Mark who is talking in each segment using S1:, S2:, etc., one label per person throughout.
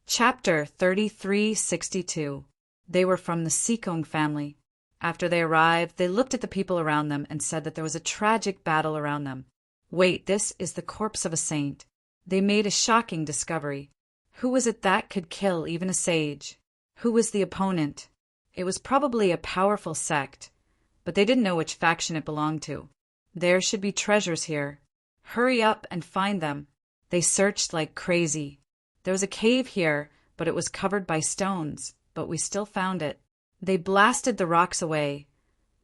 S1: Chapter 3362. They were from the Sikong family. After they arrived, they looked at the people around them and said that there was a tragic battle around them. Wait, this is the corpse of a saint. They made a shocking discovery. Who was it that could kill even a sage? Who was the opponent? It was probably a powerful sect, but they didn't know which faction it belonged to. There should be treasures here. Hurry up and find them. They searched like crazy. There was a cave here, but it was covered by stones, but we still found it. They blasted the rocks away,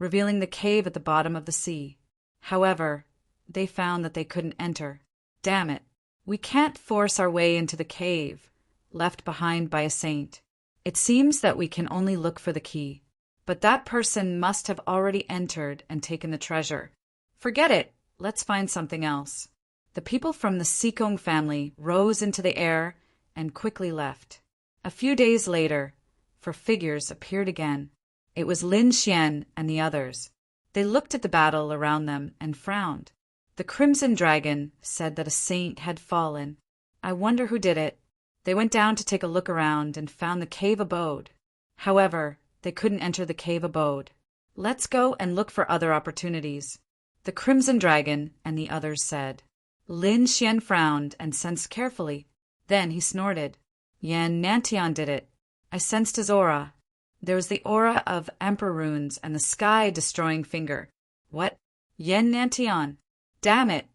S1: revealing the cave at the bottom of the sea. However, they found that they couldn't enter. Damn it. We can't force our way into the cave, left behind by a saint. It seems that we can only look for the key. But that person must have already entered and taken the treasure. Forget it. Let's find something else. The people from the Sikong family rose into the air and quickly left. A few days later, four figures appeared again. It was Lin Xian and the others. They looked at the battle around them and frowned. The Crimson Dragon said that a saint had fallen. I wonder who did it. They went down to take a look around and found the cave abode. However, they couldn't enter the cave abode. Let's go and look for other opportunities, the Crimson Dragon and the others said. Lin Xian frowned and sensed carefully. Then he snorted. Yan Nantian did it. I sensed his aura. There was the aura of Emperor runes and the sky-destroying finger. What? Yan Nantian. Damn it.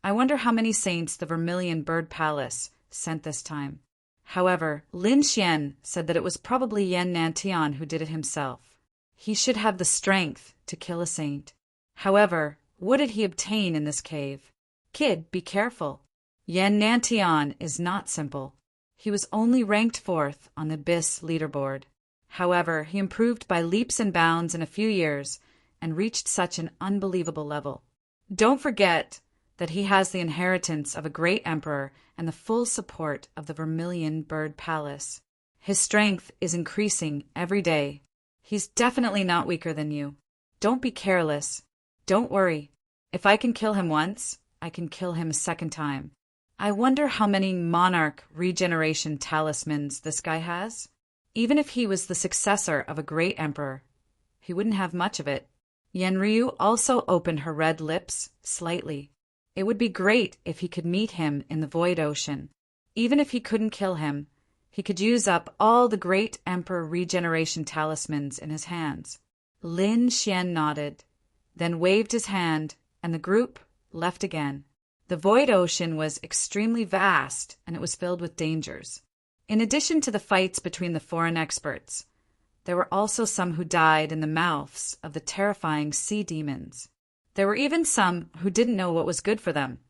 S1: I wonder how many saints the Vermilion Bird Palace sent this time. However, Lin Xian said that it was probably Yan Nantian who did it himself. He should have the strength to kill a saint. However, what did he obtain in this cave? Kid, be careful. Yan Nantian is not simple. He was only ranked 4th on the Abyss leaderboard. However, he improved by leaps and bounds in a few years and reached such an unbelievable level. Don't forget that he has the inheritance of a great emperor and the full support of the Vermilion Bird Palace. His strength is increasing every day. He's definitely not weaker than you. Don't be careless. Don't worry. If I can kill him once, I can kill him a second time. I wonder how many monarch regeneration talismans this guy has. Even if he was the successor of a great emperor, he wouldn't have much of it. Yenryu also opened her red lips slightly. It would be great if he could meet him in the Void Ocean. Even if he couldn't kill him, he could use up all the great emperor regeneration talismans in his hands. Lin Xian nodded, then waved his hand, and the group left again. The Void Ocean was extremely vast, and it was filled with dangers. In addition to the fights between the foreign experts, there were also some who died in the mouths of the terrifying sea demons. There were even some who didn't know what was good for them,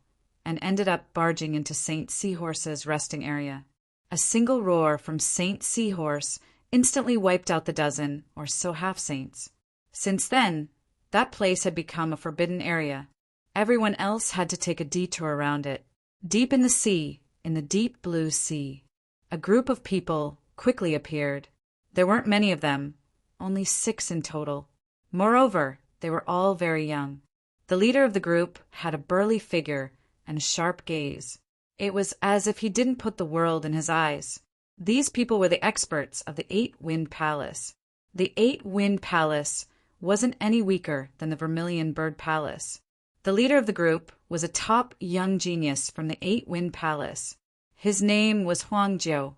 S1: and ended up barging into Saint Seahorse's resting area. A single roar from Saint Seahorse instantly wiped out the dozen or so half-saints. Since then, that place had become a forbidden area. Everyone else had to take a detour around it. Deep in the sea, in the deep blue sea, a group of people quickly appeared. There weren't many of them, only 6 in total. Moreover, they were all very young. The leader of the group had a burly figure and a sharp gaze. It was as if he didn't put the world in his eyes. These people were the experts of the 8-Wind Palace. The 8-Wind Palace wasn't any weaker than the Vermilion Bird Palace. The leader of the group was a top young genius from the 8-Wind Palace. His name was Huang Jiu.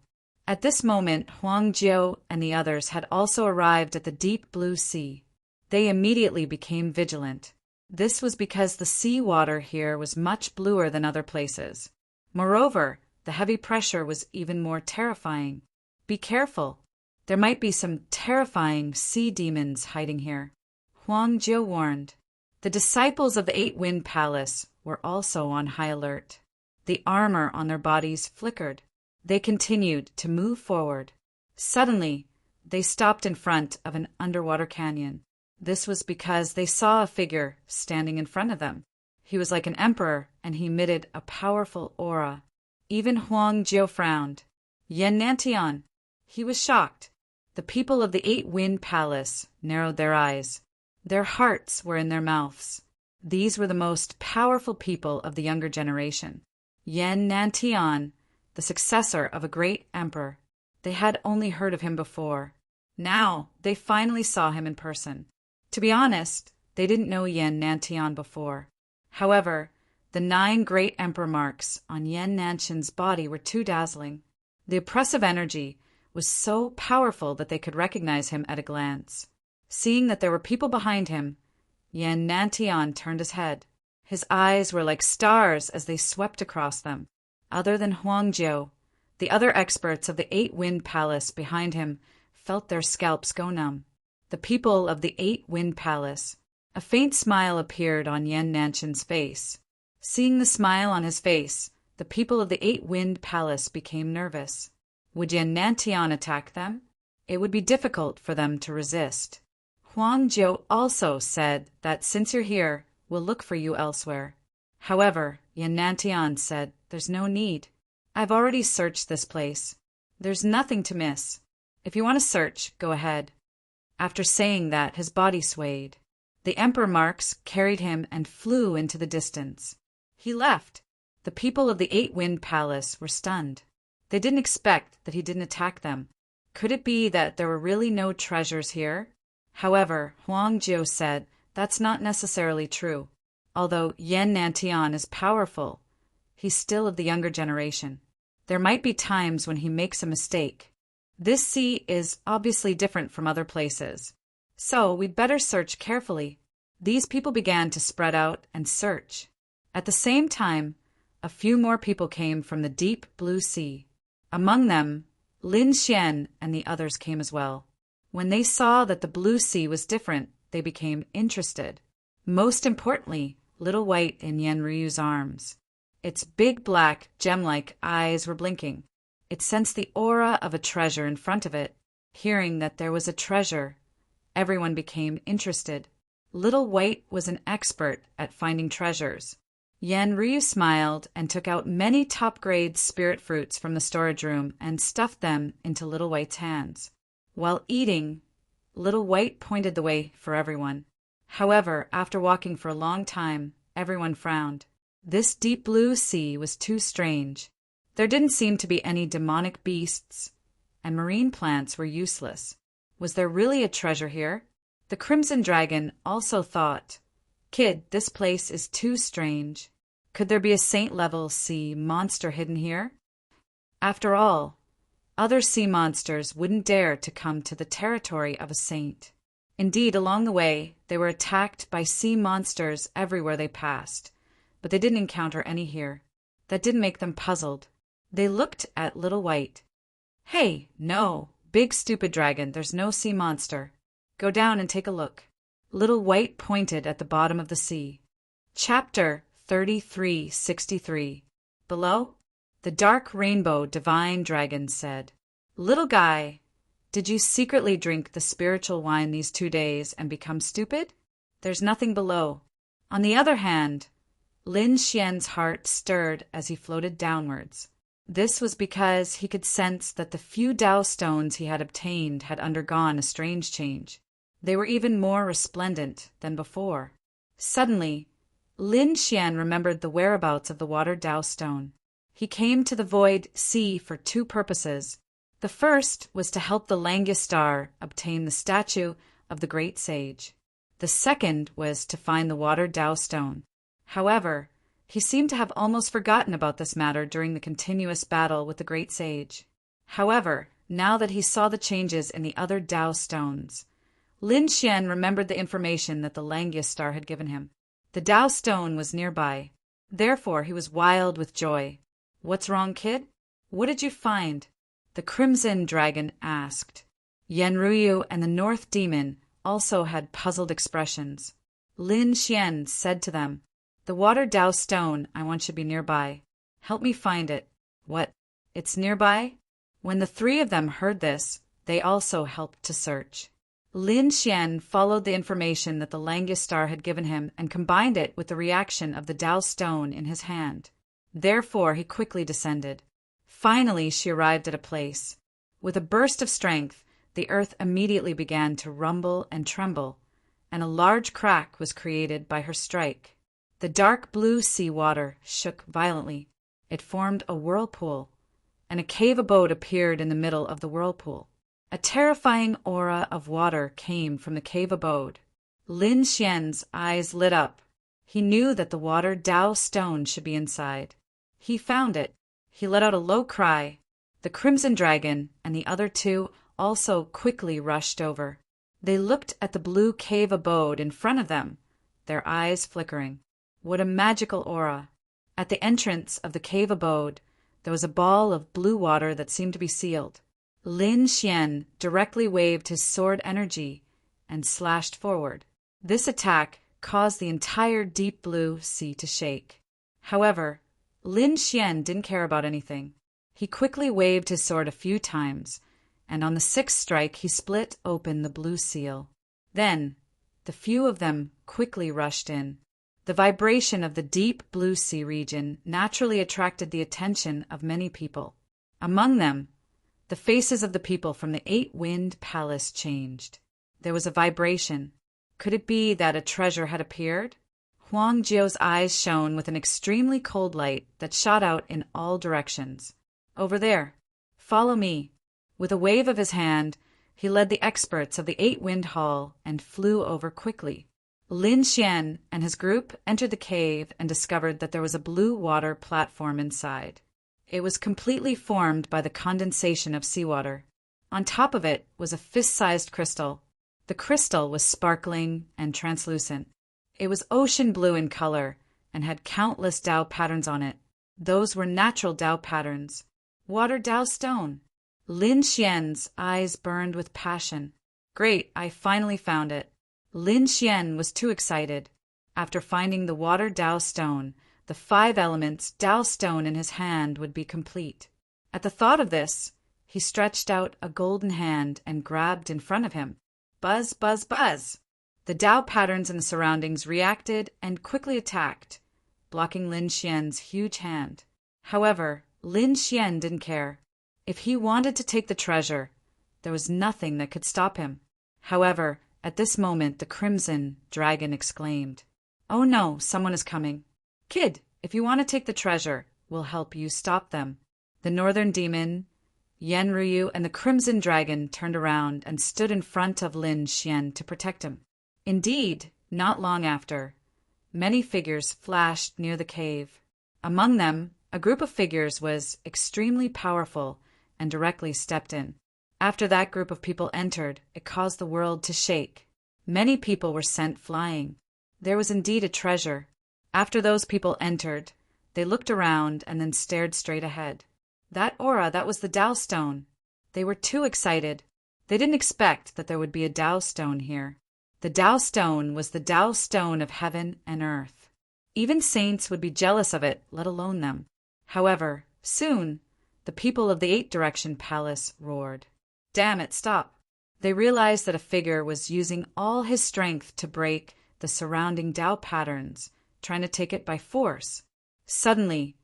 S1: At this moment, Huang Jiu and the others had also arrived at the deep blue sea. They immediately became vigilant. This was because the sea water here was much bluer than other places. Moreover, the heavy pressure was even more terrifying. Be careful. There might be some terrifying sea demons hiding here, Huang Jiu warned. The disciples of the 8-Wind Palace were also on high alert. The armor on their bodies flickered. They continued to move forward. Suddenly, they stopped in front of an underwater canyon. This was because they saw a figure standing in front of them. He was like an emperor, and he emitted a powerful aura. Even Huang Jiu frowned. Yan Nantian. He was shocked. The people of the 8-Wind Palace narrowed their eyes. Their hearts were in their mouths. These were the most powerful people of the younger generation. Yan Nantian, the successor of a great emperor. They had only heard of him before. Now, they finally saw him in person. To be honest, they didn't know Yan Nantian before. However, the 9 great emperor marks on Yan Nanshan's body were too dazzling. The oppressive energy was so powerful that they could recognize him at a glance. Seeing that there were people behind him, Yan Nantian turned his head. His eyes were like stars as they swept across them. Other than Huangjiu, the other experts of the 8-Wind Palace behind him felt their scalps go numb. The people of the 8-Wind Palace. A faint smile appeared on Yan Nanshan's face. Seeing the smile on his face, the people of the 8-Wind Palace became nervous. Would Yan Nantian attack them? It would be difficult for them to resist. Huangjiu also said that since you're here, we'll look for you elsewhere. However, Yan Nantian said, there's no need. I've already searched this place. There's nothing to miss. If you want to search, go ahead. After saying that, his body swayed. The emperor marks carried him and flew into the distance. He left. The people of the 8-Wind Palace were stunned. They didn't expect that he didn't attack them. Could it be that there were really no treasures here? However, Huangjiu said that's not necessarily true. Although Yan Nantian is powerful, he's still of the younger generation. There might be times when he makes a mistake. This sea is obviously different from other places. So we'd better search carefully. These people began to spread out and search. At the same time, a few more people came from the deep blue sea. Among them, Lin Xian and the others came as well. When they saw that the blue sea was different, they became interested. Most importantly, Little White in Yan Ryu's arms. Its big black, gem-like eyes were blinking. It sensed the aura of a treasure in front of it. Hearing that there was a treasure, everyone became interested. Little White was an expert at finding treasures. Yan Ryu smiled and took out many top-grade spirit fruits from the storage room and stuffed them into Little White's hands. While eating, Little White pointed the way for everyone. However, after walking for a long time, everyone frowned. This deep blue sea was too strange. There didn't seem to be any demonic beasts, and marine plants were useless. Was there really a treasure here? The Crimson Dragon also thought, "Kid, this place is too strange. Could there be a saint-level sea monster hidden here?" After all, other sea monsters wouldn't dare to come to the territory of a saint. Indeed, along the way, they were attacked by sea monsters everywhere they passed, but they didn't encounter any here. That didn't make them puzzled. They looked at Little White. "Hey, no, big stupid dragon, there's no sea monster. Go down and take a look." Little White pointed at the bottom of the sea. Chapter 3363. Below, the dark rainbow divine dragon said, "Little guy, did you secretly drink the spiritual wine these 2 days and become stupid? There's nothing below." On the other hand, Lin Xian's heart stirred as he floated downwards. This was because he could sense that the few Tao stones he had obtained had undergone a strange change. They were even more resplendent than before. Suddenly, Lin Xian remembered the whereabouts of the water Tao stone. He came to the void sea for 2 purposes. The first was to help the Langistar obtain the statue of the great sage. The second was to find the water Tao stone. However, he seemed to have almost forgotten about this matter during the continuous battle with the great sage. However, now that he saw the changes in the other Tao stones, Lin Xian remembered the information that the Langistar had given him. The Tao stone was nearby. Therefore, he was wild with joy. "What's wrong, kid? What did you find?" the Crimson Dragon asked. Yan Ruyu and the North Demon also had puzzled expressions. Lin Xian said to them, "The water Tao stone I want should be nearby. Help me find it." "What? It's nearby?" When the 3 of them heard this, they also helped to search. Lin Xian followed the information that the Langistar had given him and combined it with the reaction of the Tao stone in his hand. Therefore, he quickly descended. Finally, she arrived at a place. With a burst of strength, the earth immediately began to rumble and tremble, and a large crack was created by her strike. The dark blue sea water shook violently. It formed a whirlpool. and a cave abode appeared in the middle of the whirlpool. A terrifying aura of water came from the cave abode. Lin Xian's eyes lit up. He knew that the water Dao stone should be inside. He found it. He let out a low cry. The crimson dragon and the other two also quickly rushed over. They looked at the blue cave abode in front of them, their eyes flickering. What a magical aura! At the entrance of the cave abode, there was a ball of blue water that seemed to be sealed. Lin Xian directly waved his sword energy and slashed forward. This attack caused the entire deep blue sea to shake. However, Lin Xian didn't care about anything. He quickly waved his sword a few times, and on the sixth strike he split open the blue seal. Then, the few of them quickly rushed in. The vibration of the deep blue sea region naturally attracted the attention of many people. Among them, the faces of the people from the Eight-Wind Palace changed. There was a vibration. Could it be that a treasure had appeared? Huang Jiu's eyes shone with an extremely cold light that shot out in all directions. Over there. Follow me. With a wave of his hand, he led the experts of the Eight-Wind Hall and flew over quickly. Lin Xian and his group entered the cave and discovered that there was a blue water platform inside. It was completely formed by the condensation of seawater. On top of it was a fist-sized crystal. The crystal was sparkling and translucent. It was ocean blue in color and had countless Dao patterns on it. Those were natural Dao patterns. Water Dao stone. Lin Xian's eyes burned with passion. Great, I finally found it. Lin Xian was too excited. After finding the water Dao stone, the 5 elements Dao stone in his hand would be complete. At the thought of this, he stretched out a golden hand and grabbed in front of him. Buzz, buzz, buzz! The Dao patterns in the surroundings reacted and quickly attacked, blocking Lin Xian's huge hand. However, Lin Xian didn't care. If he wanted to take the treasure, there was nothing that could stop him. However, at this moment, the crimson dragon exclaimed, "Oh no, someone is coming. Kid, if you want to take the treasure, we'll help you stop them." The northern demon, Yan Ryu, and the crimson dragon turned around and stood in front of Lin Xian to protect him. Indeed, not long after, many figures flashed near the cave. Among them, a group of figures was extremely powerful and directly stepped in. After that group of people entered, it caused the world to shake. Many people were sent flying. There was indeed a treasure. After those people entered, they looked around and then stared straight ahead. That aura, that was the Dao stone. They were too excited. They didn't expect that there would be a Dao stone here. The Dao stone was the Dao stone of heaven and earth. Even saints would be jealous of it, let alone them. However, soon, the people of the Eight-Direction Palace roared. Damn it, stop! They realized that a figure was using all his strength to break the surrounding Dao patterns, trying to take it by force. Suddenly,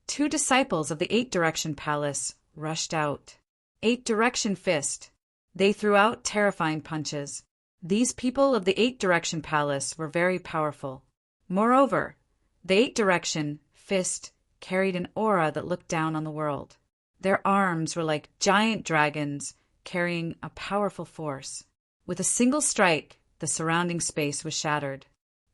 S1: 2 disciples of the Eight-Direction Palace rushed out. Eight-Direction Fist. They threw out terrifying punches. These people of the Eight-Direction Palace were very powerful. Moreover, the Eight-Direction Fist carried an aura that looked down on the world. Their arms were like giant dragons carrying a powerful force. With a single strike, the surrounding space was shattered.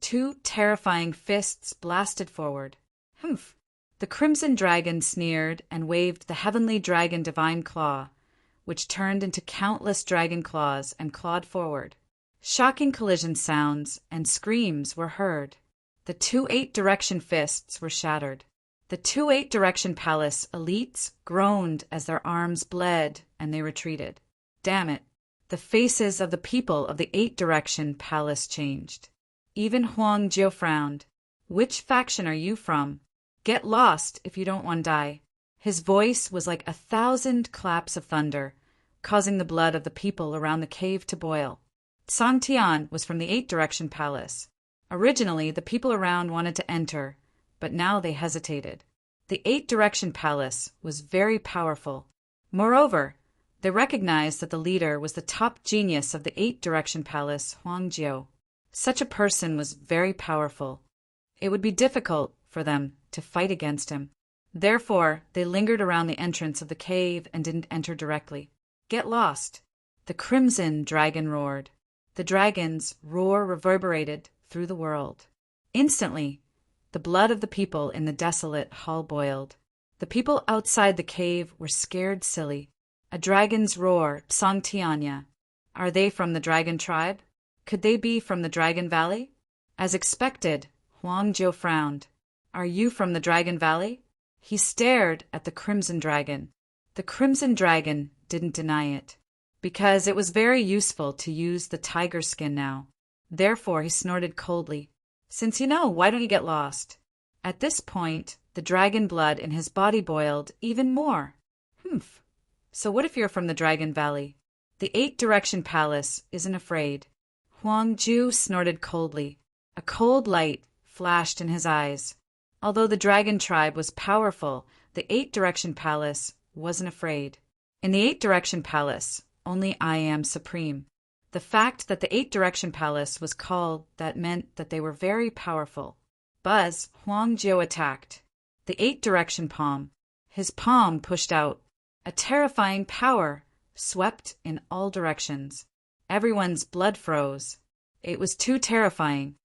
S1: 2 terrifying fists blasted forward. Humph! The crimson dragon sneered and waved the heavenly dragon divine claw, which turned into countless dragon claws and clawed forward. Shocking collision sounds and screams were heard. The 2 Eight-Direction Fists were shattered. The 2 Eight-Direction Palace elites groaned as their arms bled and they retreated. Damn it! The faces of the people of the Eight-Direction Palace changed. Even Huang Jiu frowned. Which faction are you from? Get lost if you don't want to die. His voice was like 1,000 claps of thunder, causing the blood of the people around the cave to boil. Song Tian was from the Eight-Direction Palace. Originally, the people around wanted to enter, but now they hesitated. The Eight-Direction Palace was very powerful. Moreover, they recognized that the leader was the top genius of the Eight-Direction Palace, Huang Jiu. Such a person was very powerful. It would be difficult for them to fight against him. Therefore, they lingered around the entrance of the cave and didn't enter directly. Get lost! The crimson dragon roared. The dragon's roar reverberated through the world. Instantly, the blood of the people in the desolate hall boiled. The people outside the cave were scared silly. A dragon's roar, Psong Tianya. Are they from the dragon tribe? Could they be from the Dragon Valley? As expected, Huang Jiu frowned. Are you from the Dragon Valley? He stared at the crimson dragon. The crimson dragon didn't deny it, because it was very useful to use the tiger skin now. Therefore, he snorted coldly. Since you know, why don't you get lost? At this point, the dragon blood in his body boiled even more. Humph. So what if you're from the Dragon Valley? The 8-Direction Palace isn't afraid. Huang Jiu snorted coldly. A cold light flashed in his eyes. Although the dragon tribe was powerful, the 8-Direction Palace wasn't afraid. In the 8-Direction Palace, only I am supreme. The fact that the 8-Direction Palace was called that meant that they were very powerful. Buzz, Huang Jiu attacked. The 8-Direction palm. His palm pushed out. A terrifying power swept in all directions. Everyone's blood froze. It was too terrifying.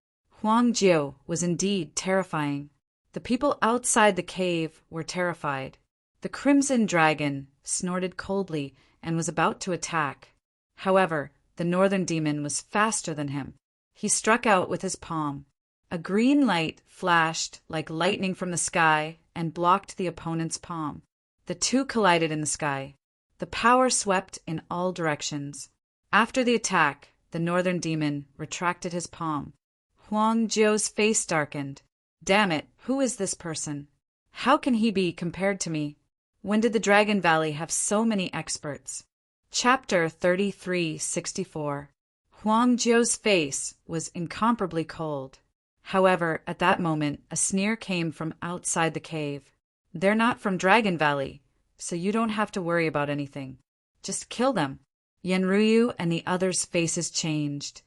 S1: Huang Jiu was indeed terrifying. The people outside the cave were terrified. The crimson dragon snorted coldly and was about to attack. However, the northern demon was faster than him. He struck out with his palm. A green light flashed like lightning from the sky and blocked the opponent's palm. The two collided in the sky. The power swept in all directions. After the attack, the northern demon retracted his palm. Huang Jiu's face darkened. Damn it, who is this person? How can he be compared to me? When did the Dragon Valley have so many experts? Chapter 3364. Huang Jiu's face was incomparably cold. However, at that moment, a sneer came from outside the cave. They're not from Dragon Valley, so you don't have to worry about anything. Just kill them. Yenryu and the others' faces changed,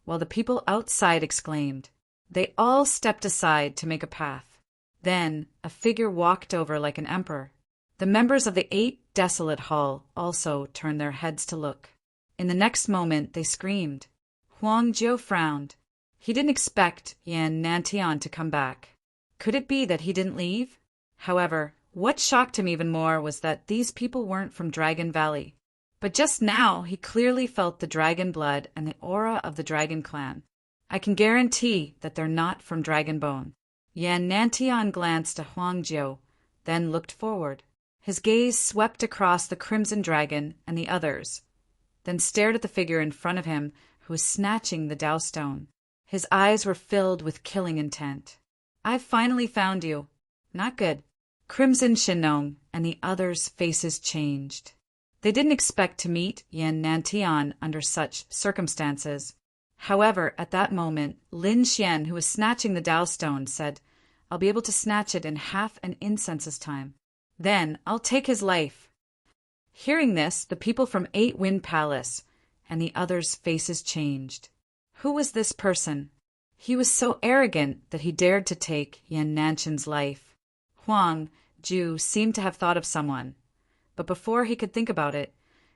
S1: while the people outside exclaimed. They all stepped aside to make a path. Then a figure walked over like an emperor. The members of the 8 Desolate Hall also turned their heads to look. In the next moment, they screamed. Huang Jiu frowned. He didn't expect Yan Nantian to come back. Could it be that he didn't leave? However, what shocked him even more was that these people weren't from Dragon Valley. But just now, he clearly felt the dragon blood and the aura of the dragon clan. I can guarantee that they're not from Dragon Bone. Yan Nantian glanced at Huang Jiu, then looked forward. His gaze swept across the crimson dragon and the others, then stared at the figure in front of him who was snatching the Tao Stone. His eyes were filled with killing intent. I've finally found you. Not good. Crimson Shinong and the others' faces changed. They didn't expect to meet Yan Nantian under such circumstances. However, at that moment, Lin Xian, who was snatching the Tao Stone, said, I'll be able to snatch it in half an incense's time. Then I'll take his life. Hearing this, the people from 8 Wind Palace and the others' faces changed. Who was this person? He was so arrogant that he dared to take Yan Nantian's life. Huang Jiu seemed to have thought of someone, but before he could think about it,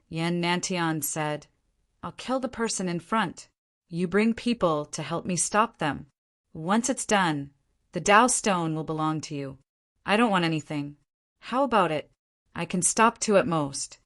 S1: Yan Nantian said, I'll kill the person in front. You bring people to help me stop them. Once it's done, the Tao Stone will belong to you. I don't want anything. How about it? I can stop 2 at most.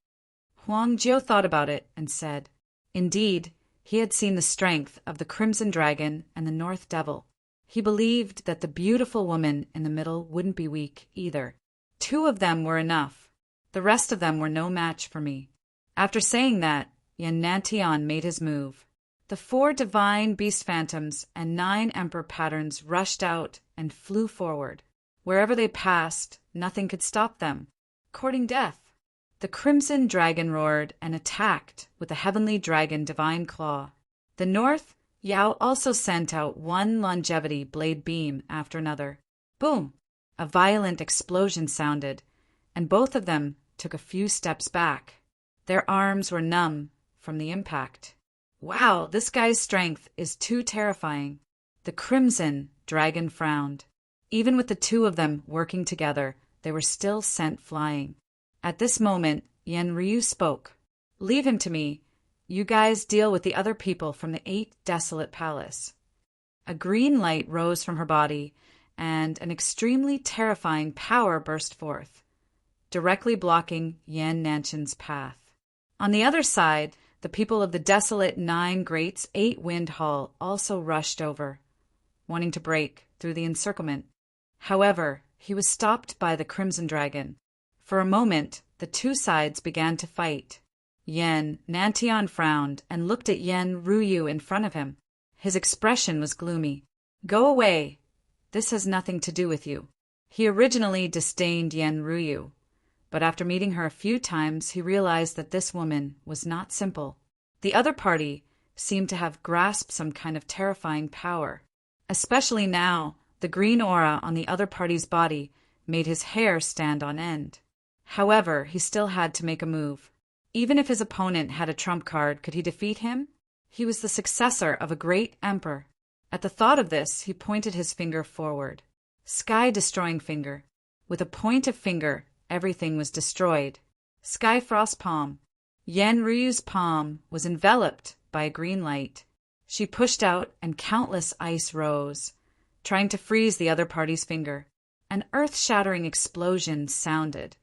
S1: Huang Jiu thought about it and said, indeed, he had seen the strength of the Crimson Dragon and the North Devil. He believed that the beautiful woman in the middle wouldn't be weak either. 2 of them were enough. The rest of them were no match for me. After saying that, Yan Nantian made his move. The 4 divine beast phantoms and 9 emperor patterns rushed out and flew forward. Wherever they passed, nothing could stop them. Courting death. The crimson dragon roared and attacked with the heavenly dragon divine claw. The North Yao also sent out 1 longevity blade beam after another. Boom! A violent explosion sounded, and both of them took a few steps back. Their arms were numb from the impact. Wow, this guy's strength is too terrifying. The crimson dragon frowned. Even with the 2 of them working together, they were still sent flying. At this moment, Yenryu spoke. "Leave him to me. You guys deal with the other people from the 8 Desolate Palace." A green light rose from her body, and an extremely terrifying power burst forth, directly blocking Yan Nanchan's path. On the other side, the people of the desolate 9 Greats 8-Wind Hall also rushed over, wanting to break through the encirclement. However, he was stopped by the Crimson Dragon. For a moment, the two sides began to fight. Yan Nantian frowned and looked at Yenryu in front of him. His expression was gloomy. "Go away. This has nothing to do with you." He originally disdained Yenryu, but after meeting her a few times, he realized that this woman was not simple. The other party seemed to have grasped some kind of terrifying power. Especially now, the green aura on the other party's body made his hair stand on end. However, he still had to make a move. Even if his opponent had a trump card, could he defeat him? He was the successor of a great emperor. At the thought of this, he pointed his finger forward. Sky-destroying finger. With a point of finger, everything was destroyed. Sky frost palm. Yenryu's palm was enveloped by a green light. She pushed out and countless ice rose, trying to freeze the other party's finger. An earth-shattering explosion sounded,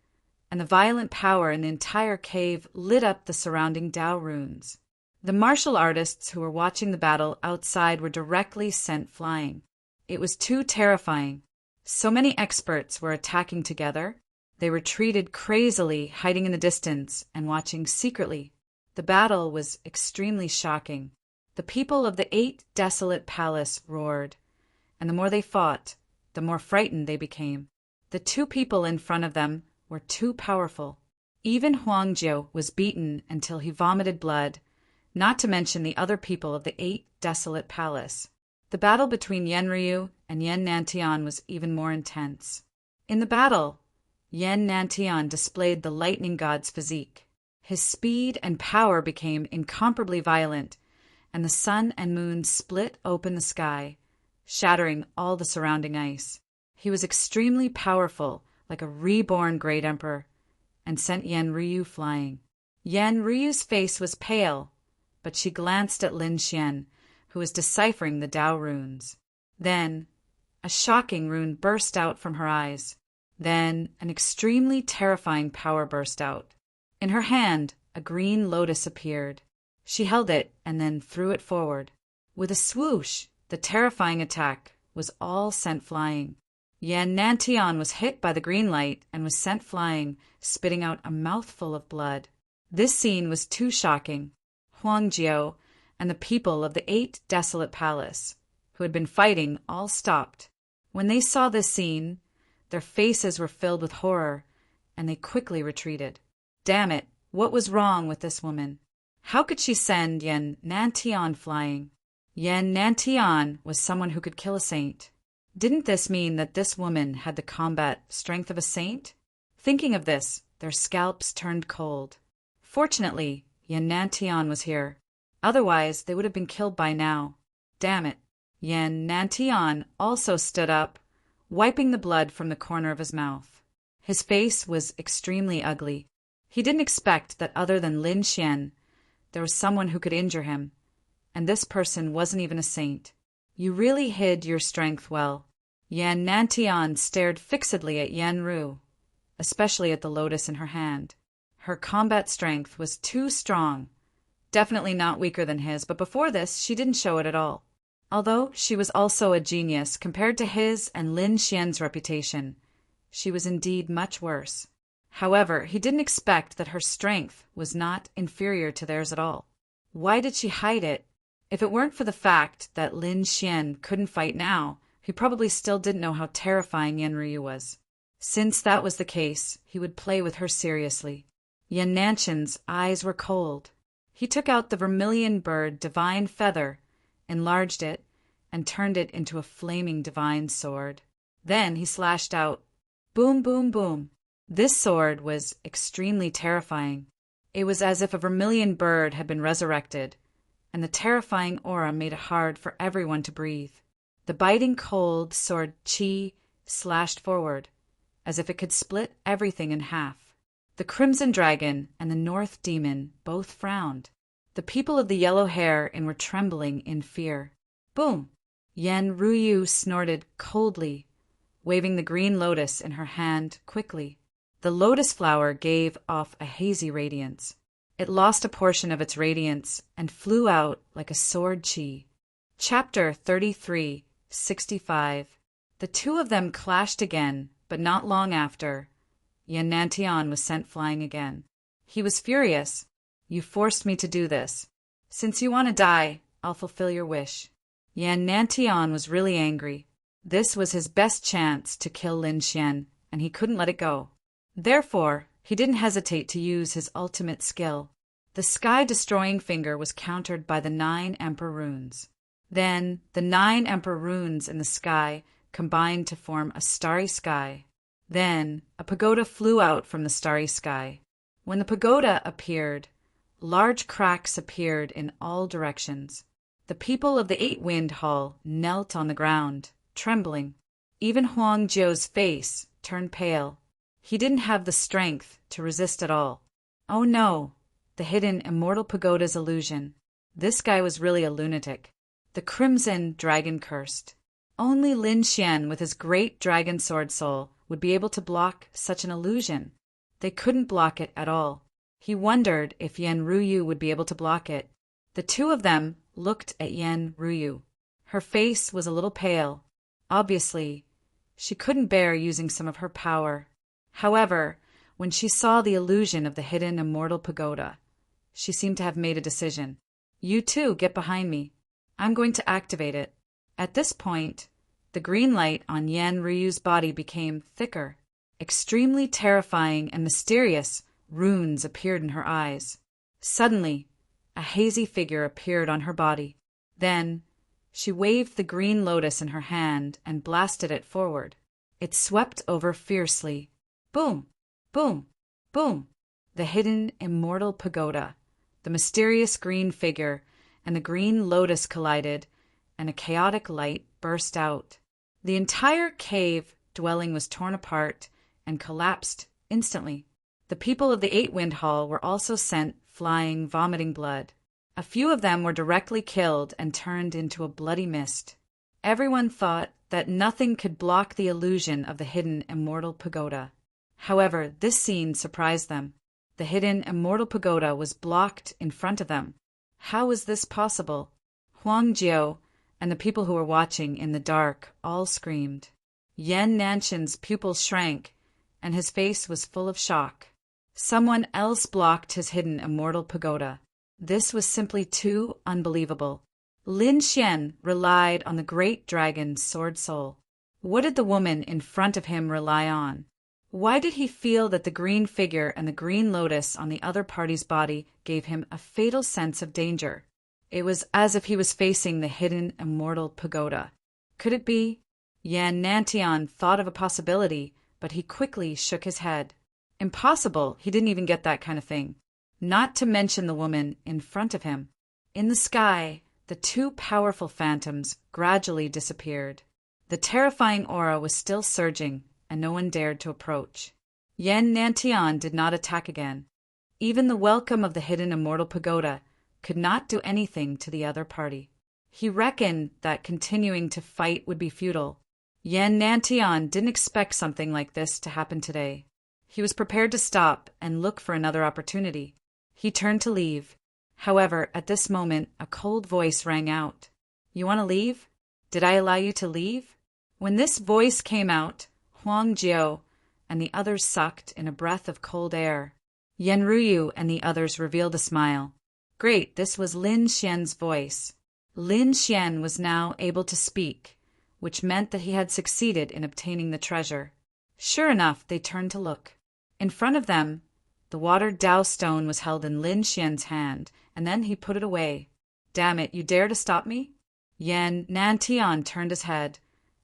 S1: and the violent power in the entire cave lit up the surrounding Tao runes. The martial artists who were watching the battle outside were directly sent flying. It was too terrifying. So many experts were attacking together. They retreated crazily, hiding in the distance and watching secretly. The battle was extremely shocking. The people of the 8 Desolate Palace roared, and the more they fought, the more frightened they became. The two people in front of them were too powerful. Even Huangjiu was beaten until he vomited blood, not to mention the other people of the 8 Desolate Palace. The battle between Yenryu and Yan Nantian was even more intense. In the battle, Yan Nantian displayed the lightning god's physique. His speed and power became incomparably violent, and the sun and moon split open the sky, shattering all the surrounding ice. He was extremely powerful, like a reborn great emperor, and sent Yenryu flying. Yenryu's face was pale, but she glanced at Lin Xian, who was deciphering the Tao runes. Then, a shocking rune burst out from her eyes. Then, an extremely terrifying power burst out. In her hand, a green lotus appeared. She held it and then threw it forward. With a swoosh, the terrifying attack was all sent flying. Yan Nantian was hit by the green light and was sent flying, spitting out a mouthful of blood. This scene was too shocking. Huangjiu and the people of the 8 Desolate Palace, who had been fighting, all stopped. When they saw this scene, their faces were filled with horror, and they quickly retreated. Damn it, what was wrong with this woman? How could she send Yan Nantian flying? Yan Nantian was someone who could kill a saint. Didn't this mean that this woman had the combat strength of a saint? Thinking of this, their scalps turned cold. Fortunately, Yan Nantian was here. Otherwise, they would have been killed by now. Damn it. Yan Nantian also stood up, wiping the blood from the corner of his mouth. His face was extremely ugly. He didn't expect that other than Lin Xian, there was someone who could injure him, and this person wasn't even a saint. You really hid your strength well. Yan Nantian stared fixedly at Yenryu, especially at the lotus in her hand. Her combat strength was too strong, definitely not weaker than his, but before this she didn't show it at all. Although she was also a genius compared to his and Lin Xian's reputation, she was indeed much worse. However, he didn't expect that her strength was not inferior to theirs at all. Why did she hide it? If it weren't for the fact that Lin Xian couldn't fight now, he probably still didn't know how terrifying Yenryu was. Since that was the case, he would play with her seriously. Yan Nanchan's eyes were cold. He took out the vermilion bird divine feather, enlarged it, and turned it into a flaming divine sword. Then he slashed out, boom, boom, boom. This sword was extremely terrifying. It was as if a vermilion bird had been resurrected, and the terrifying aura made it hard for everyone to breathe. The biting cold sword Qi slashed forward, as if it could split everything in half. The Crimson Dragon and the North Demon both frowned. The people of the yellow hair and were trembling in fear. Boom! Yen Ruyu snorted coldly, waving the green lotus in her hand quickly. The lotus flower gave off a hazy radiance. It lost a portion of its radiance and flew out like a sword chi. Chapter 33, 65. The two of them clashed again, but not long after. Yen Nantian was sent flying again. He was furious. You forced me to do this. Since you want to die, I'll fulfill your wish. Yen Nantian was really angry. This was his best chance to kill Lin Xian, and he couldn't let it go. Therefore, he didn't hesitate to use his ultimate skill. The sky-destroying finger was countered by the 9 Emperor runes. Then, the 9 Emperor runes in the sky combined to form a starry sky. Then, a pagoda flew out from the starry sky. When the pagoda appeared, large cracks appeared in all directions. The people of the 8-Wind Hall knelt on the ground, trembling. Even Huang Jiu's face turned pale. He didn't have the strength to resist at all. Oh no, the hidden immortal pagoda's illusion. This guy was really a lunatic. The Crimson Dragon cursed. Only Lin Xian with his great dragon sword soul would be able to block such an illusion. They couldn't block it at all. He wondered if Yen Ruyu would be able to block it. The two of them looked at Yen Ruyu. Her face was a little pale. Obviously, she couldn't bear using some of her power. However, when she saw the illusion of the hidden immortal pagoda, she seemed to have made a decision. You two get behind me. I'm going to activate it. At this point, the green light on Yen Ryu's body became thicker. Extremely terrifying and mysterious runes appeared in her eyes. Suddenly, a hazy figure appeared on her body. Then, she waved the green lotus in her hand and blasted it forward. It swept over fiercely. Boom! Boom! Boom! The hidden immortal pagoda, the mysterious green figure, and the green lotus collided, and a chaotic light burst out. The entire cave dwelling was torn apart and collapsed instantly. The people of the 8-Wind Hall were also sent flying, vomiting blood. A few of them were directly killed and turned into a bloody mist. Everyone thought that nothing could block the illusion of the hidden immortal pagoda. However, this scene surprised them. The hidden immortal pagoda was blocked in front of them. How was this possible? Huang Jiu and the people who were watching in the dark all screamed. Yen Nantian's pupils shrank, and his face was full of shock. Someone else blocked his hidden immortal pagoda. This was simply too unbelievable. Lin Xian relied on the great dragon's sword soul. What did the woman in front of him rely on? Why did he feel that the green figure and the green lotus on the other party's body gave him a fatal sense of danger? It was as if he was facing the hidden immortal pagoda. Could it be? Yen Nantian thought of a possibility, but he quickly shook his head. Impossible, he didn't even get that kind of thing. Not to mention the woman in front of him. In the sky, the two powerful phantoms gradually disappeared. The terrifying aura was still surging, and no one dared to approach. Yen Nantian did not attack again. Even the welcome of the hidden immortal pagoda could not do anything to the other party. He reckoned that continuing to fight would be futile. Yen Nantian didn't expect something like this to happen today. He was prepared to stop and look for another opportunity. He turned to leave. However, at this moment, a cold voice rang out. You want to leave? Did I allow you to leave? When this voice came out, Huang Jiu and the others sucked in a breath of cold air. Yen Ruyu and the others revealed a smile. Great, this was Lin Xian's voice. Lin Xian was now able to speak, which meant that he had succeeded in obtaining the treasure. Sure enough, they turned to look. In front of them, the watered Dao stone was held in Lin Xian's hand, and then he put it away. Damn it, you dare to stop me? Yen Nantian turned his head,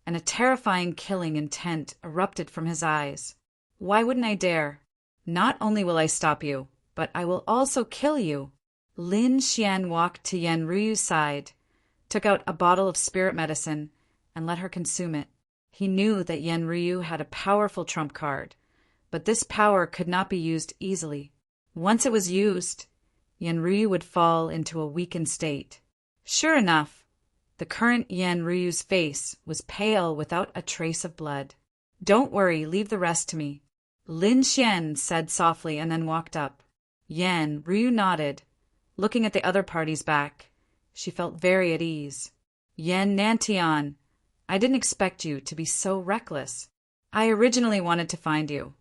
S1: and a terrifying killing intent erupted from his eyes. Why wouldn't I dare? Not only will I stop you, but I will also kill you. Lin Xian walked to Yen Ruyu's side, took out a bottle of spirit medicine, and let her consume it. He knew that Yenryu had a powerful trump card, but this power could not be used easily. Once it was used, Yenryu would fall into a weakened state. Sure enough, the current Yenryu's face was pale without a trace of blood. "Don't worry, leave the rest to me," Lin Xian said softly and then walked up. Yenryu nodded, looking at the other party's back. She felt very at ease. "Yen Nantian, I didn't expect you to be so reckless. I originally wanted to find you,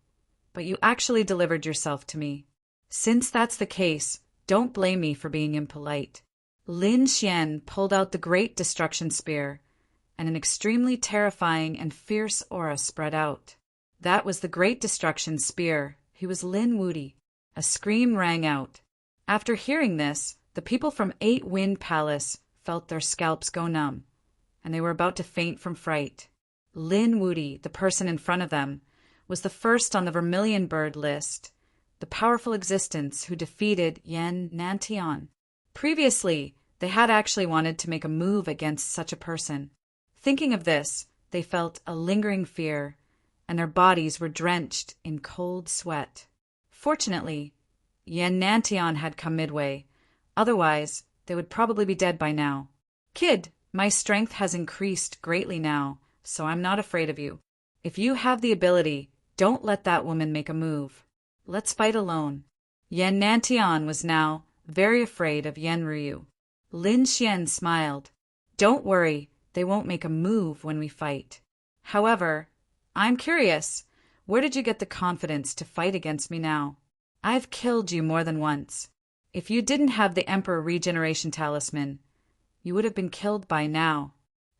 S1: but you actually delivered yourself to me. Since that's the case, don't blame me for being impolite." Lin Xian pulled out the Great Destruction Spear, and an extremely terrifying and fierce aura spread out. That was the Great Destruction Spear. He was Lin Wudi. A scream rang out. After hearing this, the people from Eight Wind Palace felt their scalps go numb, and they were about to faint from fright. Lin Wudi, the person in front of them, was the first on the Vermilion Bird list, the powerful existence who defeated Yen Nantian. Previously, they had actually wanted to make a move against such a person. Thinking of this, they felt a lingering fear, and their bodies were drenched in cold sweat. Fortunately, Yen Nantian had come midway. Otherwise, they would probably be dead by now. "Kid, my strength has increased greatly now, so I'm not afraid of you. If you have the ability, don't let that woman make a move. Let's fight alone." Yen Nantian was now very afraid of Yenryu. Lin Xian smiled. "Don't worry, they won't make a move when we fight. However, I'm curious, where did you get the confidence to fight against me now? I've killed you more than once. If you didn't have the Emperor Regeneration Talisman, you would have been killed by now.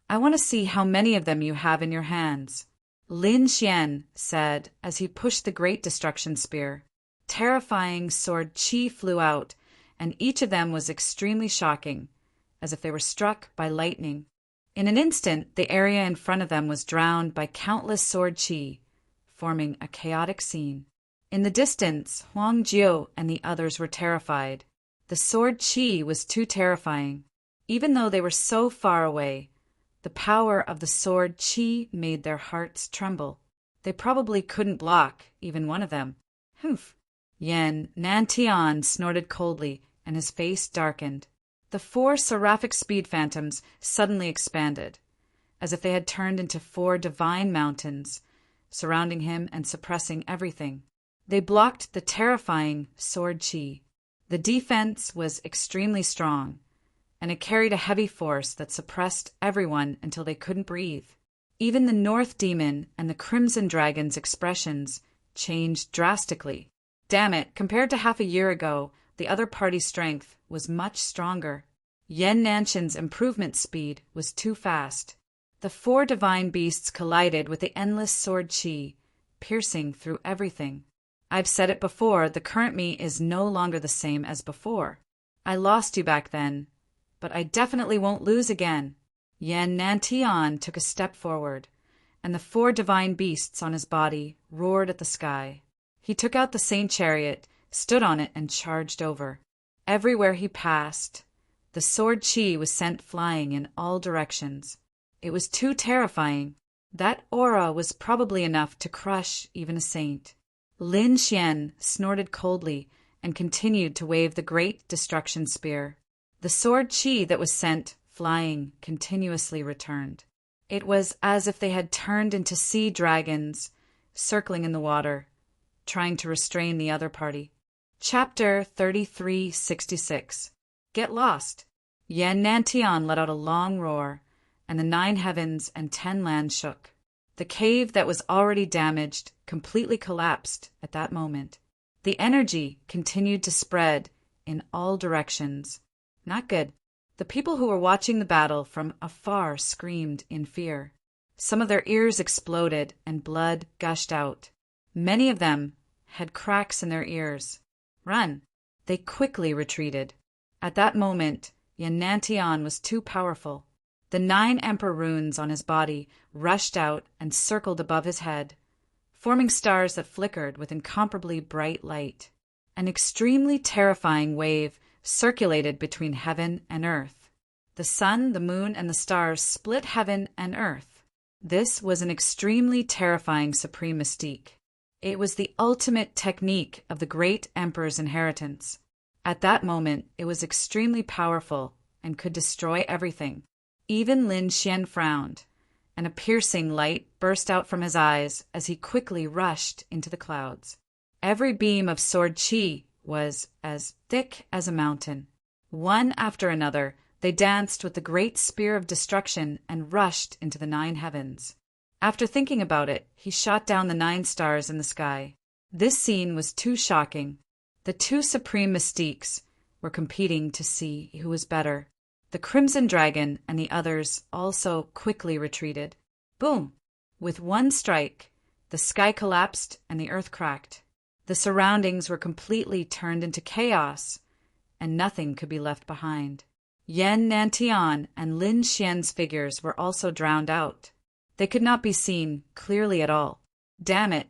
S1: I want to see how many of them you have in your hands," Lin Xian said as he pushed the Great Destruction Spear. Terrifying sword chi flew out, and each of them was extremely shocking, as if they were struck by lightning. In an instant, the area in front of them was drowned by countless sword chi, forming a chaotic scene. In the distance, Huang Jiu and the others were terrified. The sword chi was too terrifying. Even though they were so far away, the power of the sword chi made their hearts tremble. They probably couldn't block even one of them. Humph! Yen Nantian snorted coldly, and his face darkened. The 4 seraphic speed phantoms suddenly expanded, as if they had turned into 4 divine mountains, surrounding him and suppressing everything. They blocked the terrifying sword chi. The defense was extremely strong, and it carried a heavy force that suppressed everyone until they couldn't breathe. Even the North Demon and the Crimson Dragon's expressions changed drastically. Damn it, compared to half a year ago, the other party's strength was much stronger. Yen Nanshan's improvement speed was too fast. The 4 divine beasts collided with the endless sword chi, piercing through everything. I've said it before, the current me is no longer the same as before. I lost you back then, but I definitely won't lose again. Yen Nantian took a step forward, and the 4 divine beasts on his body roared at the sky. He took out the Saint Chariot, stood on it, and charged over. Everywhere he passed, the sword chi was sent flying in all directions. It was too terrifying. That aura was probably enough to crush even a saint. Lin Xian snorted coldly and continued to wave the Great Destruction Spear. The sword chi that was sent flying continuously returned. It was as if they had turned into sea dragons, circling in the water, trying to restrain the other party. Chapter 3366. Get lost. Yen Nantian let out a long roar, and the 9 heavens and 10 lands shook. The cave that was already damaged completely collapsed at that moment. The energy continued to spread in all directions. Not good. The people who were watching the battle from afar screamed in fear. Some of their ears exploded and blood gushed out. Many of them had cracks in their ears. Run! They quickly retreated. At that moment, Yen Nantian was too powerful. The 9 Emperor runes on his body rushed out and circled above his head, forming stars that flickered with incomparably bright light. An extremely terrifying wave circulated between heaven and earth. The sun, the moon, and the stars split heaven and earth. This was an extremely terrifying supreme mystique. It was the ultimate technique of the great emperor's inheritance. At that moment, it was extremely powerful and could destroy everything. Even Lin Xian frowned, and a piercing light burst out from his eyes as he quickly rushed into the clouds. Every beam of sword qi was as thick as a mountain. One after another, they danced with the great spear of destruction and rushed into the 9 heavens. After thinking about it, he shot down the 9 stars in the sky. This scene was too shocking. The 2 supreme mystiques were competing to see who was better. The Crimson Dragon and the others also quickly retreated. Boom! With one strike, the sky collapsed and the earth cracked. The surroundings were completely turned into chaos, and nothing could be left behind. Yan Nantian and Lin Xian's figures were also drowned out. They could not be seen clearly at all. Damn it!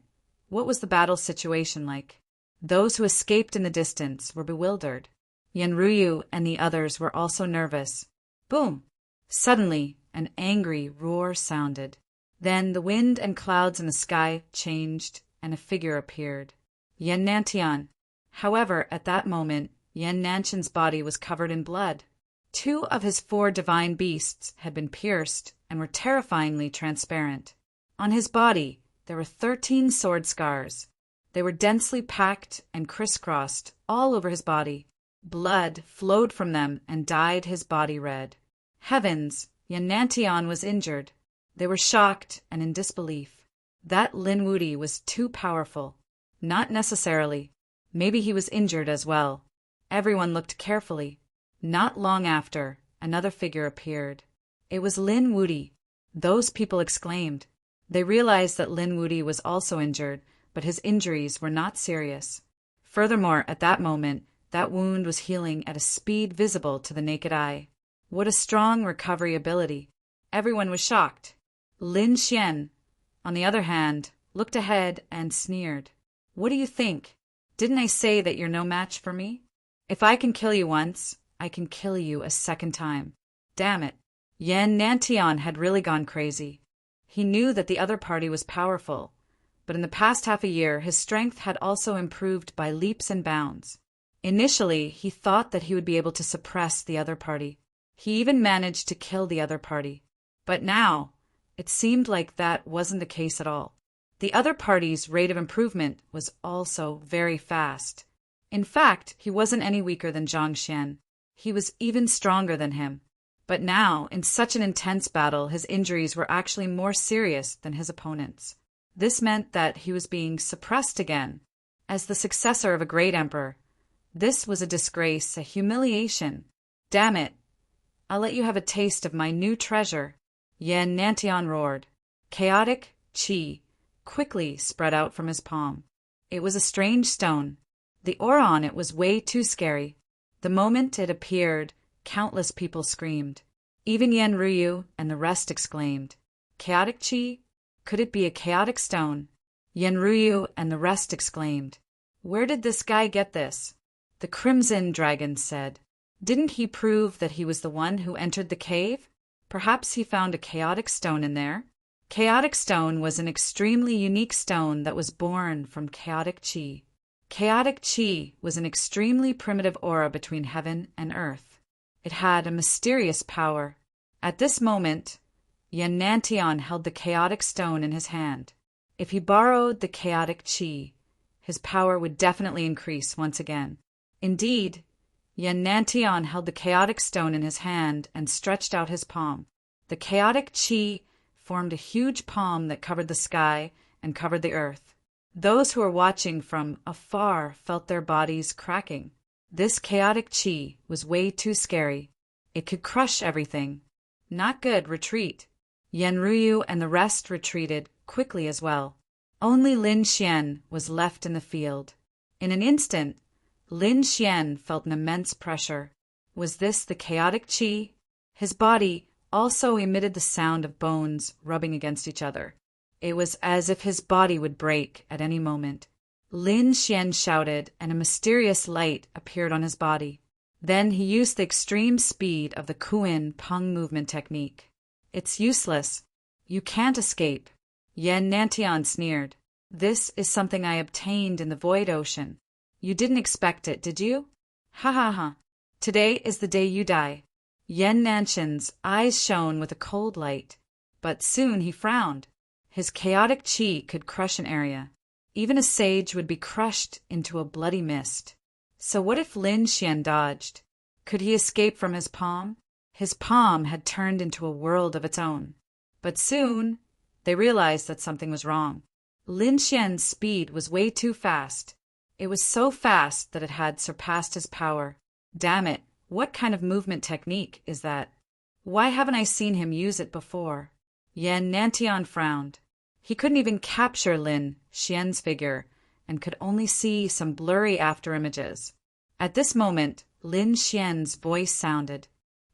S1: What was the battle situation like? Those who escaped in the distance were bewildered. Yanruyu and the others were also nervous. Boom! Suddenly, an angry roar sounded. Then the wind and clouds in the sky changed, and a figure appeared. Yan Nantian. However, at that moment, Yan Nantian's body was covered in blood. 2 of his 4 divine beasts had been pierced and were terrifyingly transparent. On his body, there were 13 sword scars. They were densely packed and crisscrossed all over his body. Blood flowed from them and dyed his body red. Heavens, Yan Nantian was injured. They were shocked and in disbelief. That Lin Wuti was too powerful. Not necessarily. Maybe he was injured as well. Everyone looked carefully. Not long after, another figure appeared. It was Lin Wuti. Those people exclaimed. They realized that Lin Wuti was also injured, but his injuries were not serious. Furthermore, at that moment, that wound was healing at a speed visible to the naked eye. What a strong recovery ability. Everyone was shocked. Lin Xian, on the other hand, looked ahead and sneered. What do you think? Didn't I say that you're no match for me? If I can kill you once, I can kill you a second time. Damn it. Yan Nantian had really gone crazy. He knew that the other party was powerful, but in the past half a year his strength had also improved by leaps and bounds. Initially, he thought that he would be able to suppress the other party. He even managed to kill the other party. But now, it seemed like that wasn't the case at all. The other party's rate of improvement was also very fast. In fact, he wasn't any weaker than Zhang Xian. He was even stronger than him. But now, in such an intense battle, his injuries were actually more serious than his opponent's. This meant that he was being suppressed again. As the successor of a great emperor, this was a disgrace, a humiliation. Damn it! I'll let you have a taste of my new treasure. Yan Nantian roared. Chaotic qi quickly spread out from his palm. It was a strange stone. The aura on it was way too scary. The moment it appeared, countless people screamed. Even Yanruyu and the rest exclaimed, Chaotic qi? Could it be a chaotic stone? Yanruyu and the rest exclaimed, Where did this guy get this? The Crimson Dragon said, Didn't he prove that he was the one who entered the cave? Perhaps he found a chaotic stone in there. Chaotic stone was an extremely unique stone that was born from chaotic qi. Chaotic qi was an extremely primitive aura between heaven and earth. It had a mysterious power. At this moment, Yan Nantian held the chaotic stone in his hand. If he borrowed the chaotic qi, his power would definitely increase once again. Indeed, Yan Nantian held the chaotic stone in his hand and stretched out his palm. The chaotic qi formed a huge palm that covered the sky and covered the earth. Those who were watching from afar felt their bodies cracking. This chaotic qi was way too scary. It could crush everything. Not good, retreat. Yanruyu and the rest retreated quickly as well. Only Lin Xian was left in the field. In an instant, Lin Xian felt an immense pressure. Was this the chaotic qi? His body also emitted the sound of bones rubbing against each other. It was as if his body would break at any moment. Lin Xian shouted, and a mysterious light appeared on his body. Then he used the extreme speed of the Kuin Peng movement technique. It's useless. You can't escape. Yen Nantian sneered. This is something I obtained in the void ocean. You didn't expect it, did you? Ha ha ha. Today is the day you die. Yen Nantian's eyes shone with a cold light, but soon he frowned. His chaotic chi could crush an area. Even a sage would be crushed into a bloody mist. So what if Lin Xian dodged? Could he escape from his palm? His palm had turned into a world of its own. But soon, they realized that something was wrong. Lin Xian's speed was way too fast. It was so fast that it had surpassed his power. Damn it, what kind of movement technique is that? Why haven't I seen him use it before? Yen Nantian frowned. He couldn't even capture Lin Xian's figure and could only see some blurry afterimages. At this moment, Lin Xian's voice sounded.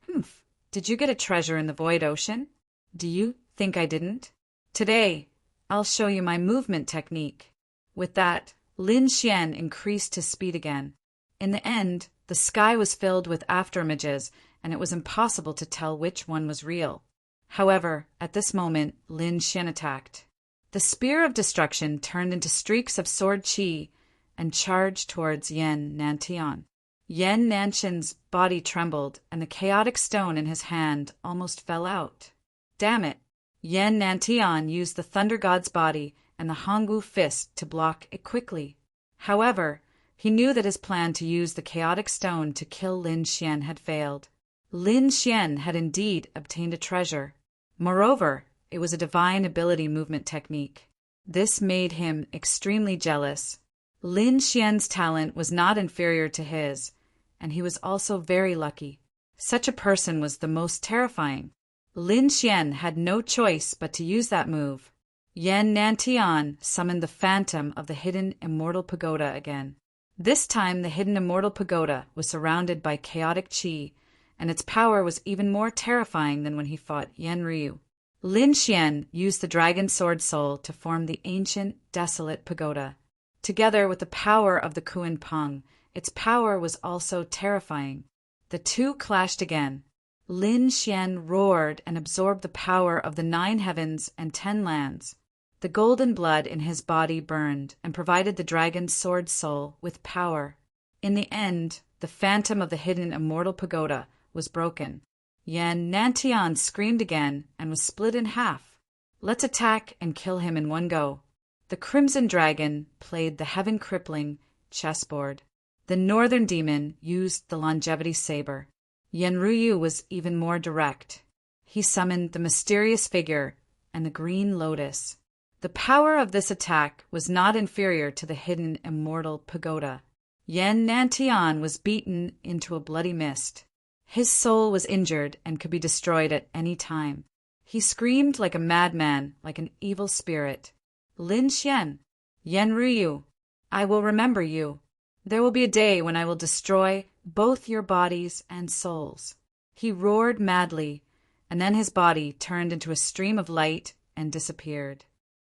S1: Humph, did you get a treasure in the void ocean? Do you think I didn't? Today, I'll show you my movement technique. With that, Lin Xian increased his speed again. In the end, the sky was filled with afterimages, and it was impossible to tell which one was real. However, at this moment, Lin Xian attacked. The spear of destruction turned into streaks of sword chi and charged towards Yen Nantian. Yen Nantian's body trembled, and the chaotic stone in his hand almost fell out. Damn it! Yen Nantian used the Thunder God's body and the Hongwu fist to block it quickly. However, he knew that his plan to use the chaotic stone to kill Lin Xian had failed. Lin Xian had indeed obtained a treasure. Moreover, it was a divine ability movement technique. This made him extremely jealous. Lin Xian's talent was not inferior to his, and he was also very lucky. Such a person was the most terrifying. Lin Xian had no choice but to use that move. Yen Nantian summoned the phantom of the hidden immortal pagoda again. This time the hidden immortal pagoda was surrounded by chaotic chi, and its power was even more terrifying than when he fought Yen Ryu. Lin Xian used the dragon sword soul to form the ancient, desolate pagoda. Together with the power of the Kuan Peng, its power was also terrifying. The two clashed again. Lin Xian roared and absorbed the power of the 9 heavens and 10 lands. The golden blood in his body burned and provided the dragon's sword soul with power. In the end, the phantom of the hidden immortal pagoda was broken. Yen Nantian screamed again and was split in half. Let's attack and kill him in one go. The Crimson Dragon played the heaven-crippling chessboard. The Northern Demon used the longevity saber. Yen Ryu was even more direct. He summoned the mysterious figure and the green lotus. The power of this attack was not inferior to the hidden immortal pagoda. Yen Nantian was beaten into a bloody mist. His soul was injured and could be destroyed at any time. He screamed like a madman, like an evil spirit. Lin Xian, Yen Ryu, I will remember you. There will be a day when I will destroy both your bodies and souls. He roared madly, and then his body turned into a stream of light and disappeared.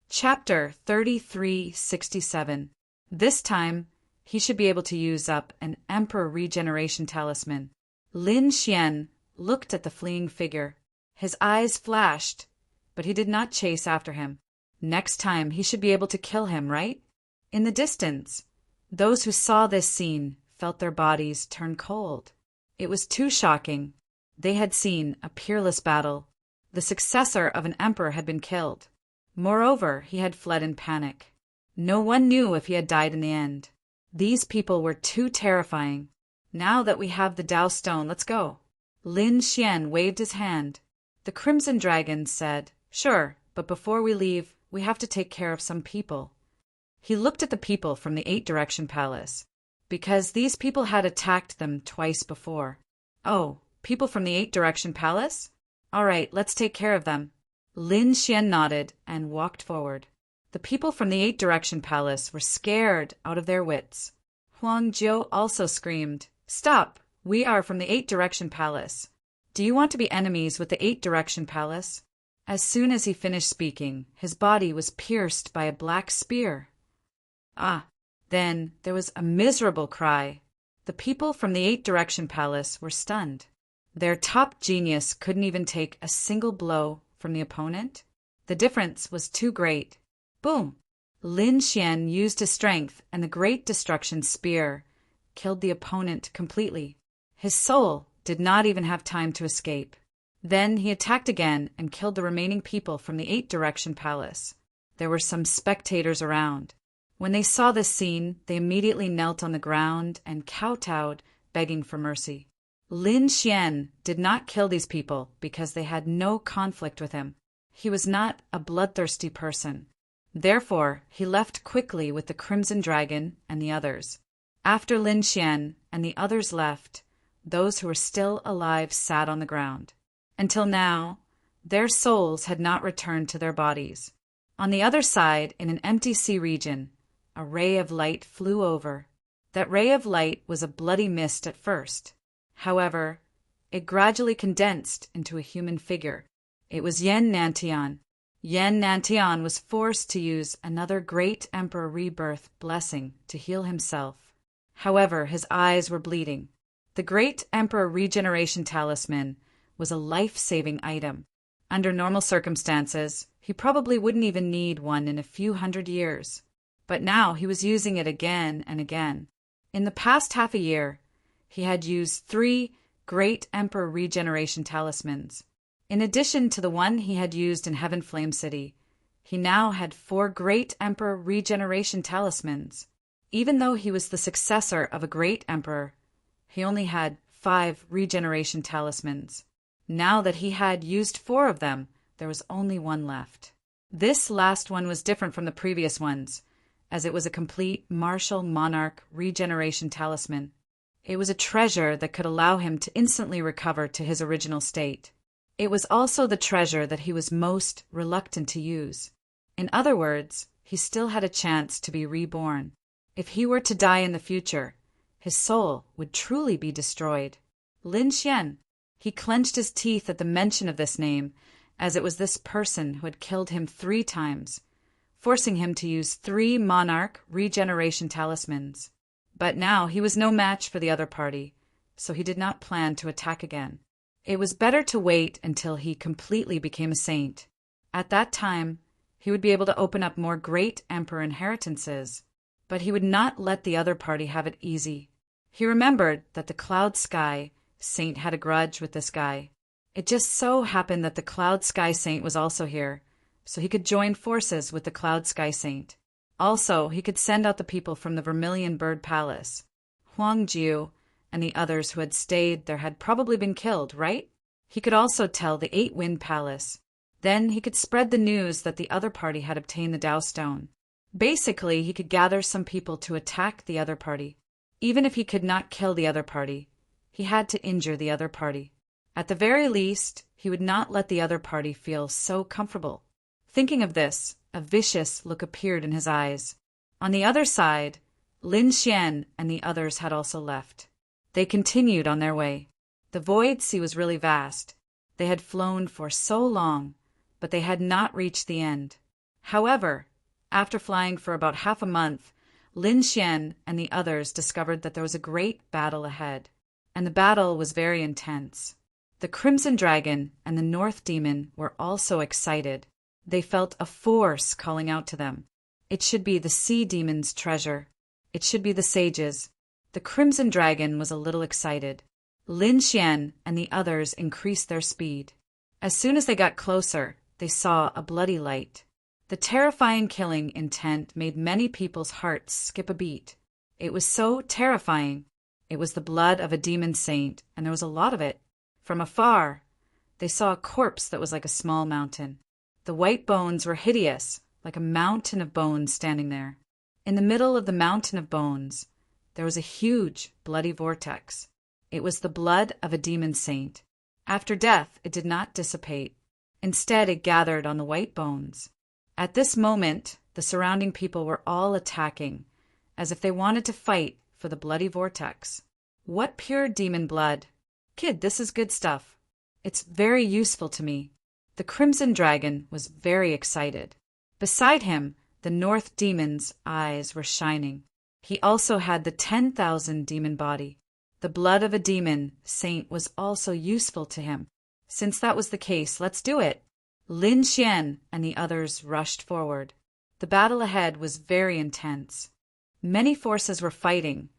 S1: Chapter 3367. This time, he should be able to use up an Emperor Regeneration Talisman. Lin Xian looked at the fleeing figure. His eyes flashed, but he did not chase after him. Next time he should be able to kill him, right? In the distance, those who saw this scene felt their bodies turn cold. It was too shocking. They had seen a peerless battle. The successor of an emperor had been killed. Moreover, he had fled in panic. No one knew if he had died in the end. These people were too terrifying. Now that we have the Tao Stone, let's go. Lin Xian waved his hand. The Crimson Dragon said, Sure, but before we leave, we have to take care of some people. He looked at the people from the 8-Direction Palace, because these people had attacked them twice before. Oh, people from the 8-Direction Palace? All right, let's take care of them. Lin Xian nodded and walked forward. The people from the 8-Direction Palace were scared out of their wits. Huang Jiu also screamed, Stop! We are from the 8-Direction Palace. Do you want to be enemies with the 8-Direction Palace? As soon as he finished speaking, his body was pierced by a black spear. Ah, then there was a miserable cry. The people from the 8-Direction Palace were stunned. Their top genius couldn't even take a single blow from the opponent. The difference was too great. Boom! Lin Xian used his strength, and the Great Destruction Spear killed the opponent completely. His soul did not even have time to escape. Then he attacked again and killed the remaining people from the Eight-Direction Palace. There were some spectators around. When they saw this scene, they immediately knelt on the ground and kowtowed, begging for mercy. Lin Xian did not kill these people because they had no conflict with him. He was not a bloodthirsty person. Therefore, he left quickly with the Crimson Dragon and the others. After Lin Xian and the others left, those who were still alive sat on the ground. Until now, their souls had not returned to their bodies. On the other side, in an empty sea region, a ray of light flew over. That ray of light was a bloody mist at first. However, it gradually condensed into a human figure. It was Yan Nantian. Yan Nantian was forced to use another great Emperor Rebirth blessing to heal himself. However, his eyes were bleeding. The Great Emperor Regeneration Talisman was a life-saving item. Under normal circumstances, he probably wouldn't even need one in a few hundred years. But now he was using it again and again. In the past half a year, he had used 3 Great Emperor Regeneration Talismans. In addition to the one he had used in Heaven Flame City, he now had 4 Great Emperor Regeneration Talismans. Even though he was the successor of a Great Emperor, he only had 5 Regeneration Talismans. Now that he had used 4 of them, there was only 1 left. This last one was different from the previous ones, as it was a complete Martial Monarch Regeneration Talisman. It was a treasure that could allow him to instantly recover to his original state. It was also the treasure that he was most reluctant to use. In other words, he still had a chance to be reborn. If he were to die in the future, his soul would truly be destroyed. Lin Xian. He clenched his teeth at the mention of this name, as it was this person who had killed him 3 times, forcing him to use 3 Monarch Regeneration Talismans. But now he was no match for the other party, so he did not plan to attack again. It was better to wait until he completely became a saint. At that time, he would be able to open up more Great Emperor inheritances, but he would not let the other party have it easy. He remembered that the Cloud Sky Saint had a grudge with this guy. It just so happened that the Cloud Sky Saint was also here, so he could join forces with the Cloud Sky Saint. Also, he could send out the people from the Vermilion Bird Palace. Huang Jiu and the others who had stayed there had probably been killed, right? He could also tell the 8-Wind Palace. Then he could spread the news that the other party had obtained the Dao Stone. Basically, he could gather some people to attack the other party. Even if he could not kill the other party, he had to injure the other party. At the very least, he would not let the other party feel so comfortable. Thinking of this, a vicious look appeared in his eyes. On the other side, Lin Xian and the others had also left. They continued on their way. The void sea was really vast. They had flown for so long, but they had not reached the end. However, after flying for about half a month, Lin Xian and the others discovered that there was a great battle ahead, and the battle was very intense. The Crimson Dragon and the North Demon were also excited. They felt a force calling out to them. It should be the Sea Demon's treasure. It should be the sages. The Crimson Dragon was a little excited. Lin Xian and the others increased their speed. As soon as they got closer, they saw a bloody light. The terrifying killing intent made many people's hearts skip a beat. It was so terrifying. It was the blood of a demon saint, and there was a lot of it. From afar, they saw a corpse that was like a small mountain. The white bones were hideous, like a mountain of bones standing there. In the middle of the mountain of bones, there was a huge bloody vortex. It was the blood of a demon saint. After death, it did not dissipate. Instead, it gathered on the white bones. At this moment, the surrounding people were all attacking, as if they wanted to fight for the bloody vortex. What pure demon blood! Kid, this is good stuff. It's very useful to me. The Crimson Dragon was very excited. Beside him, the North Demon's eyes were shining. He also had the 10,000 demon body. The blood of a demon saint was also useful to him. Since that was the case, let's do it. Lin Xian and the others rushed forward. The battle ahead was very intense. Many forces were fighting,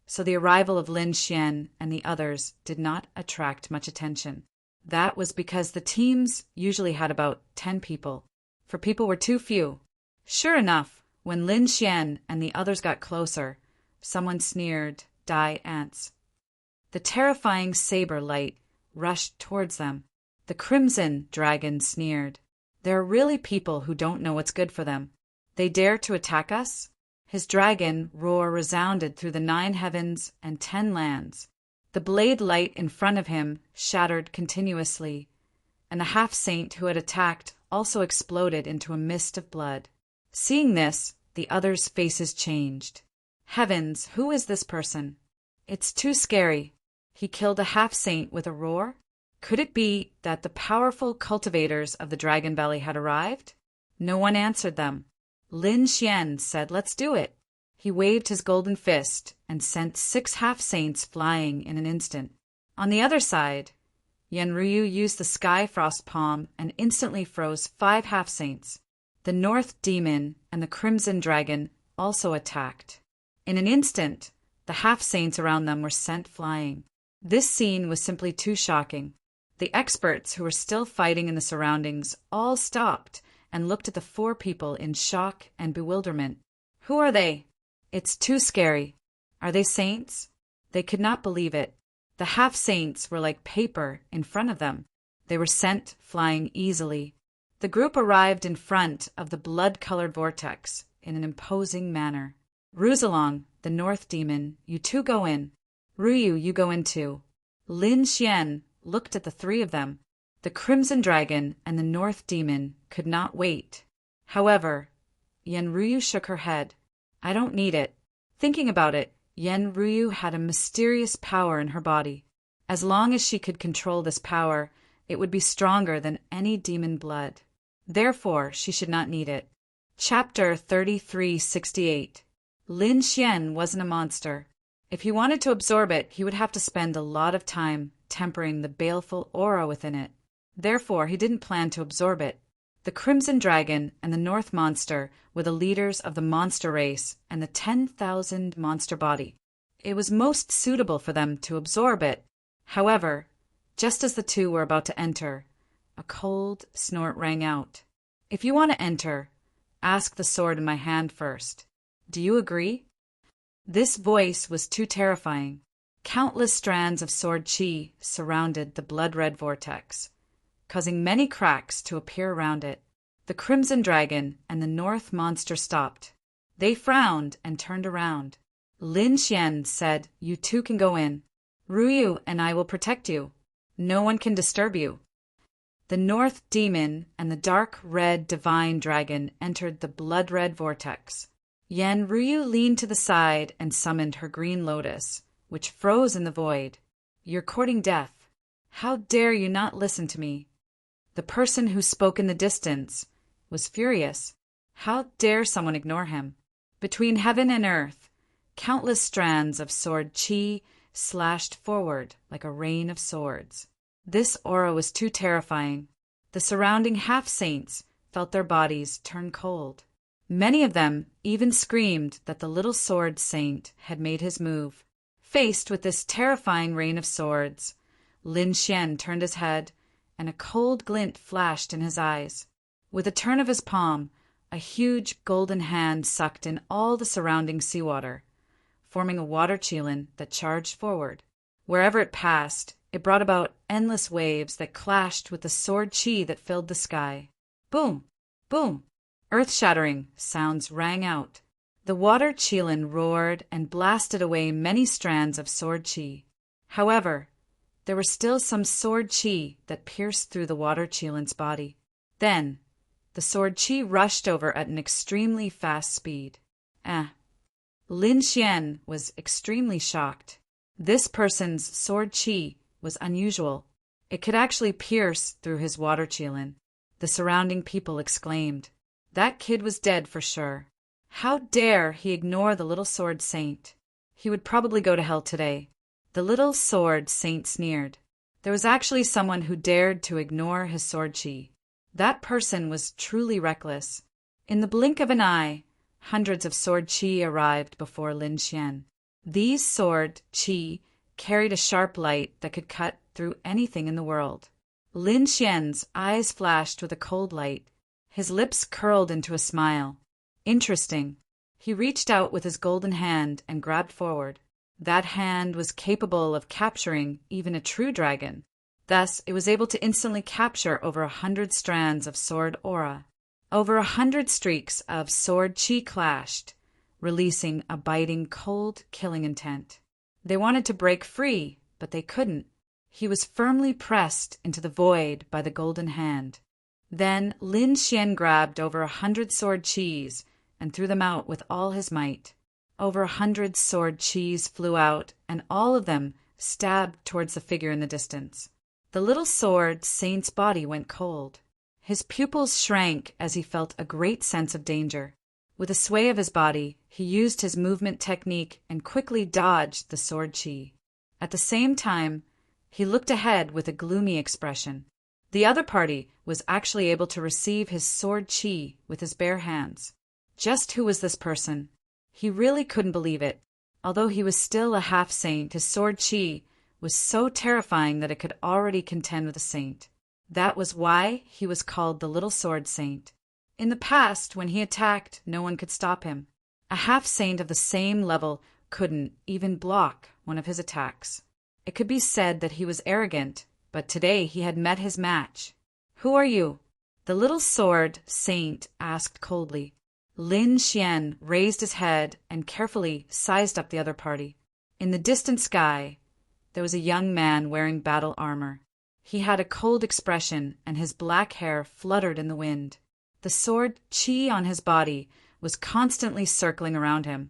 S1: so the arrival of Lin Xian and the others did not attract much attention. That was because the teams usually had about 10 people, for people were too few. Sure enough, when Lin Xian and the others got closer, someone sneered, "Die ants." The terrifying saber light rushed towards them. The crimson dragon sneered, "There are really people who don't know what's good for them. They dare to attack us?" His dragon roar resounded through the 9 heavens and 10 lands. The blade light in front of him shattered continuously, and the half-saint who had attacked also exploded into a mist of blood. Seeing this, the others' faces changed. Heavens, who is this person? It's too scary. He killed a half-saint with a roar? Could it be that the powerful cultivators of the Dragon Valley had arrived? No one answered them. Lin Xian said, "Let's do it." He waved his golden fist and sent 6 half-saints flying in an instant. On the other side, Yenryu used the Sky Frost Palm and instantly froze 5 half-saints. The North Demon and the Crimson Dragon also attacked. In an instant, the half-saints around them were sent flying. This scene was simply too shocking. The experts who were still fighting in the surroundings all stopped and looked at the 4 people in shock and bewilderment. Who are they? It's too scary. Are they saints? They could not believe it. The half-saints were like paper in front of them. They were sent flying easily. The group arrived in front of the blood-colored vortex in an imposing manner. Ruzalong, the North Demon, you 2 go in. Ruyu, you go in too. Lin Xian looked at the 3 of them. The Crimson Dragon and the North Demon could not wait. However, Yenryu shook her head. "I don't need it." Thinking about it, Yenryu had a mysterious power in her body. As long as she could control this power, it would be stronger than any demon blood. Therefore, she should not need it. Chapter 3368. Lin Xian wasn't a monster. If he wanted to absorb it, he would have to spend a lot of time tempering the baleful aura within it. Therefore, he didn't plan to absorb it. The Crimson Dragon and the North Monster were the leaders of the monster race and the 10,000 monster body. It was most suitable for them to absorb it. However, just as the 2 were about to enter, a cold snort rang out. "If you want to enter, ask the sword in my hand first. Do you agree?" This voice was too terrifying. Countless strands of sword chi surrounded the blood-red vortex, causing many cracks to appear around it. The Crimson Dragon and the North Monster stopped. They frowned and turned around. Lin Xian said, "You 2 can go in. Ruyu and I will protect you. No one can disturb you." The North Demon and the Dark Red Divine Dragon entered the blood-red vortex. Yenryu leaned to the side and summoned her green lotus, which froze in the void. "You're courting death. How dare you not listen to me?" The person who spoke in the distance was furious. How dare someone ignore him? Between heaven and earth, countless strands of sword chi slashed forward like a rain of swords. This aura was too terrifying. The surrounding half-saints felt their bodies turn cold. Many of them even screamed that the little sword saint had made his move. Faced with this terrifying rain of swords, Lin Xian turned his head, and a cold glint flashed in his eyes. With a turn of his palm, a huge golden hand sucked in all the surrounding seawater, forming a water chelan that charged forward. Wherever it passed, it brought about endless waves that clashed with the sword chi that filled the sky. Boom! Boom! Earth-shattering sounds rang out. The water chelan roared and blasted away many strands of sword chi. However, there were still some sword chi that pierced through the water chelan's body. Then, the sword chi rushed over at an extremely fast speed. Lin Xian was extremely shocked. This person's sword chi was unusual. It could actually pierce through his water chelan. The surrounding people exclaimed, "That kid was dead for sure. How dare he ignore the little sword saint? He would probably go to hell today." The little sword saint sneered. There was actually someone who dared to ignore his sword chi. That person was truly reckless. In the blink of an eye, hundreds of sword chi arrived before Lin Xian. These sword chi carried a sharp light that could cut through anything in the world. Lin Xian's eyes flashed with a cold light. His lips curled into a smile. Interesting. He reached out with his golden hand and grabbed forward. That hand was capable of capturing even a true dragon. Thus, it was able to instantly capture over 100 strands of sword aura. Over 100 streaks of sword chi clashed, releasing a biting, cold, killing intent. They wanted to break free, but they couldn't. He was firmly pressed into the void by the golden hand. Then Lin Xian grabbed over 100 sword chis and threw them out with all his might. Over 100 sword chis flew out, and all of them stabbed towards the figure in the distance. The little sword saint's body went cold. His pupils shrank as he felt a great sense of danger. With a sway of his body, he used his movement technique and quickly dodged the sword chi. At the same time, he looked ahead with a gloomy expression. The other party was actually able to receive his sword chi with his bare hands. Just who was this person? He really couldn't believe it. Although he was still a half-saint, his sword chi was so terrifying that it could already contend with a saint. That was why he was called the Little Sword Saint. In the past, when he attacked, no one could stop him. A half-saint of the same level couldn't even block one of his attacks. It could be said that he was arrogant, but today he had met his match. "Who are you?" the Little Sword Saint asked coldly. Lin Xian raised his head and carefully sized up the other party. In the distant sky, there was a young man wearing battle armor. He had a cold expression, and his black hair fluttered in the wind. The sword chi on his body was constantly circling around him,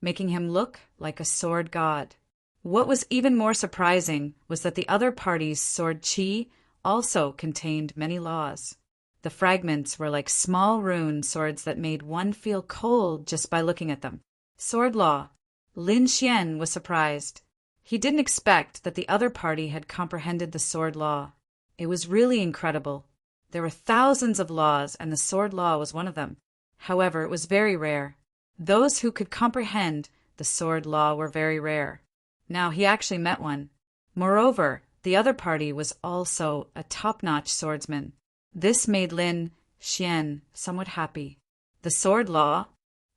S1: making him look like a sword god. What was even more surprising was that the other party's sword chi also contained many laws. The fragments were like small rune swords that made one feel cold just by looking at them. Sword law. Lin Xian was surprised. He didn't expect that the other party had comprehended the sword law. It was really incredible. There were thousands of laws, and the sword law was one of them. However, it was very rare. Those who could comprehend the sword law were very rare. Now he actually met one. Moreover, the other party was also a top-notch swordsman. This made Lin Xian somewhat happy. The sword law?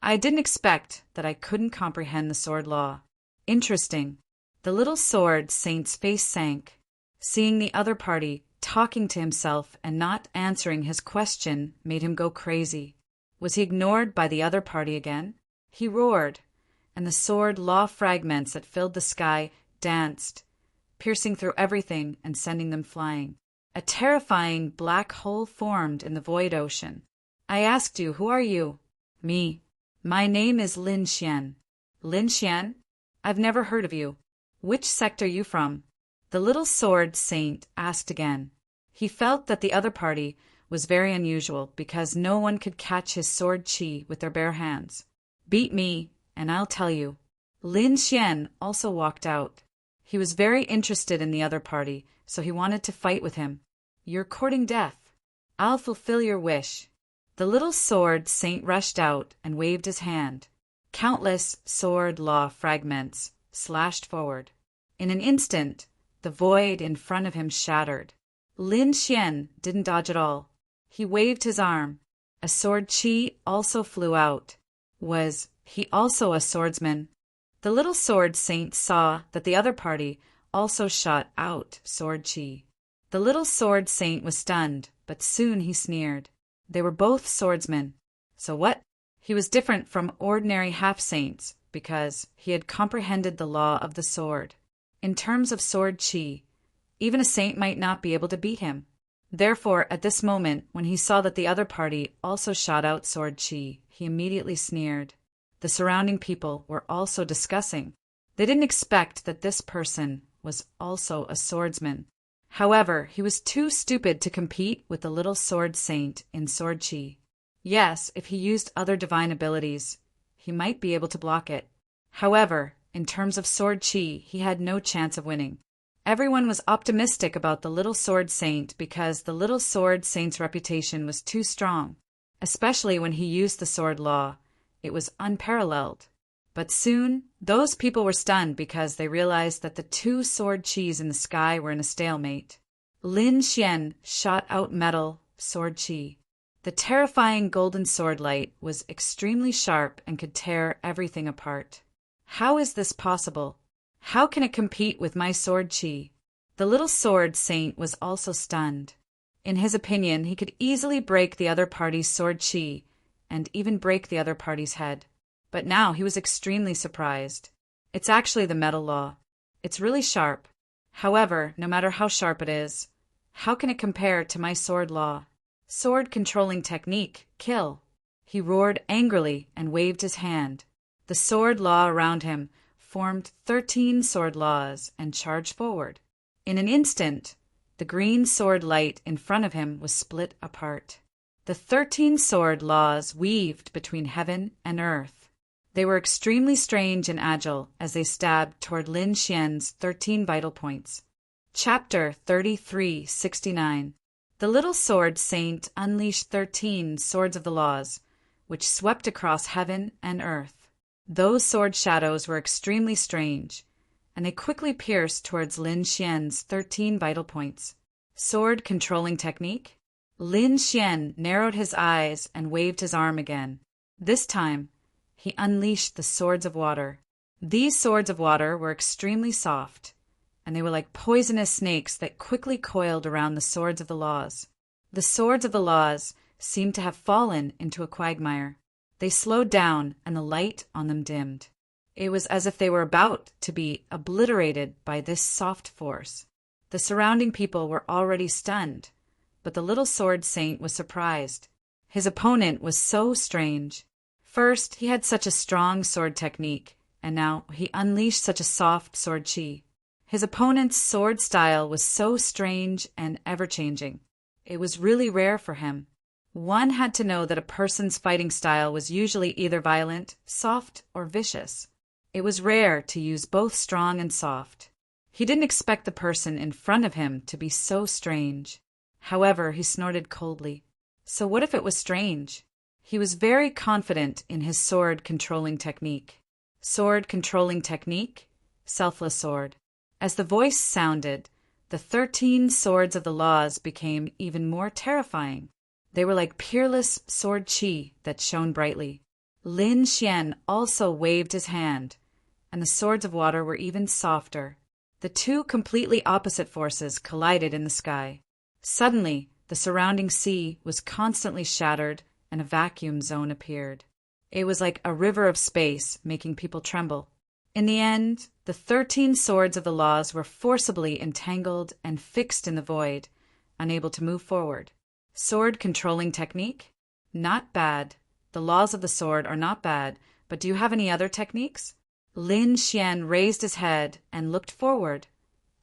S1: I didn't expect that I couldn't comprehend the sword law. Interesting. The Little Sword Saint's face sank. Seeing the other party talking to himself and not answering his question made him go crazy. Was he ignored by the other party again? He roared, and the sword law fragments that filled the sky danced, piercing through everything and sending them flying. A terrifying black hole formed in the void ocean. I asked you, who are you? Me. My name is Lin Xian. Lin Xian? I've never heard of you. Which sect are you from? The Little Sword Saint asked again. He felt that the other party was very unusual because no one could catch his sword chi with their bare hands. Beat me, and I'll tell you. Lin Xian also walked out. He was very interested in the other party, so he wanted to fight with him. You're courting death. I'll fulfill your wish. The Little Sword Saint rushed out and waved his hand. Countless sword law fragments slashed forward. In an instant, the void in front of him shattered. Lin Xian didn't dodge at all. He waved his arm. A sword chi also flew out. Was he also a swordsman? The Little Sword Saint saw that the other party also shot out sword chi. The Little Sword Saint was stunned, but soon he sneered. They were both swordsmen. So what? He was different from ordinary half-saints because he had comprehended the law of the sword. In terms of sword chi, even a saint might not be able to beat him. Therefore, at this moment, when he saw that the other party also shot out sword chi, he immediately sneered. The surrounding people were also discussing. They didn't expect that this person was also a swordsman. However, he was too stupid to compete with the Little Sword Saint in sword chi. Yes, if he used other divine abilities, he might be able to block it. However, in terms of sword chi, he had no chance of winning. Everyone was optimistic about the little sword saint because the little sword saint's reputation was too strong, especially when he used the sword law. It was unparalleled. But soon, those people were stunned because they realized that the two sword chis in the sky were in a stalemate. Lin Xian shot out metal sword chi. The terrifying golden sword light was extremely sharp and could tear everything apart. How is this possible? How can it compete with my sword chi? The little sword saint was also stunned. In his opinion, he could easily break the other party's sword chi and even break the other party's head. But now he was extremely surprised. It's actually the metal law. It's really sharp. However, no matter how sharp it is, how can it compare to my sword law? Sword controlling technique, kill. He roared angrily and waved his hand. The sword law around him formed 13 sword laws and charged forward. In an instant, the green sword light in front of him was split apart. The 13 sword laws weaved between heaven and earth. They were extremely strange and agile as they stabbed toward Lin Xian's 13 vital points. Chapter 3369. The little sword saint unleashed 13 swords of the laws, which swept across heaven and earth. Those sword shadows were extremely strange, and they quickly pierced towards Lin Xian's 13 vital points. Sword controlling technique? Lin Xian narrowed his eyes and waved his arm again. This time, he unleashed the swords of water. These swords of water were extremely soft, and they were like poisonous snakes that quickly coiled around the swords of the laws. The swords of the laws seemed to have fallen into a quagmire. They slowed down, and the light on them dimmed. It was as if they were about to be obliterated by this soft force. The surrounding people were already stunned, but the little sword saint was surprised. His opponent was so strange. First, he had such a strong sword technique, and now he unleashed such a soft sword chi. His opponent's sword style was so strange and ever-changing. It was really rare for him. One had to know that a person's fighting style was usually either violent, soft, or vicious. It was rare to use both strong and soft. He didn't expect the person in front of him to be so strange. However, he snorted coldly. So what if it was strange? He was very confident in his sword-controlling technique. Sword-controlling technique? Selfless sword. As the voice sounded, the 13 swords of the laws became even more terrifying. They were like peerless sword chi that shone brightly. Lin Xian also waved his hand, and the swords of water were even softer. The two completely opposite forces collided in the sky. Suddenly, the surrounding sea was constantly shattered, and a vacuum zone appeared. It was like a river of space, making people tremble. In the end, the 13 swords of the laws were forcibly entangled and fixed in the void, unable to move forward. Sword controlling technique? Not bad. The laws of the sword are not bad, but do you have any other techniques? Lin Xian raised his head and looked forward,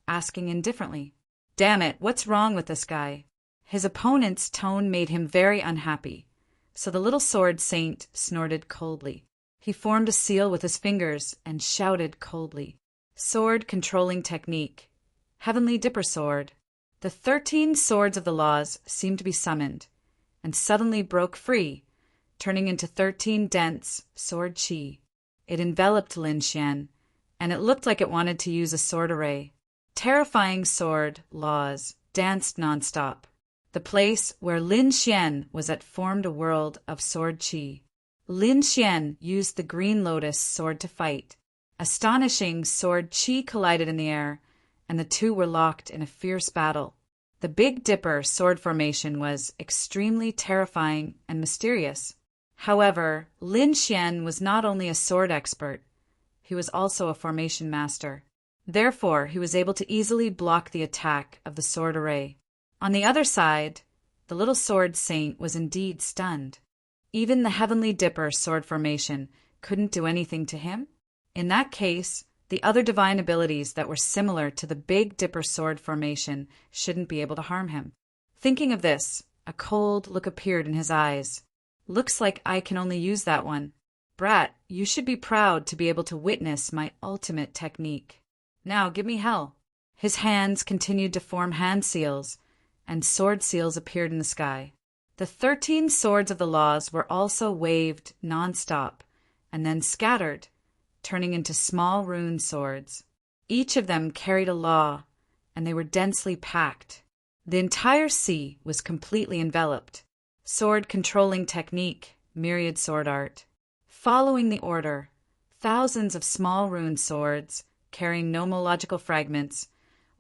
S1: asking indifferently, "Damn it, what's wrong with this guy?" His opponent's tone made him very unhappy, so the little sword saint snorted coldly. He formed a seal with his fingers and shouted coldly, "Sword controlling technique. Heavenly Dipper sword." The 13 swords of the laws seemed to be summoned, and suddenly broke free, turning into 13 dense sword chi. It enveloped Lin Xian, and it looked like it wanted to use a sword array. Terrifying sword laws danced nonstop. The place where Lin Xian was at formed a world of sword chi. Lin Xian used the green lotus sword to fight. Astonishing sword chi collided in the air, and the two were locked in a fierce battle. The Big Dipper sword formation was extremely terrifying and mysterious. However, Lin Xian was not only a sword expert, he was also a formation master. Therefore, he was able to easily block the attack of the sword array. On the other side, the little sword saint was indeed stunned. Even the Heavenly Dipper sword formation couldn't do anything to him? In that case, the other divine abilities that were similar to the Big Dipper sword formation shouldn't be able to harm him. Thinking of this, a cold look appeared in his eyes. Looks like I can only use that one. Brat, you should be proud to be able to witness my ultimate technique. Now give me hell. His hands continued to form hand seals, and sword seals appeared in the sky. The 13 swords of the laws were also waved non-stop, and then scattered, turning into small rune swords. Each of them carried a law, and they were densely packed. The entire sea was completely enveloped. Sword controlling technique, myriad sword art. Following the order, thousands of small rune swords, carrying nomological fragments,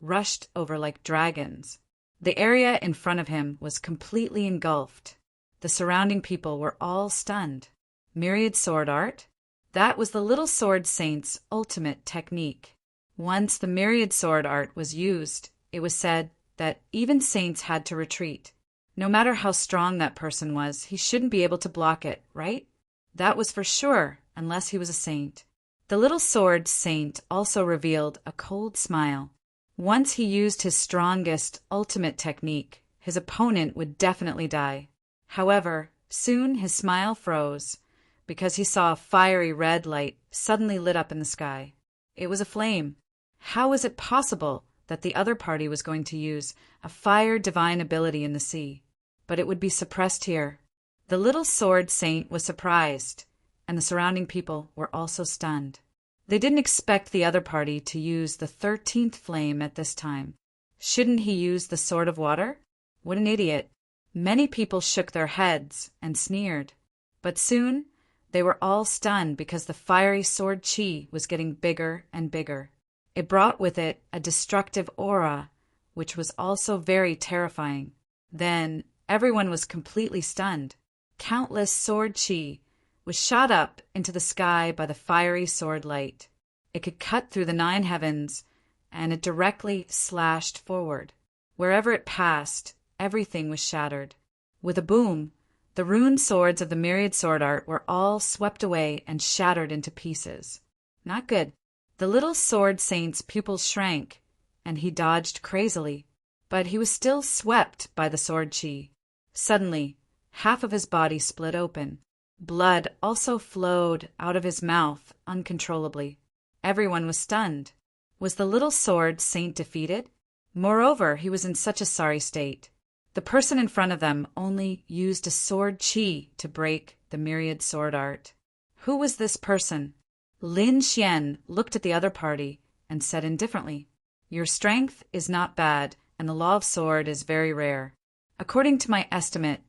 S1: rushed over like dragons. The area in front of him was completely engulfed. The surrounding people were all stunned. Myriad sword art? That was the little sword saint's ultimate technique. Once the myriad sword art was used, it was said that even saints had to retreat. No matter how strong that person was, he shouldn't be able to block it, right? That was for sure, unless he was a saint. The little sword saint also revealed a cold smile. Once he used his strongest, ultimate technique, his opponent would definitely die. However, soon his smile froze, because he saw a fiery red light suddenly lit up in the sky. It was a flame. How was it possible that the other party was going to use a fire divine ability in the sea? But it would be suppressed here. The little sword saint was surprised, and the surrounding people were also stunned. They didn't expect the other party to use the 13th flame at this time. Shouldn't he use the sword of water? What an idiot. Many people shook their heads and sneered. But soon, they were all stunned because the fiery sword chi was getting bigger and bigger. It brought with it a destructive aura, which was also very terrifying. Then, everyone was completely stunned. Countless sword chi was shot up into the sky by the fiery sword light. It could cut through the 9 heavens, and it directly slashed forward. Wherever it passed, everything was shattered. With a boom, the rune swords of the myriad sword art were all swept away and shattered into pieces. Not good. The little sword saint's pupils shrank, and he dodged crazily, but he was still swept by the sword chi. Suddenly, half of his body split open. Blood also flowed out of his mouth uncontrollably. Everyone was stunned. Was the little sword saint defeated? Moreover, he was in such a sorry state. The person in front of them only used a sword chi to break the myriad sword art. Who was this person? Lin Xian looked at the other party and said indifferently, "Your strength is not bad, and the law of sword is very rare. According to my estimate,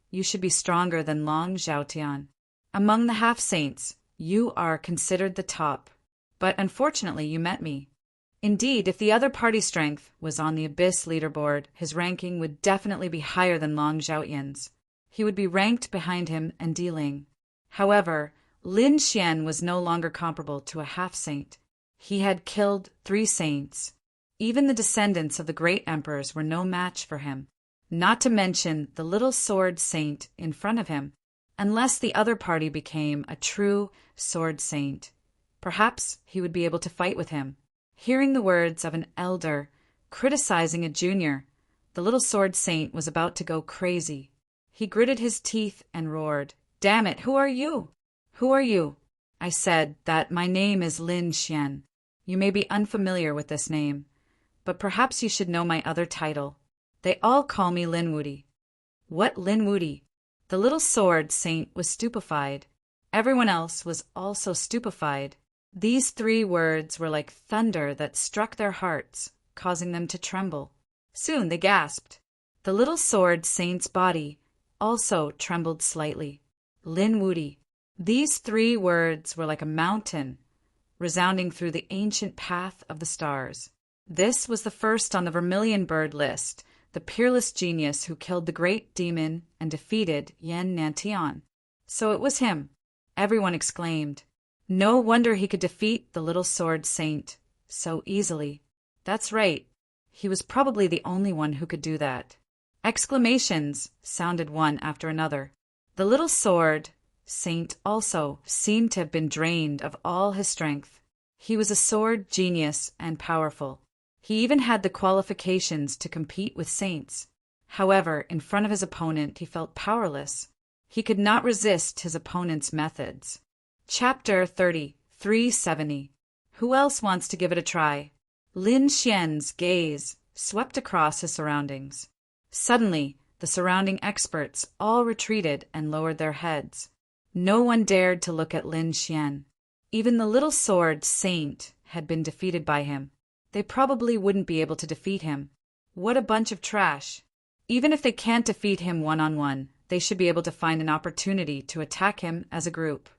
S1: you should be stronger than Long Zhaotian. Among the half-saints, you are considered the top, but unfortunately you met me. Indeed, if the other party's strength was on the Abyss leaderboard, his ranking would definitely be higher than Long Zhaotian's. He would be ranked behind him and dealing. However, Lin Xian was no longer comparable to a half-saint. He had killed 3 saints. Even the descendants of the great emperors were no match for him. Not to mention the little sword saint in front of him. Unless the other party became a true sword saint, perhaps he would be able to fight with him. Hearing the words of an elder criticizing a junior, the little sword saint was about to go crazy. He gritted his teeth and roared, "Damn it, who are you?" "Who are you?" I said that my name is Lin Xian. You may be unfamiliar with this name, but perhaps you should know my other title. They all call me Lin Wudi. What Lin Wudi? The little sword saint was stupefied. Everyone else was also stupefied. These 3 words were like thunder that struck their hearts, causing them to tremble. Soon they gasped. The little sword saint's body also trembled slightly. Lin Wudi. These 3 words were like a mountain, resounding through the ancient path of the stars. This was the first on the Vermilion Bird list, the peerless genius who killed the great demon and defeated Yen Nantian. So it was him. Everyone exclaimed. No wonder he could defeat the little sword saint so easily. That's right. He was probably the only one who could do that. Exclamations sounded one after another. The little sword saint also seemed to have been drained of all his strength. He was a sword genius and powerful. He even had the qualifications to compete with saints. However, in front of his opponent, he felt powerless. He could not resist his opponent's methods. Chapter 30, 370. Who else wants to give it a try? Lin Xian's gaze swept across his surroundings. Suddenly, the surrounding experts all retreated and lowered their heads. No one dared to look at Lin Xian. Even the little sword saint had been defeated by him. They probably wouldn't be able to defeat him. What a bunch of trash. Even if they can't defeat him one-on-one, they should be able to find an opportunity to attack him as a group.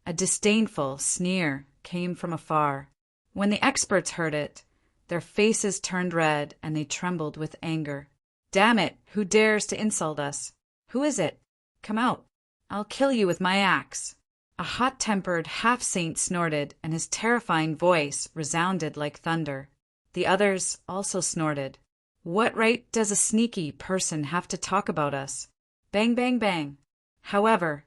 S1: A disdainful sneer came from afar. When the experts heard it, their faces turned red and they trembled with anger. Damn it, who dares to insult us? Who is it? Come out. I'll kill you with my axe. A hot-tempered half-saint snorted, and his terrifying voice resounded like thunder. The others also snorted. What right does a sneaky person have to talk about us? Bang, bang, bang. However,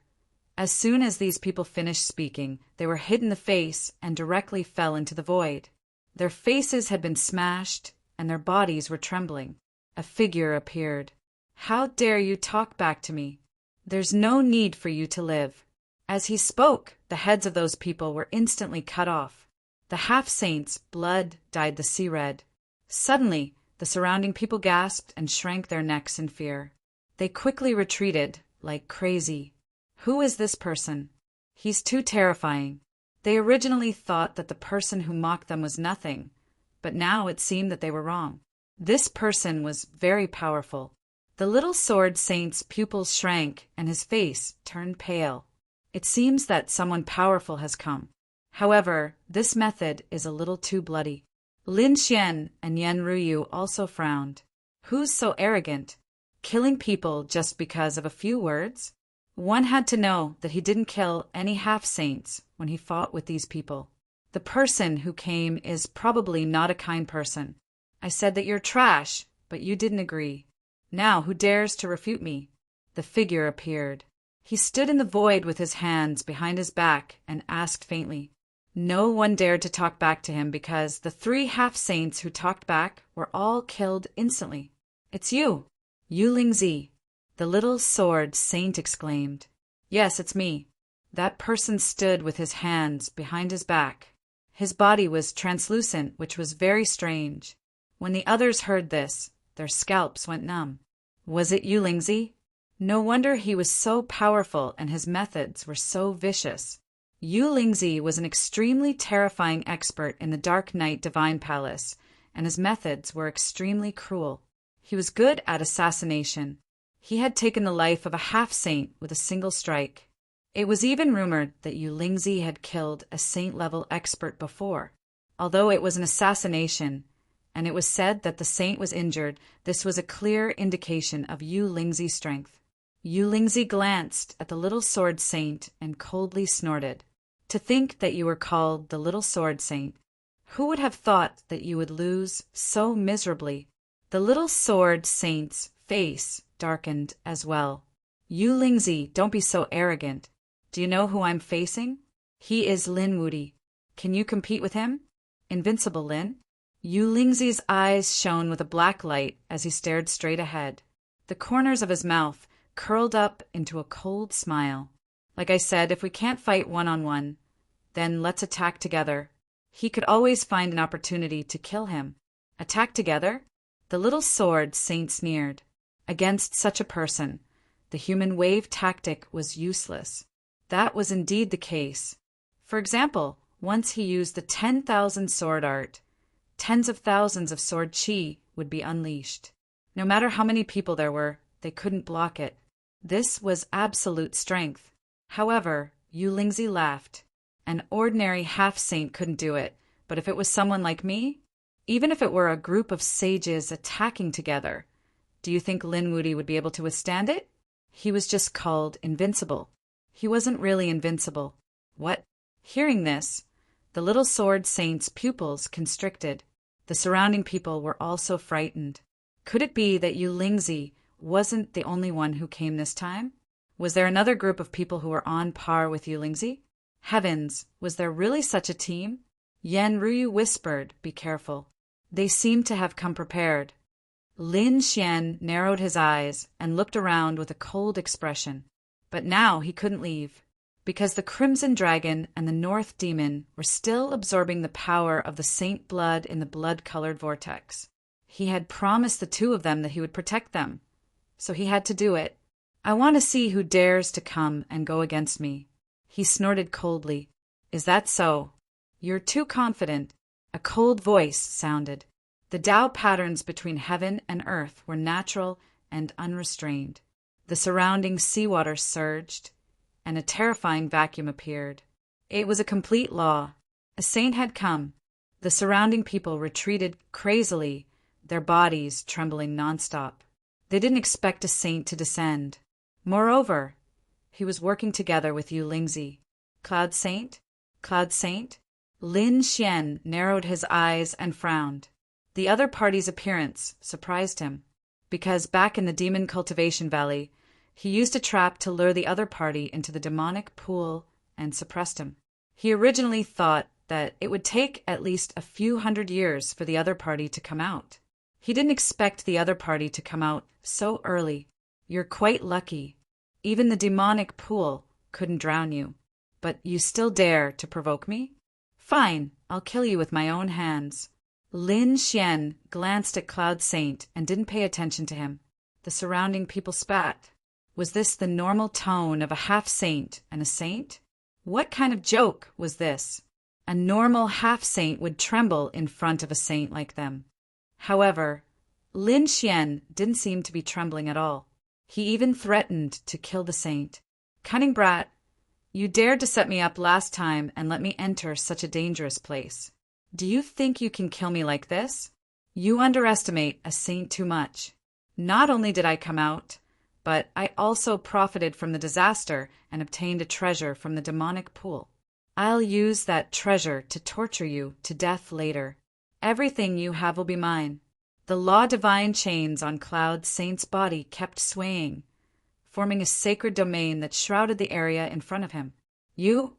S1: as soon as these people finished speaking, they were hit in the face and directly fell into the void. Their faces had been smashed, and their bodies were trembling. A figure appeared. How dare you talk back to me? There's no need for you to live. As he spoke, the heads of those people were instantly cut off. The half-saint's blood dyed the sea red. Suddenly, the surrounding people gasped and shrank their necks in fear. They quickly retreated, like crazy. Who is this person? He's too terrifying. They originally thought that the person who mocked them was nothing, but now it seemed that they were wrong. This person was very powerful. The little sword saint's pupils shrank and his face turned pale. It seems that someone powerful has come. However, this method is a little too bloody. Lin Xian and Yan Ruyu also frowned. Who's so arrogant? Killing people just because of a few words? One had to know that he didn't kill any half-saints when he fought with these people. The person who came is probably not a kind person. I said that you're trash, but you didn't agree. Now who dares to refute me? The figure appeared. He stood in the void with his hands behind his back and asked faintly. No one dared to talk back to him because the 3 half-saints who talked back were all killed instantly. It's you, Yu Lingzi, the little sword saint exclaimed. Yes, it's me. That person stood with his hands behind his back. His body was translucent, which was very strange. When the others heard this, their scalps went numb. Was it Yu Lingzi? No wonder he was so powerful and his methods were so vicious. Yu Lingzi was an extremely terrifying expert in the Dark Knight Divine Palace, and his methods were extremely cruel. He was good at assassination. He had taken the life of a half-saint with a single strike. It was even rumored that Yu Lingzi had killed a saint-level expert before. Although it was an assassination, and it was said that the saint was injured, this was a clear indication of Yu Lingzi's strength. Yu Lingzi glanced at the little sword saint and coldly snorted. To think that you were called the little sword saint. Who would have thought that you would lose so miserably? The little sword saint's face darkened as well. Yu Lingzi, don't be so arrogant. Do you know who I'm facing? He is Lin Wuti. Can you compete with him? Invincible Lin? Yu Lingzi's eyes shone with a black light as he stared straight ahead. The corners of his mouth curled up into a cold smile. Like I said, if we can't fight one-on-one, then let's attack together. He could always find an opportunity to kill him. Attack together? The little sword saint sneered. Against such a person, the human wave tactic was useless. That was indeed the case. For example, once he used the 10,000 sword art, tens of thousands of sword chi would be unleashed. No matter how many people there were, they couldn't block it. This was absolute strength. However, Yu Lingzi laughed. An ordinary half-saint couldn't do it, but if it was someone like me, even if it were a group of sages attacking together, do you think Lin Wuti would be able to withstand it? He was just called invincible. He wasn't really invincible. What? Hearing this, the little sword saint's pupils constricted. The surrounding people were also frightened. Could it be that Yu Lingzi wasn't the only one who came this time? Was there another group of people who were on par with Yu Lingzi? Heavens, was there really such a team? Yan Ruyu whispered, be careful. They seemed to have come prepared. Lin Xian narrowed his eyes and looked around with a cold expression. But now he couldn't leave. because the Crimson Dragon and the North Demon were still absorbing the power of the saint blood in the blood-colored vortex. He had promised the two of them that he would protect them, so he had to do it. I want to see who dares to come and go against me. He snorted coldly. Is that so? You're too confident. A cold voice sounded. The Tao patterns between heaven and earth were natural and unrestrained. The surrounding seawater surged, and a terrifying vacuum appeared. It was a complete law. A saint had come. The surrounding people retreated crazily, their bodies trembling nonstop. They didn't expect a saint to descend. Moreover, he was working together with Yu Lingzi. Cloud Saint? Cloud Saint? Lin Xian narrowed his eyes and frowned. The other party's appearance surprised him, because back in the Demon Cultivation Valley, he used a trap to lure the other party into the demonic pool and suppressed him. He originally thought that it would take at least a few hundred years for the other party to come out. He didn't expect the other party to come out so early. You're quite lucky. Even the demonic pool couldn't drown you. But you still dare to provoke me? Fine, I'll kill you with my own hands. Lin Xian glanced at Cloud Saint and didn't pay attention to him. The surrounding people spat. Was this the normal tone of a half-saint and a saint? What kind of joke was this? A normal half-saint would tremble in front of a saint like them. However, Lin Xian didn't seem to be trembling at all. He even threatened to kill the saint. Cunning brat, you dared to set me up last time and let me enter such a dangerous place. Do you think you can kill me like this? You underestimate a saint too much. Not only did I come out, but I also profited from the disaster and obtained a treasure from the demonic pool. I'll use that treasure to torture you to death later. Everything you have will be mine. The law divine chains on Cloud Saint's body kept swaying, forming a sacred domain that shrouded the area in front of him. You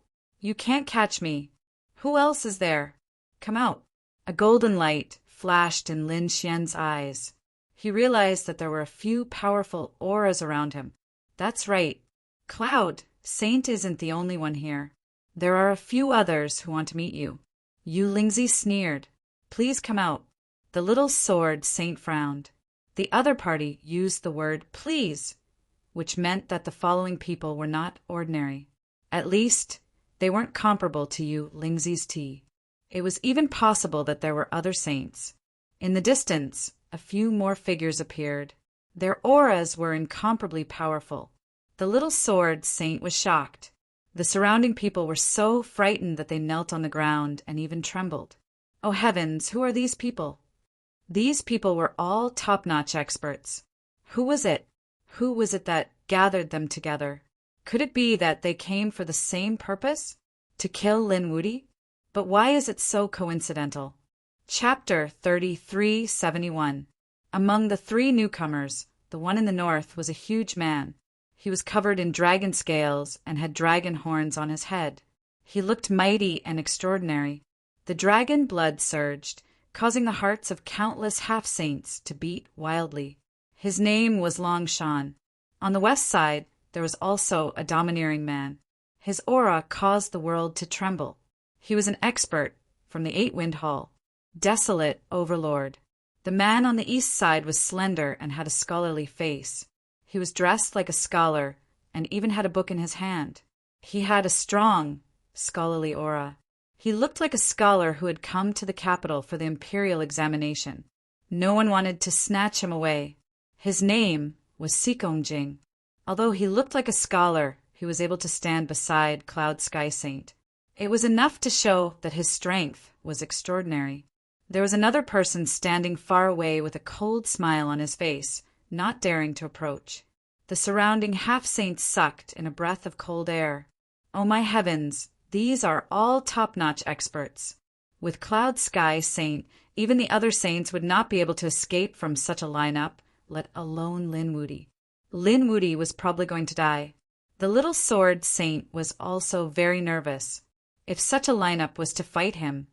S1: can't catch me. Who else is there? Come out. A golden light flashed in Lin Xian's eyes. He realized that there were a few powerful auras around him. That's right. Cloud Saint isn't the only one here. There are a few others who want to meet you. Yu Lingzi sneered. Please come out. The little sword saint frowned. The other party used the word please, which meant that the following people were not ordinary. At least, they weren't comparable to Yu Lingzi's tea. It was even possible that there were other saints. In the distance, a few more figures appeared. Their auras were incomparably powerful. The little sword saint was shocked. The surrounding people were so frightened that they knelt on the ground and even trembled. Oh heavens, who are these people? These people were all top-notch experts. Who was it? Who was it that gathered them together? Could it be that they came for the same purpose? To kill Lin Wudi? But why is it so coincidental? Chapter 3371. Among the three newcomers, the one in the north was a huge man. He was covered in dragon scales and had dragon horns on his head. He looked mighty and extraordinary. The dragon blood surged, causing the hearts of countless half-saints to beat wildly. His name was Long Shan. On the west side, there was also a domineering man. His aura caused the world to tremble. He was an expert from the Eight-Wind Hall. Desolate overlord. The man on the east side was slender and had a scholarly face. He was dressed like a scholar and even had a book in his hand. He had a strong, scholarly aura. He looked like a scholar who had come to the capital for the imperial examination. No one wanted to snatch him away. His name was Jing. Although he looked like a scholar, he was able to stand beside Cloud Sky Saint. It was enough to show that his strength was extraordinary. There was another person standing far away with a cold smile on his face, not daring to approach. The surrounding half-saints sucked in a breath of cold air. Oh my heavens, these are all top-notch experts. With Cloud Sky Saint, even the other saints would not be able to escape from such a lineup, let alone Lin Wudi. Lin Wudi was probably going to die. The little sword saint was also very nervous. If such a lineup was to fight him,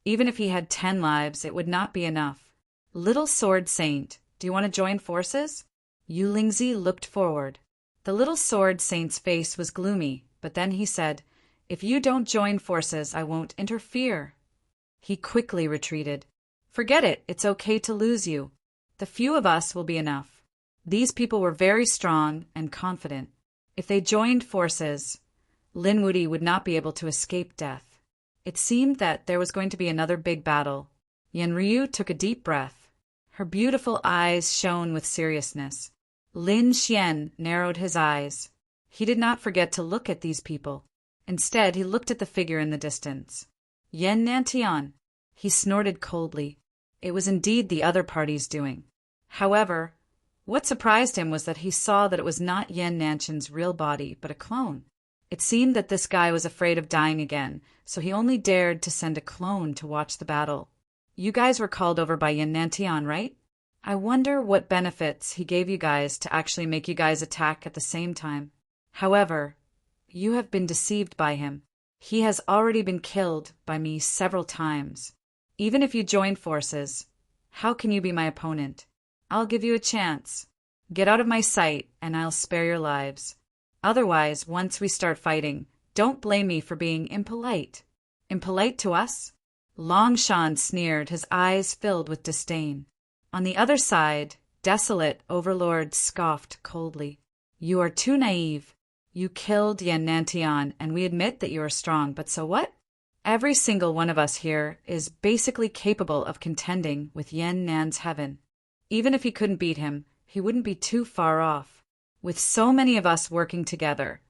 S1: even if he had 10 lives, it would not be enough. Little sword saint, do you want to join forces? Yu Lingzi looked forward. The little sword saint's face was gloomy, but then he said, "If you don't join forces, I won't interfere." He quickly retreated. "Forget it, it's okay to lose you. The few of us will be enough." These people were very strong and confident. If they joined forces, Linwoody would not be able to escape death. It seemed that there was going to be another big battle. Yenryu took a deep breath. Her beautiful eyes shone with seriousness. Lin Xian narrowed his eyes. He did not forget to look at these people. Instead, he looked at the figure in the distance. Yen Nantian. He snorted coldly. It was indeed the other party's doing. However, what surprised him was that he saw that it was not Yen Nantian's real body, but a clone. It seemed that this guy was afraid of dying again, so he only dared to send a clone to watch the battle. "You guys were called over by Yen Nantian, right? I wonder what benefits he gave you guys to actually make you guys attack at the same time. However, you have been deceived by him. He has already been killed by me several times. Even if you join forces, how can you be my opponent? I'll give you a chance. Get out of my sight, and I'll spare your lives. Otherwise, once we start fighting, don't blame me for being impolite." "Impolite to us?" Long Shan sneered, his eyes filled with disdain. On the other side, Desolate Overlord scoffed coldly. "You are too naive. You killed Yen Nantian, and we admit that you are strong, but so what? Every single one of us here is basically capable of contending with Yen Nan's heaven. Even if he couldn't beat him, he wouldn't be too far off. With so many of us working together,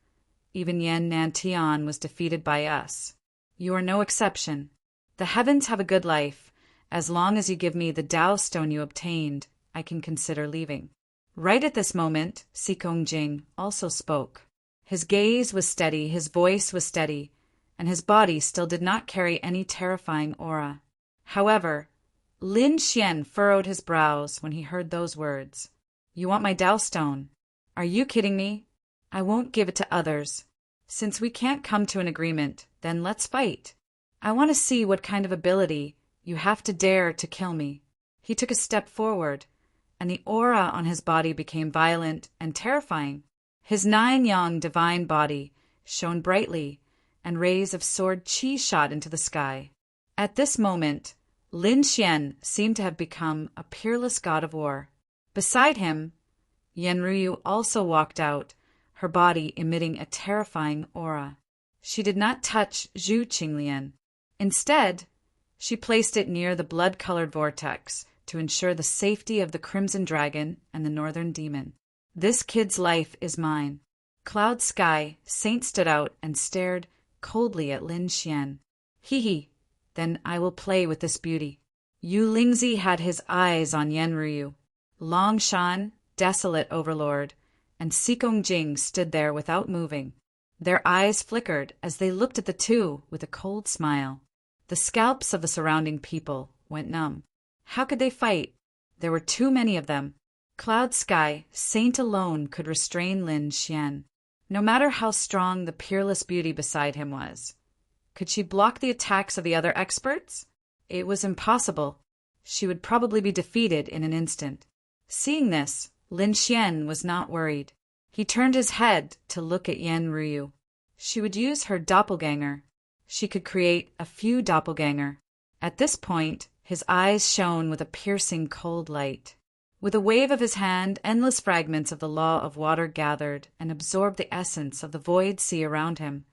S1: even Yen Nantian was defeated by us. You are no exception. The heavens have a good life. As long as you give me the Tao stone you obtained, I can consider leaving." Right at this moment, Sikong Jing also spoke. His gaze was steady, his voice was steady, and his body still did not carry any terrifying aura. However, Lin Xian furrowed his brows when he heard those words. "You want my Tao stone? Are you kidding me? I won't give it to others. Since we can't come to an agreement, then let's fight. I want to see what kind of ability you have to dare to kill me." He took a step forward, and the aura on his body became violent and terrifying. His 9-yang divine body shone brightly, and rays of sword chi shot into the sky. At this moment, Lin Xian seemed to have become a peerless god of war. Beside him, Yenryu also walked out, her body emitting a terrifying aura. She did not touch Zhu Qinglian. Instead, she placed it near the blood-colored vortex to ensure the safety of the Crimson Dragon and the Northern Demon. "This kid's life is mine." Cloud Sky Saint stood out and stared coldly at Lin Xian. "Hee, then I will play with this beauty." Yu Lingzi had his eyes on Yenryu. Long Shan, Desolate Overlord, and Sikong Jing stood there without moving. Their eyes flickered as they looked at the two with a cold smile. The scalps of the surrounding people went numb. How could they fight? There were too many of them. Cloud Sky Saint alone could restrain Lin Xian. No matter how strong the peerless beauty beside him was. Could she block the attacks of the other experts? It was impossible. She would probably be defeated in an instant. Seeing this, Lin Xian was not worried. He turned his head to look at Yenryu. She would use her doppelganger. She could create a few doppelganger. At this point, his eyes shone with a piercing cold light. With a wave of his hand, endless fragments of the law of water gathered and absorbed the essence of the void sea around him,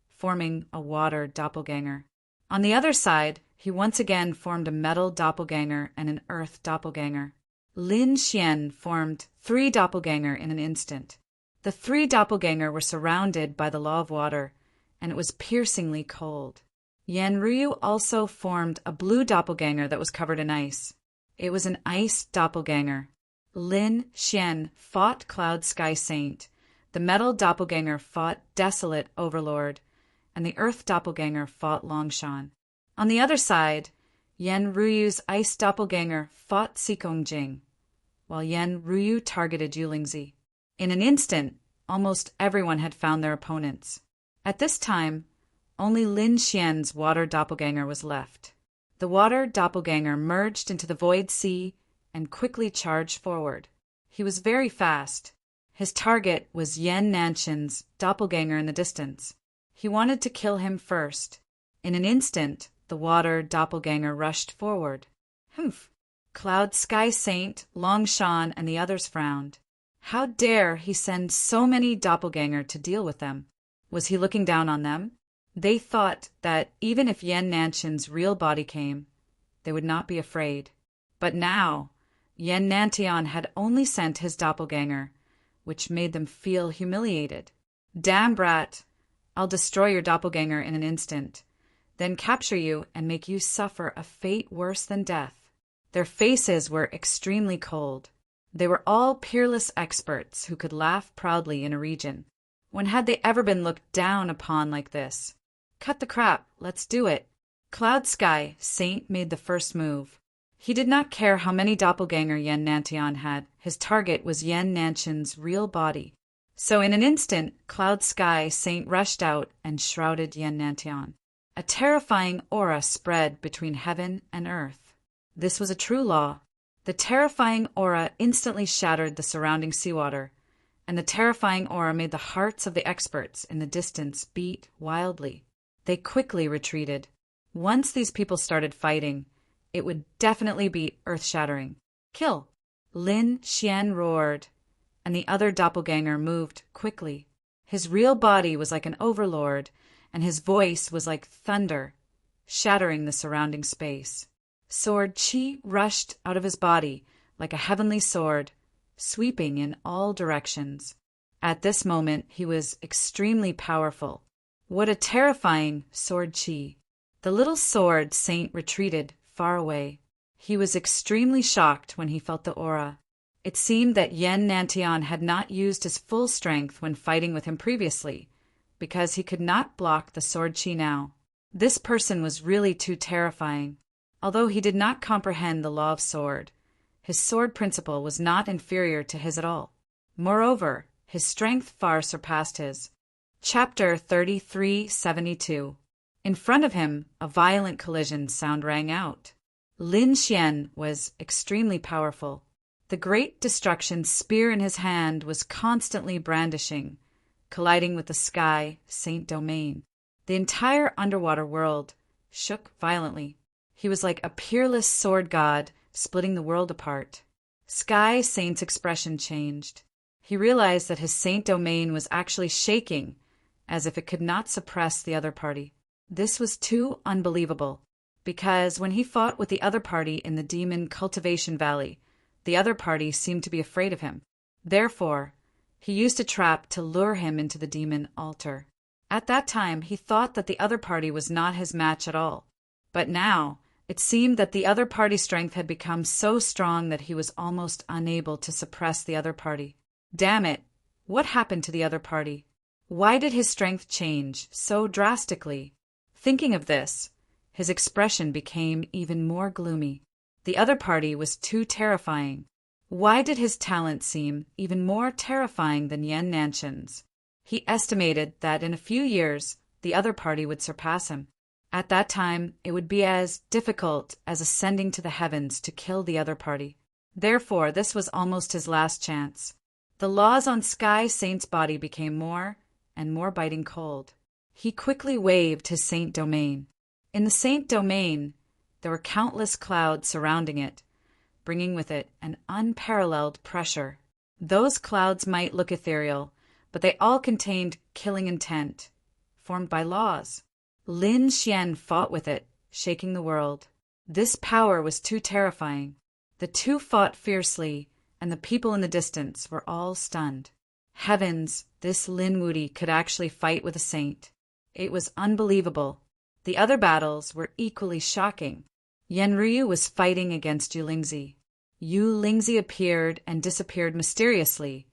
S1: forming a water doppelganger. On the other side, he once again formed a metal doppelganger and an earth doppelganger. Lin Xian formed 3 doppelganger in an instant. The 3 doppelganger were surrounded by the law of water, and it was piercingly cold. Yenryu also formed a blue doppelganger that was covered in ice. It was an ice doppelganger. Lin Xian fought Cloud Sky Saint. The metal doppelganger fought Desolate Overlord, and the earth doppelganger fought Longshan. On the other side, Yenryu's ice doppelganger fought Sikong Jing, while Yenryu targeted Yulingzi. In an instant, almost everyone had found their opponents. At this time, only Lin Xian's water doppelganger was left. The water doppelganger merged into the void sea and quickly charged forward. He was very fast. His target was Yan Nanshan's doppelganger in the distance. He wanted to kill him first. In an instant, the water doppelganger rushed forward. Humph! Cloud Sky Saint, Long Shan, and the others frowned. How dare he send so many doppelganger to deal with them? Was he looking down on them? They thought that even if Yan Nanshan's real body came, they would not be afraid. But now, Yan Nantian had only sent his doppelganger, which made them feel humiliated. Damn brat! I'll destroy your doppelganger in an instant, then capture you and make you suffer a fate worse than death. Their faces were extremely cold. They were all peerless experts who could laugh proudly in a region. When had they ever been looked down upon like this? Cut the crap, let's do it. Cloud Sky Saint made the first move. He did not care how many doppelganger Yan Nantian had. His target was Yan Nanshan's real body. So in an instant, Cloud Sky Saint rushed out and shrouded Yan Nantian. A terrifying aura spread between heaven and earth. This was a true law. The terrifying aura instantly shattered the surrounding seawater, and the terrifying aura made the hearts of the experts in the distance beat wildly. They quickly retreated. Once these people started fighting, it would definitely be earth-shattering. Kill! Lin Xian roared, and the other doppelganger moved quickly. His real body was like an overlord, and his voice was like thunder, shattering the surrounding space. Sword Qi rushed out of his body like a heavenly sword, sweeping in all directions. At this moment, he was extremely powerful. What a terrifying Sword Qi! The little sword saint retreated far away. He was extremely shocked when he felt the aura. It seemed that Yan Nantian had not used his full strength when fighting with him previously, because he could not block the Sword Qi now. This person was really too terrifying. Although he did not comprehend the law of sword, his sword principle was not inferior to his at all. Moreover, his strength far surpassed his. Chapter 3372. In front of him, a violent collision sound rang out. Lin Xian was extremely powerful. The great destruction spear in his hand was constantly brandishing, colliding with the sky saint domain. The entire underwater world shook violently. He was like a peerless sword god splitting the world apart. Sky Saint's expression changed. He realized that his saint domain was actually shaking, as if it could not suppress the other party. This was too unbelievable, because when he fought with the other party in the demon cultivation valley, the other party seemed to be afraid of him. Therefore, he used a trap to lure him into the demon altar. At that time, he thought that the other party was not his match at all. But now, it seemed that the other party's strength had become so strong that he was almost unable to suppress the other party. Damn it! What happened to the other party? Why did his strength change so drastically? Thinking of this, his expression became even more gloomy. The other party was too terrifying. Why did his talent seem even more terrifying than Yan Nanshan's? He estimated that in a few years, the other party would surpass him. At that time, it would be as difficult as ascending to the heavens to kill the other party. Therefore, this was almost his last chance. The laws on Sky Saint's body became more and more biting cold. He quickly waved his saint domain. In the saint domain, there were countless clouds surrounding it, bringing with it an unparalleled pressure. Those clouds might look ethereal, but they all contained killing intent, formed by laws. Lin Xian fought with it, shaking the world. This power was too terrifying. The two fought fiercely, and the people in the distance were all stunned. Heavens, this Lin Wudi could actually fight with a saint. It was unbelievable. The other battles were equally shocking. Yan Ruyu was fighting against Yu Lingzi. Yu Lingzi appeared and disappeared mysteriously,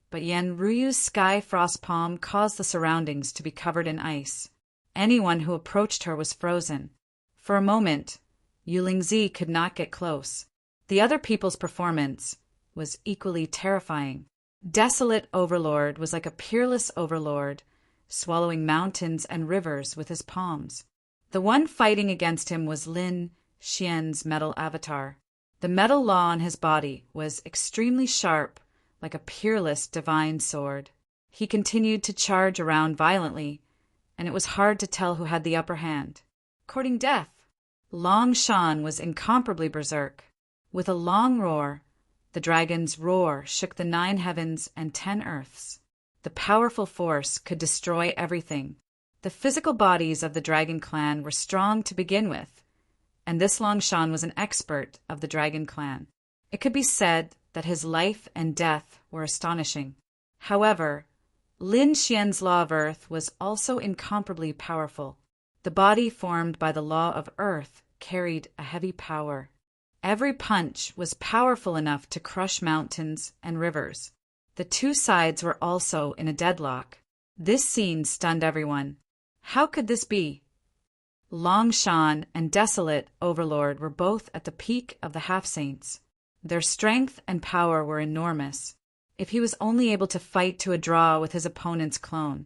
S1: but Yan Ruyu's sky frost palm caused the surroundings to be covered in ice. Anyone who approached her was frozen. For a moment, Yu Lingzi could not get close. The other people's performance was equally terrifying. Desolate Overlord was like a peerless overlord, swallowing mountains and rivers with his palms. The one fighting against him was Lin Xian's metal avatar. The metal law on his body was extremely sharp, like a peerless divine sword. He continued to charge around violently, and it was hard to tell who had the upper hand. Courting death, Long Shan was incomparably berserk. With a long roar, the dragon's roar shook the 9 heavens and 10 earths. The powerful force could destroy everything. The physical bodies of the dragon clan were strong to begin with, and this Long Shan was an expert of the dragon clan. It could be said that his life and death were astonishing. However, Lin Xian's law of earth was also incomparably powerful. The body formed by the law of earth carried a heavy power. Every punch was powerful enough to crush mountains and rivers. The 2 sides were also in a deadlock. This scene stunned everyone. How could this be? Long Shan and Desolate Overlord were both at the peak of the half-saints. Their strength and power were enormous. If he was only able to fight to a draw with his opponent's clone,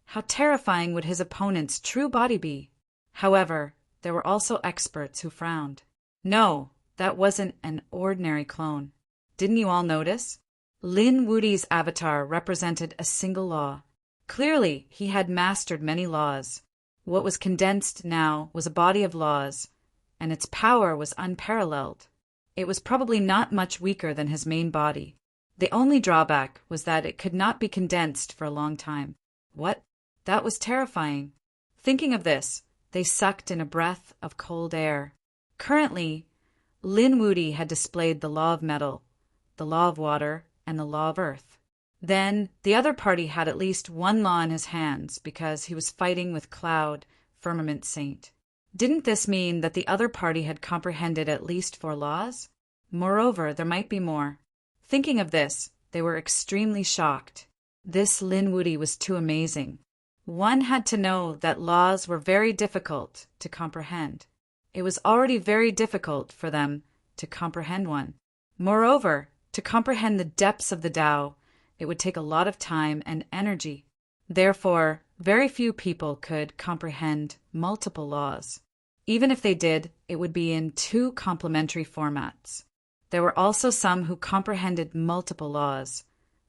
S1: how terrifying would his opponent's true body be? However, there were also experts who frowned. No, that wasn't an ordinary clone. Didn't you all notice? Lin Wudi's avatar represented a single law. Clearly, he had mastered many laws. What was condensed now was a body of laws, and its power was unparalleled. It was probably not much weaker than his main body. The only drawback was that it could not be condensed for a long time. What? That was terrifying. Thinking of this, they sucked in a breath of cold air. Currently, Lin Wudi had displayed the law of metal, the law of water, and the law of earth. Then, the other party had at least 1 law in his hands because he was fighting with Cloud, Firmament Saint. Didn't this mean that the other party had comprehended at least 4 laws? Moreover, there might be more. Thinking of this, they were extremely shocked. This Lin Wudi was too amazing. One had to know that laws were very difficult to comprehend. It was already very difficult for them to comprehend one. Moreover, to comprehend the depths of the Tao, it would take a lot of time and energy. Therefore, very few people could comprehend multiple laws. Even if they did, it would be in 2 complementary formats. There were also some who comprehended multiple laws,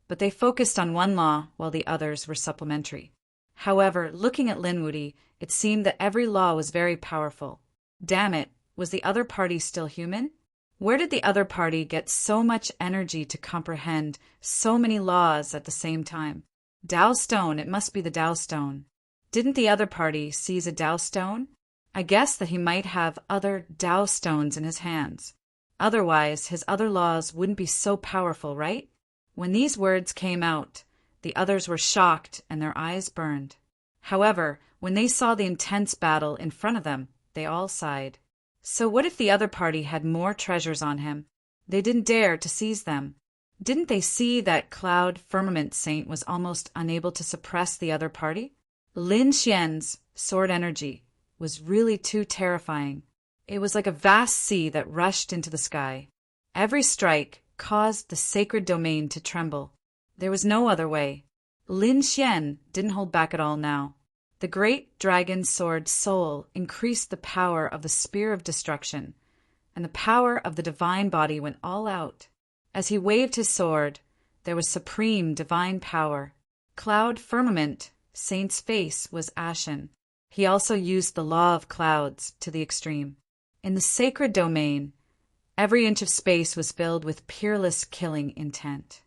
S1: but they focused on one law while the others were supplementary. However, looking at Lin Wudi, it seemed that every law was very powerful. Damn it, was the other party still human? Where did the other party get so much energy to comprehend so many laws at the same time? Tao Stone, it must be the Tao Stone. Didn't the other party seize a Tao Stone? I guess that he might have other Tao Stones in his hands. Otherwise, his other laws wouldn't be so powerful, right? When these words came out, the others were shocked and their eyes burned. However, when they saw the intense battle in front of them, they all sighed. So what if the other party had more treasures on him? They didn't dare to seize them. Didn't they see that Cloud Firmament Saint was almost unable to suppress the other party? Lin Xian's sword energy was really too terrifying. It was like a vast sea that rushed into the sky. Every strike caused the sacred domain to tremble. There was no other way. Lin Xian didn't hold back at all now. The great dragon sword soul increased the power of the spear of destruction, and the power of the divine body went all out. As he waved his sword, there was supreme divine power. Cloud Firmament Saint's face was ashen. He also used the law of clouds to the extreme. In the sacred domain, every inch of space was filled with peerless killing intent.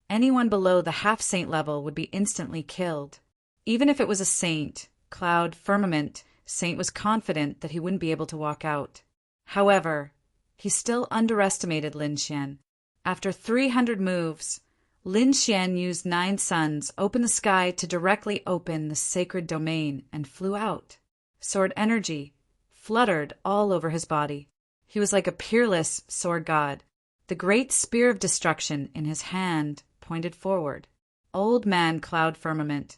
S1: Anyone below the half-saint level would be instantly killed. Even if it was a saint, Cloud Firmament Saint was confident that he wouldn't be able to walk out. However, he still underestimated Lin Xian. After 300 moves, Lin Xian used 9 suns, opened the sky to directly open the sacred domain, and flew out. Sword energy fluttered all over his body. He was like a peerless sword god. The great spear of destruction in his hand pointed forward. Old man Cloud Firmament,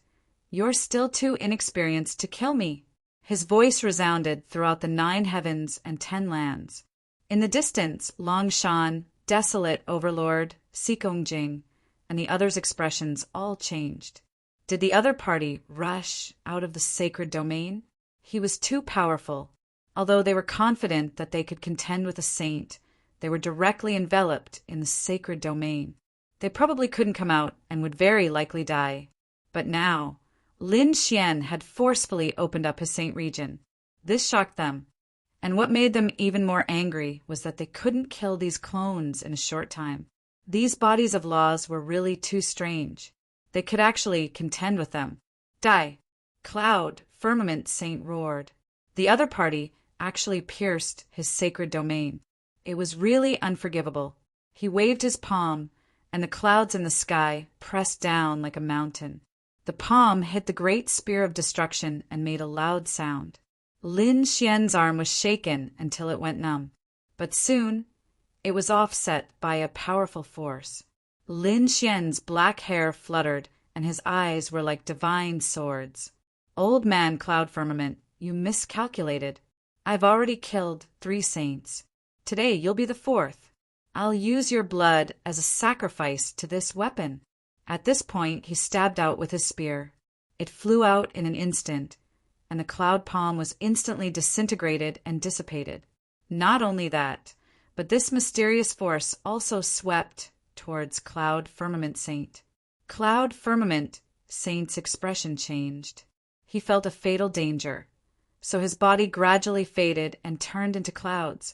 S1: you're still too inexperienced to kill me. His voice resounded throughout the 9 heavens and 10 lands. In the distance, Long Shan, Desolate Overlord, Sikongjing, and the others' expressions all changed. Did the other party rush out of the sacred domain? He was too powerful. Although they were confident that they could contend with a saint, they were directly enveloped in the sacred domain. They probably couldn't come out and would very likely die. But now, Lin Xian had forcefully opened up his Saint region. This shocked them. And what made them even more angry was that they couldn't kill these clones in a short time. These bodies of laws were really too strange. They could actually contend with them. Die! Cloud, Firmament Saint roared. The other party actually pierced his sacred domain. It was really unforgivable. He waved his palm, and the clouds in the sky pressed down like a mountain. The palm hit the great spear of destruction and made a loud sound. Lin Xian's arm was shaken until it went numb, but soon it was offset by a powerful force. Lin Xian's black hair fluttered, and his eyes were like divine swords. Old man Cloud Firmament, you miscalculated. I've already killed 3 saints. Today you'll be the 4th. I'll use your blood as a sacrifice to this weapon. At this point, he stabbed out with his spear. It flew out in an instant, and the cloud palm was instantly disintegrated and dissipated. Not only that, but this mysterious force also swept towards Cloud Firmament Saint. Cloud Firmament Saint's expression changed. He felt a fatal danger, so his body gradually faded and turned into clouds,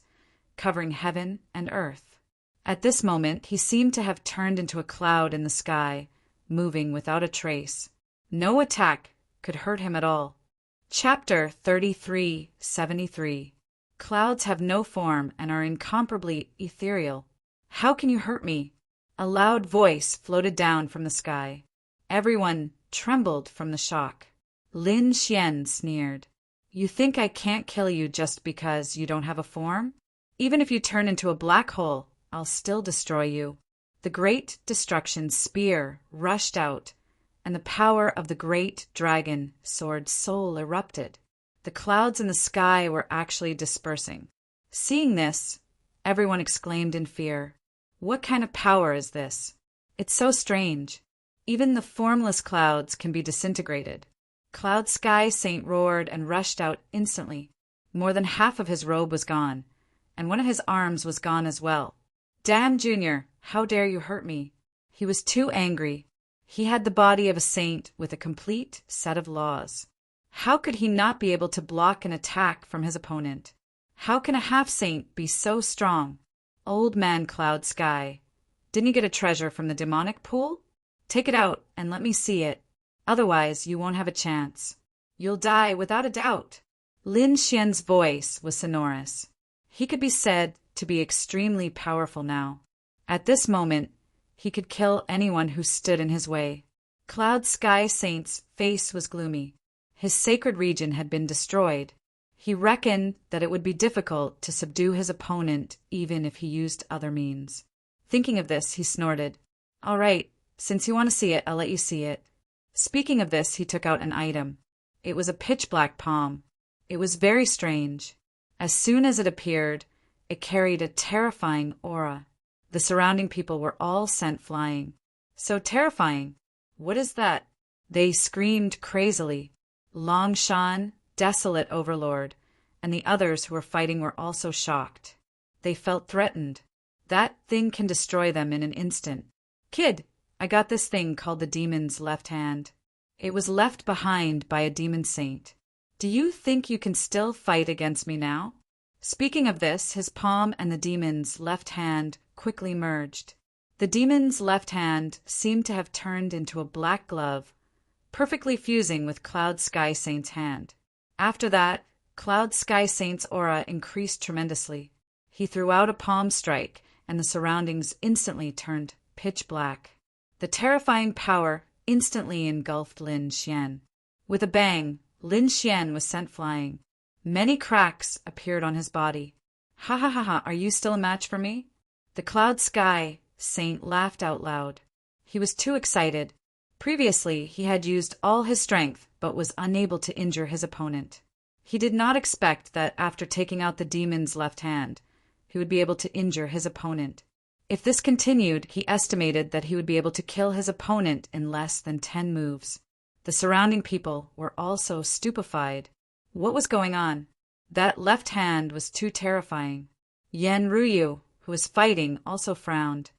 S1: covering heaven and earth. At this moment, he seemed to have turned into a cloud in the sky, moving without a trace. No attack could hurt him at all. Chapter 3373. Clouds have no form and are incomparably ethereal. How can you hurt me? A loud voice floated down from the sky. Everyone trembled from the shock. Lin Xian sneered. You think I can't kill you just because you don't have a form? Even if you turn into a black hole, I'll still destroy you. The great destruction spear rushed out, and the power of the great dragon sword soul erupted. The clouds in the sky were actually dispersing. Seeing this, everyone exclaimed in fear. What kind of power is this? It's so strange. Even the formless clouds can be disintegrated. Cloud Sky Saint roared and rushed out instantly. More than half of his robe was gone, and one of his arms was gone as well. Damn, Junior, how dare you hurt me? He was too angry. He had the body of a saint with a complete set of laws. How could he not be able to block an attack from his opponent? How can a half-saint be so strong? Old man Cloud Sky, didn't you get a treasure from the demonic pool? Take it out and let me see it. Otherwise, you won't have a chance. You'll die without a doubt. Lin Xian's voice was sonorous. He could be said to be extremely powerful now. At this moment, he could kill anyone who stood in his way. Cloud Sky Saint's face was gloomy. His sacred region had been destroyed. He reckoned that it would be difficult to subdue his opponent even if he used other means. Thinking of this, he snorted. All right, since you want to see it, I'll let you see it. Speaking of this, he took out an item. It was a pitch-black palm. It was very strange. As soon as it appeared, it carried a terrifying aura. The surrounding people were all sent flying. So terrifying. What is that? They screamed crazily. Long Shan, desolate overlord, and the others who were fighting were also shocked. They felt threatened. That thing can destroy them in an instant. Kid, I got this thing called the demon's left hand. It was left behind by a demon saint. Do you think you can still fight against me now? Speaking of this, his palm and the demon's left hand quickly merged. The demon's left hand seemed to have turned into a black glove, perfectly fusing with Cloud Sky Saint's hand. After that, Cloud Sky Saint's aura increased tremendously. He threw out a palm strike, and the surroundings instantly turned pitch black. The terrifying power instantly engulfed Lin Xian. With a bang, Lin Xian was sent flying. Many cracks appeared on his body. Ha ha ha ha, are you still a match for me? The Cloud Sky Saint laughed out loud. He was too excited. Previously, he had used all his strength, but was unable to injure his opponent. He did not expect that after taking out the demon's left hand, he would be able to injure his opponent. If this continued, he estimated that he would be able to kill his opponent in less than 10 moves. The surrounding people were also stupefied. What was going on? That left hand was too terrifying. Yan Ruyu, who was fighting, also frowned.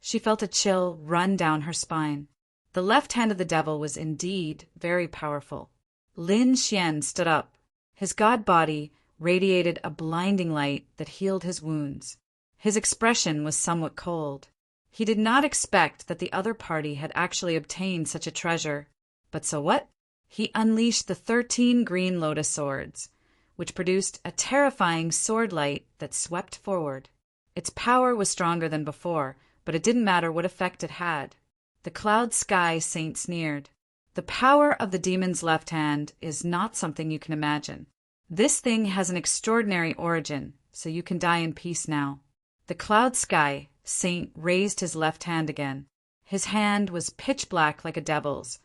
S1: She felt a chill run down her spine. The left hand of the devil was indeed very powerful. Lin Xian stood up. His god body radiated a blinding light that healed his wounds. His expression was somewhat cold. He did not expect that the other party had actually obtained such a treasure. But so what? He unleashed the 13 green lotus swords, which produced a terrifying sword light that swept forward. Its power was stronger than before, but it didn't matter what effect it had. The Cloud Sky Saint sneered. The power of the demon's left hand is not something you can imagine. This thing has an extraordinary origin, so you can die in peace now. The Cloud Sky Saint raised his left hand again. His hand was pitch black like a devil's,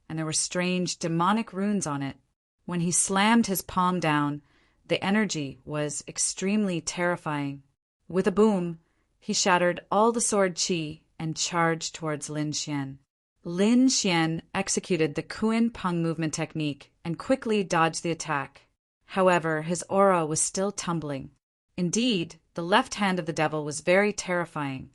S1: and there were strange demonic runes on it. When he slammed his palm down, the energy was extremely terrifying. With a boom, he shattered all the sword chi and charged towards Lin Xian. Lin Xian executed the Kuan Peng movement technique and quickly dodged the attack. However, his aura was still tumbling. Indeed, the left hand of the devil was very terrifying.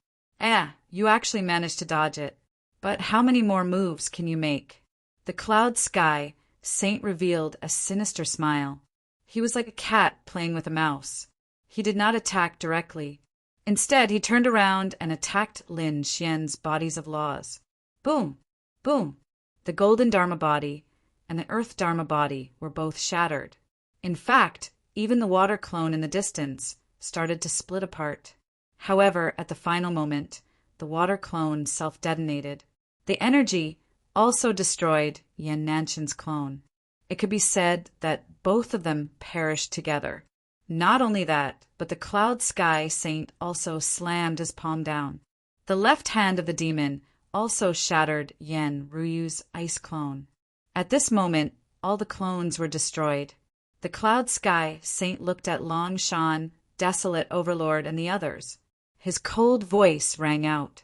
S1: You actually managed to dodge it. But how many more moves can you make? The Cloud Sky Saint revealed a sinister smile. He was like a cat playing with a mouse. He did not attack directly. Instead, he turned around and attacked Lin Xian's bodies of laws. Boom! Boom! The golden Dharma body and the earth Dharma body were both shattered. In fact, even the water clone in the distance started to split apart. However, at the final moment, the water clone self-detonated. The energy also destroyed Yan Nanshan's clone. It could be said that both of them perished together. Not only that, but the Cloud Sky Saint also slammed his palm down. The left hand of the demon also shattered Yan Ruyu's ice clone. At this moment, all the clones were destroyed. The Cloud Sky Saint looked at Long Shan, Desolate Overlord, and the others. His cold voice rang out.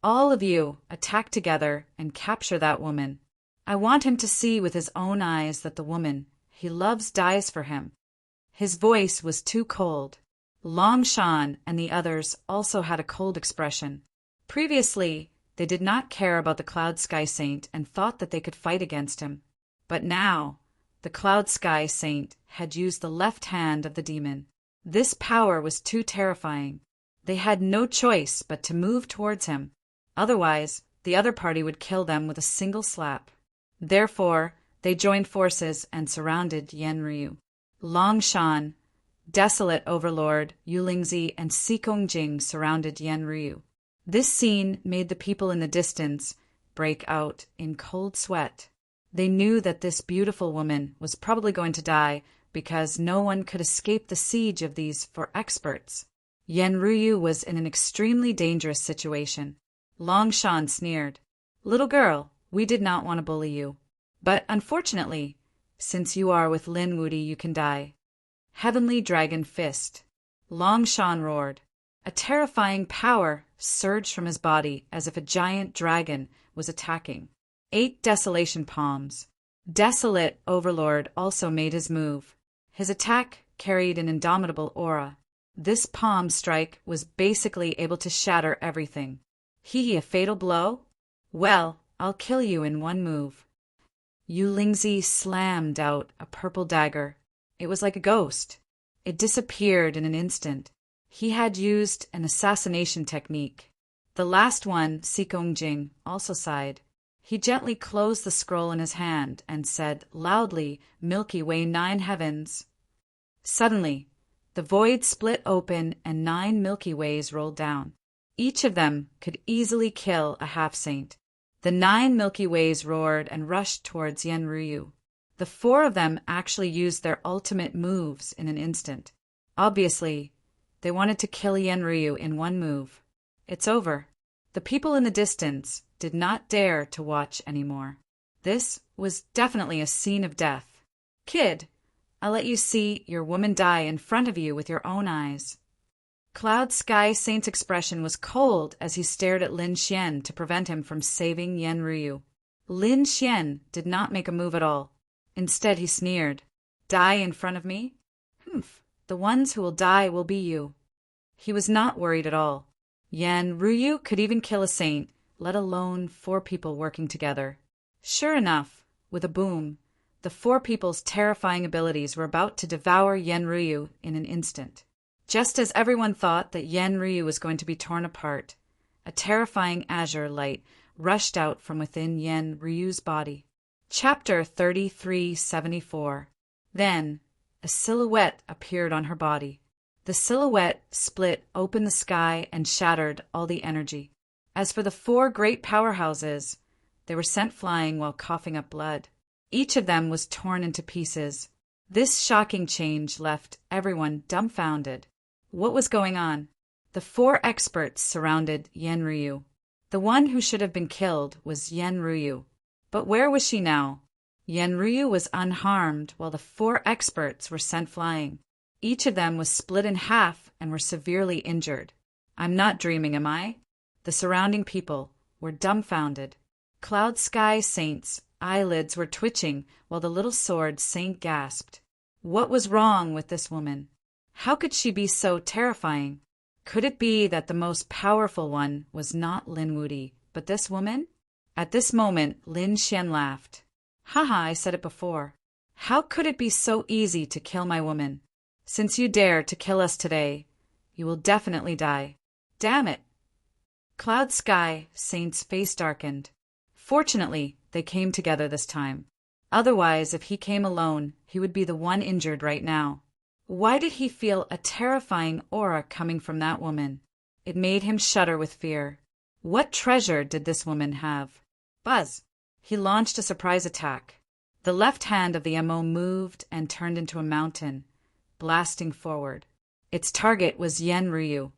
S1: All of you, attack together and capture that woman. I want him to see with his own eyes that the woman he loves dies for him. His voice was too cold. Long Shan and the others also had a cold expression. Previously, they did not care about the Cloud Sky Saint and thought that they could fight against him. But now, the Cloud Sky Saint had used the left hand of the demon. This power was too terrifying. They had no choice but to move towards him. Otherwise, the other party would kill them with a single slap. Therefore, they joined forces and surrounded Yan Ryu. Long Shan, Desolate Overlord, Yulingzi, and Sikong Jing surrounded Yan Ryu. This scene made the people in the distance break out in cold sweat. They knew that this beautiful woman was probably going to die because no one could escape the siege of these four experts. Yan Ryu was in an extremely dangerous situation. Long Shan sneered. Little girl, we did not want to bully you. But unfortunately, since you are with Lin Wudi, you can die. Heavenly Dragon Fist. Long Shan roared. A terrifying power surged from his body as if a giant dragon was attacking. 8 Desolation Palms. Desolate Overlord also made his move. His attack carried an indomitable aura. This palm strike was basically able to shatter everything. A fatal blow? Well, I'll kill you in one move. Yulingzi slammed out a purple dagger. It was like a ghost. It disappeared in an instant. He had used an assassination technique. The last one, Sikong Jing, also sighed. He gently closed the scroll in his hand and said loudly, Milky Way 9 heavens. Suddenly, the void split open and 9 Milky Ways rolled down. Each of them could easily kill a half-saint. The 9 Milky Ways roared and rushed towards Yan Ryu. The 4 of them actually used their ultimate moves in an instant. Obviously, they wanted to kill Yan Ryu in one move. It's over. The people in the distance did not dare to watch anymore. This was definitely a scene of death. Kid, I'll let you see your woman die in front of you with your own eyes. Cloud Sky Saint's expression was cold as he stared at Lin Xian to prevent him from saving Yan Ryu. Lin Xian did not make a move at all. Instead, he sneered. Die in front of me? The ones who will die will be you. He was not worried at all. Yan Ryu could even kill a saint, let alone 4 people working together. Sure enough, with a boom, the 4 people's terrifying abilities were about to devour Yan Ryu in an instant. Just as everyone thought that Yan Ryu was going to be torn apart, a terrifying azure light rushed out from within Yan Ryu's body. Chapter 3374. Then, a silhouette appeared on her body. The silhouette split open the sky and shattered all the energy. As for the 4 great powerhouses, they were sent flying while coughing up blood. Each of them was torn into pieces. This shocking change left everyone dumbfounded. What was going on? The 4 experts surrounded Yan Ryu. The one who should have been killed was Yan Ryu. But where was she now? Yan Ryu was unharmed while the 4 experts were sent flying. Each of them was split in half and were severely injured. I'm not dreaming, am I? The surrounding people were dumbfounded. Cloud Sky Saint's eyelids were twitching while the little sword saint gasped. What was wrong with this woman? How could she be so terrifying? Could it be that the most powerful one was not Lin Wudy, but this woman? At this moment, Lin Xian laughed. Haha, I said it before. How could it be so easy to kill my woman? Since you dare to kill us today, you will definitely die. Damn it! Cloud Sky Saint's face darkened. Fortunately, they came together this time. Otherwise, if he came alone, he would be the one injured right now. Why did he feel a terrifying aura coming from that woman? It made him shudder with fear. What treasure did this woman have? Buzz! He launched a surprise attack. The left hand of the MO moved and turned into a mountain, blasting forward. Its target was Yan Ryu.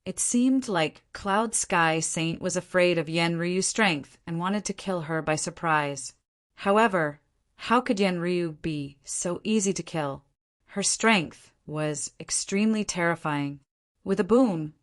S1: It seemed like Cloud Sky Saint was afraid of Yan Ryu's strength and wanted to kill her by surprise. However, how could Yan Ryu be so easy to kill? Her strength was extremely terrifying. With a boom,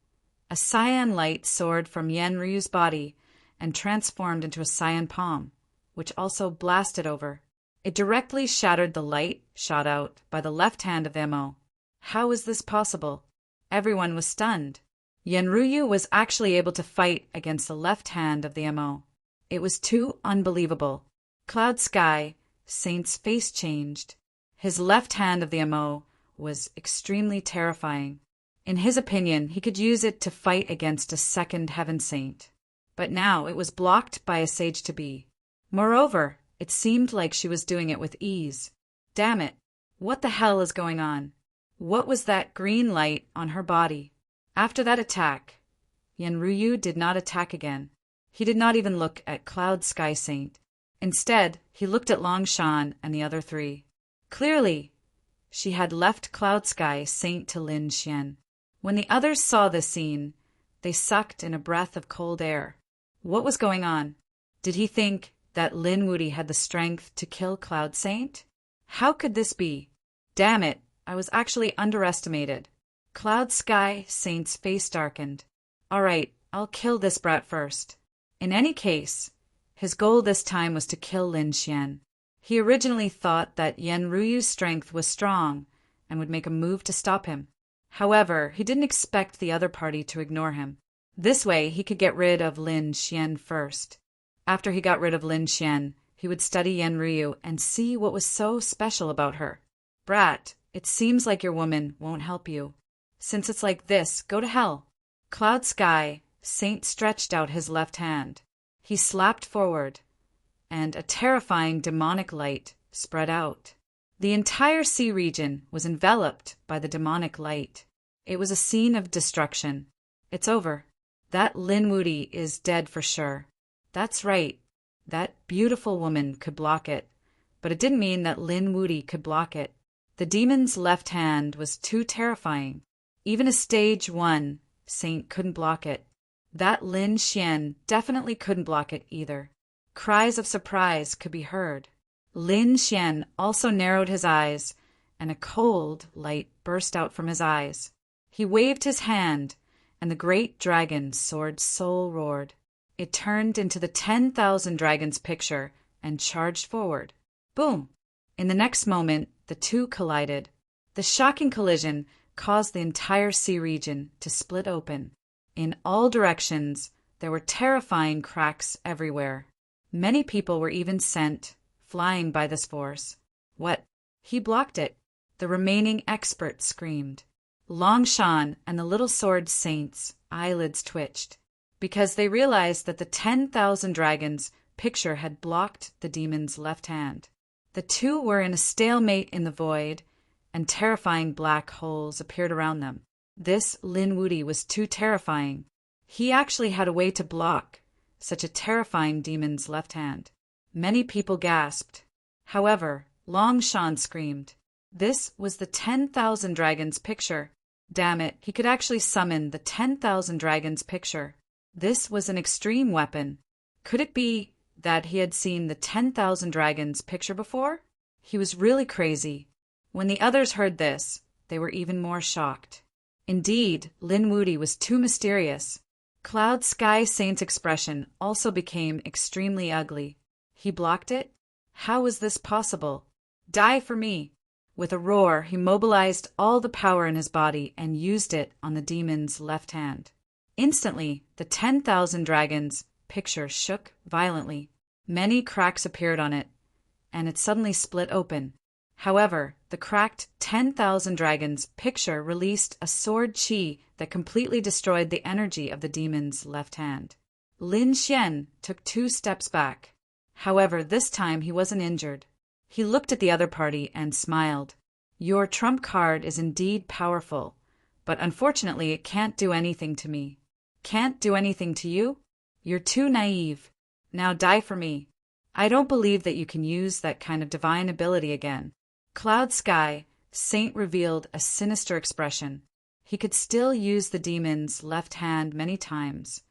S1: a cyan light soared from Yan Ryu's body and transformed into a cyan palm, which also blasted over. It directly shattered the light shot out by the left hand of MO. How was this possible? Everyone was stunned. Yan Ryu was actually able to fight against the left hand of the MO. It was too unbelievable. Cloud Sky Saint's face changed. His left hand of the MO was extremely terrifying. In his opinion, he could use it to fight against a second Heaven Saint. But now it was blocked by a Sage-to-be. Moreover, it seemed like she was doing it with ease. Damn it! What the hell is going on? What was that green light on her body? After that attack, Yan Ryu did not attack again. He did not even look at Cloud Sky Saint. Instead, he looked at Long Shan and the other 3. Clearly, she had left Cloud Sky Saint to Lin Xian. When the others saw this scene, they sucked in a breath of cold air. What was going on? Did he think that Lin Wudy had the strength to kill Cloud Saint? How could this be? Damn it, I was actually underestimated. Cloud Sky Saint's face darkened. All right, I'll kill this brat first. In any case, his goal this time was to kill Lin Xian. He originally thought that Yan Ryu's strength was strong and would make a move to stop him. However, he didn't expect the other party to ignore him. This way, he could get rid of Lin Xian first. After he got rid of Lin Xian, he would study Yan Ryu and see what was so special about her. Brat, it seems like your woman won't help you. Since it's like this, go to hell. Cloud Sky Saint stretched out his left hand. He slapped forward, and a terrifying demonic light spread out. The entire sea region was enveloped by the demonic light. It was a scene of destruction. It's over. That Lin Wudy is dead for sure. That's right. That beautiful woman could block it, but it didn't mean that Lin Wudy could block it. The demon's left hand was too terrifying. Even a stage 1 saint couldn't block it. That Lin Xian definitely couldn't block it either. Cries of surprise could be heard. Lin Xian also narrowed his eyes, and a cold light burst out from his eyes. He waved his hand, and the great dragon's sword soul roared. It turned into the 10,000 dragons picture and charged forward. Boom! In the next moment, the two collided. The shocking collision caused the entire sea region to split open. In all directions, there were terrifying cracks everywhere. Many people were even sent flying by this force. What? He blocked it. The remaining experts screamed. Long Shan and the little sword saint's eyelids twitched, because they realized that the 10,000 dragons picture had blocked the demon's left hand. The two were in a stalemate in the void, and terrifying black holes appeared around them. This Lin Wuti was too terrifying. He actually had a way to block such a terrifying demon's left hand. Many people gasped. However, Long Shan screamed. This was the 10,000 dragons picture. Damn it, he could actually summon the 10,000 dragons picture. This was an extreme weapon. Could it be that he had seen the 10,000 dragons picture before? He was really crazy. When the others heard this, they were even more shocked. Indeed, Lin Wuti was too mysterious. Cloud Sky Saint's expression also became extremely ugly. He blocked it? How was this possible? Die for me! With a roar, he mobilized all the power in his body and used it on the demon's left hand. Instantly, the 10,000 dragons picture shook violently. Many cracks appeared on it, and it suddenly split open. However, the cracked 10,000 dragons picture released a sword chi that completely destroyed the energy of the demon's left hand. Lin Xian took 2 steps back. However, this time he wasn't injured. He looked at the other party and smiled. Your trump card is indeed powerful, but unfortunately it can't do anything to me. Can't do anything to you? You're too naive. Now die for me. I don't believe that you can use that kind of divine ability again. Cloud Sky Saint revealed a sinister expression. He could still use the demon's left hand many times,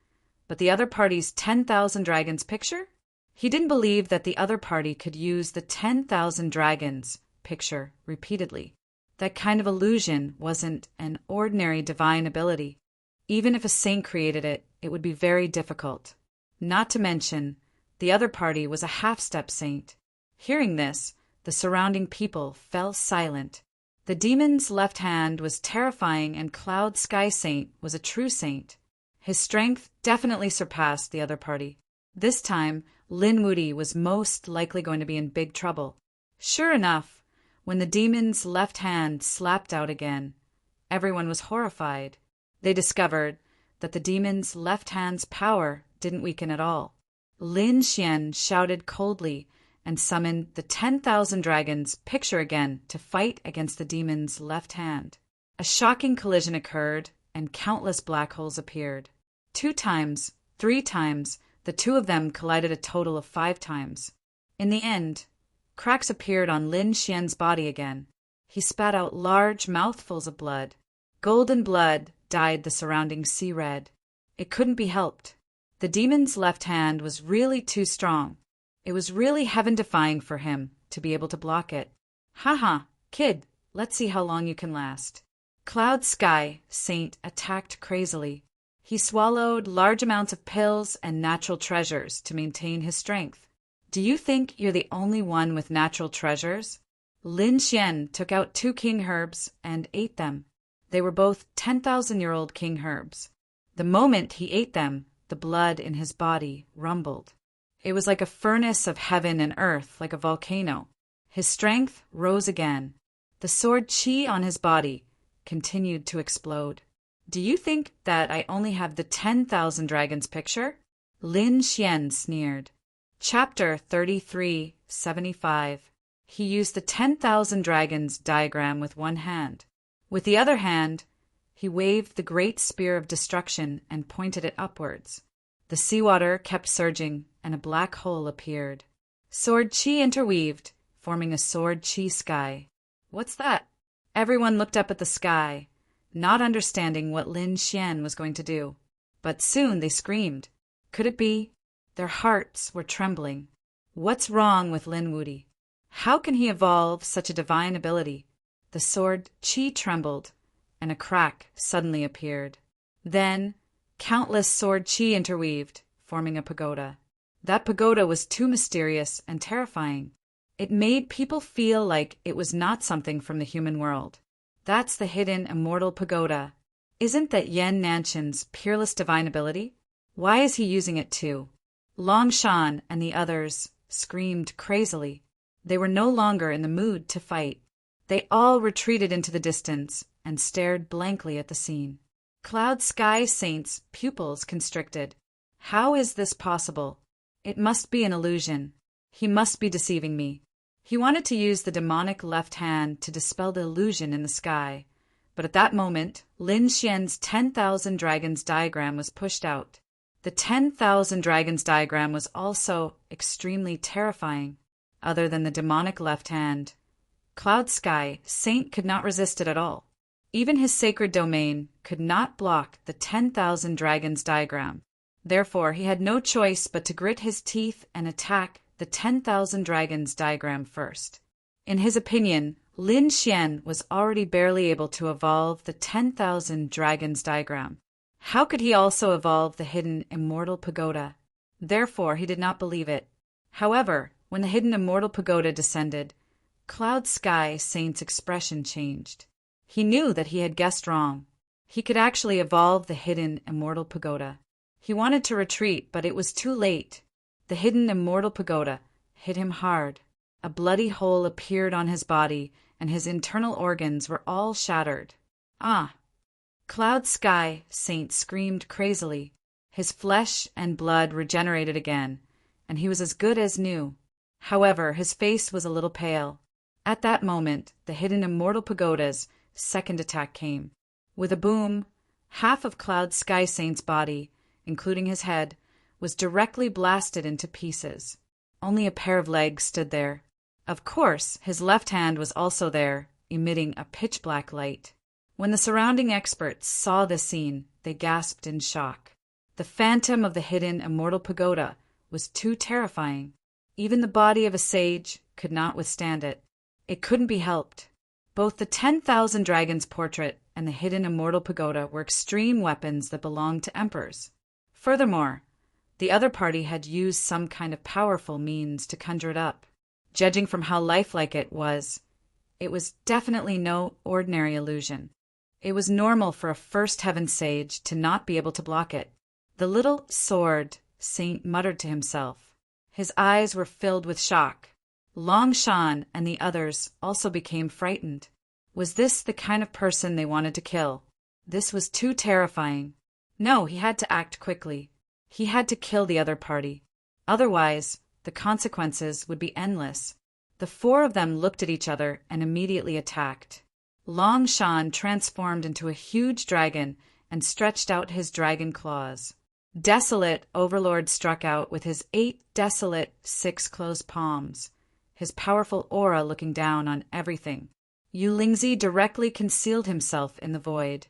S1: but the other party's 10,000 dragons picture? He didn't believe that the other party could use the 10,000 dragons picture repeatedly. That kind of illusion wasn't an ordinary divine ability. Even if a saint created it, it would be very difficult. Not to mention, the other party was a half-step saint. Hearing this, the surrounding people fell silent. The demon's left hand was terrifying, and Cloud Sky Saint was a true saint. His strength definitely surpassed the other party. This time, Lin Wuti was most likely going to be in big trouble. Sure enough, when the demon's left hand slapped out again, everyone was horrified. They discovered that the demon's left hand's power didn't weaken at all. Lin Xian shouted coldly and summoned the 10,000 dragons picture again to fight against the demon's left hand. A shocking collision occurred, and countless black holes appeared. 2 times, 3 times, the two of them collided a total of 5 times. In the end, cracks appeared on Lin Xian's body again. He spat out large mouthfuls of blood. Golden blood dyed the surrounding sea red. It couldn't be helped. The demon's left hand was really too strong. It was really heaven-defying for him to be able to block it. Haha, kid, let's see how long you can last. Cloud Sky Saint attacked crazily. He swallowed large amounts of pills and natural treasures to maintain his strength. Do you think you're the only one with natural treasures? Lin Xian took out 2 king herbs and ate them. They were both 10,000-year-old king herbs. The moment he ate them, the blood in his body rumbled. It was like a furnace of heaven and earth, like a volcano. His strength rose again. The sword chi on his body continued to explode. Do you think that I only have the 10,000 dragons picture? Lin Xian sneered. Chapter 3375. He used the 10,000 dragons diagram with one hand. With the other hand, he waved the great spear of destruction and pointed it upwards. The seawater kept surging, and a black hole appeared. Sword chi interweaved, forming a sword chi sky. What's that? Everyone looked up at the sky, not understanding what Lin Xian was going to do. But soon they screamed. Could it be? Their hearts were trembling. What's wrong with Lin Wuti? How can he evolve such a divine ability? The sword chi trembled, and a crack suddenly appeared. Then, countless sword chi interweaved, forming a pagoda. That pagoda was too mysterious and terrifying. It made people feel like it was not something from the human world. That's the hidden immortal pagoda. Isn't that Yan Nanshan's peerless divine ability? Why is he using it too? Long Shan and the others screamed crazily. They were no longer in the mood to fight. They all retreated into the distance and stared blankly at the scene. Cloud Sky Saint's pupils constricted. How is this possible? It must be an illusion. He must be deceiving me. He wanted to use the demonic left hand to dispel the illusion in the sky. But at that moment, Lin Xian's 10,000 dragons diagram was pushed out. The 10,000 dragons diagram was also extremely terrifying. Other than the demonic left hand, Cloud Sky Saint could not resist it at all. Even his sacred domain could not block the 10,000 dragons diagram. Therefore, he had no choice but to grit his teeth and attack the 10,000 dragons diagram first. In his opinion, Lin Xian was already barely able to evolve the 10,000 dragons diagram. How could he also evolve the hidden immortal pagoda? Therefore, he did not believe it. However, when the hidden immortal pagoda descended, Cloud Sky Saint's expression changed. He knew that he had guessed wrong. He could actually evolve the hidden immortal pagoda. He wanted to retreat, but it was too late. The hidden immortal pagoda hit him hard. A bloody hole appeared on his body, and his internal organs were all shattered. Ah! Cloud Sky Saint screamed crazily. His flesh and blood regenerated again, and he was as good as new. However, his face was a little pale. At that moment, the hidden immortal pagoda's second attack came. With a boom, half of Cloud Sky Saint's body, including his head, was directly blasted into pieces. Only a pair of legs stood there. Of course, his left hand was also there, emitting a pitch-black light. When the surrounding experts saw this scene, they gasped in shock. The phantom of the hidden immortal pagoda was too terrifying. Even the body of a sage could not withstand it. It couldn't be helped. Both the 10,000 dragons portrait and the hidden immortal pagoda were extreme weapons that belonged to emperors. Furthermore, the other party had used some kind of powerful means to conjure it up. Judging from how lifelike it was definitely no ordinary illusion. It was normal for a first heaven sage to not be able to block it. The little sword saint muttered to himself. His eyes were filled with shock. Long Shan and the others also became frightened. Was this the kind of person they wanted to kill? This was too terrifying. No, he had to act quickly. He had to kill the other party. Otherwise, the consequences would be endless. The four of them looked at each other and immediately attacked. Long Shan transformed into a huge dragon and stretched out his dragon claws. Desolate Overlord struck out with his 8 desolate 6 closed palms, his powerful aura looking down on everything. Yu Lingzi directly concealed himself in the void,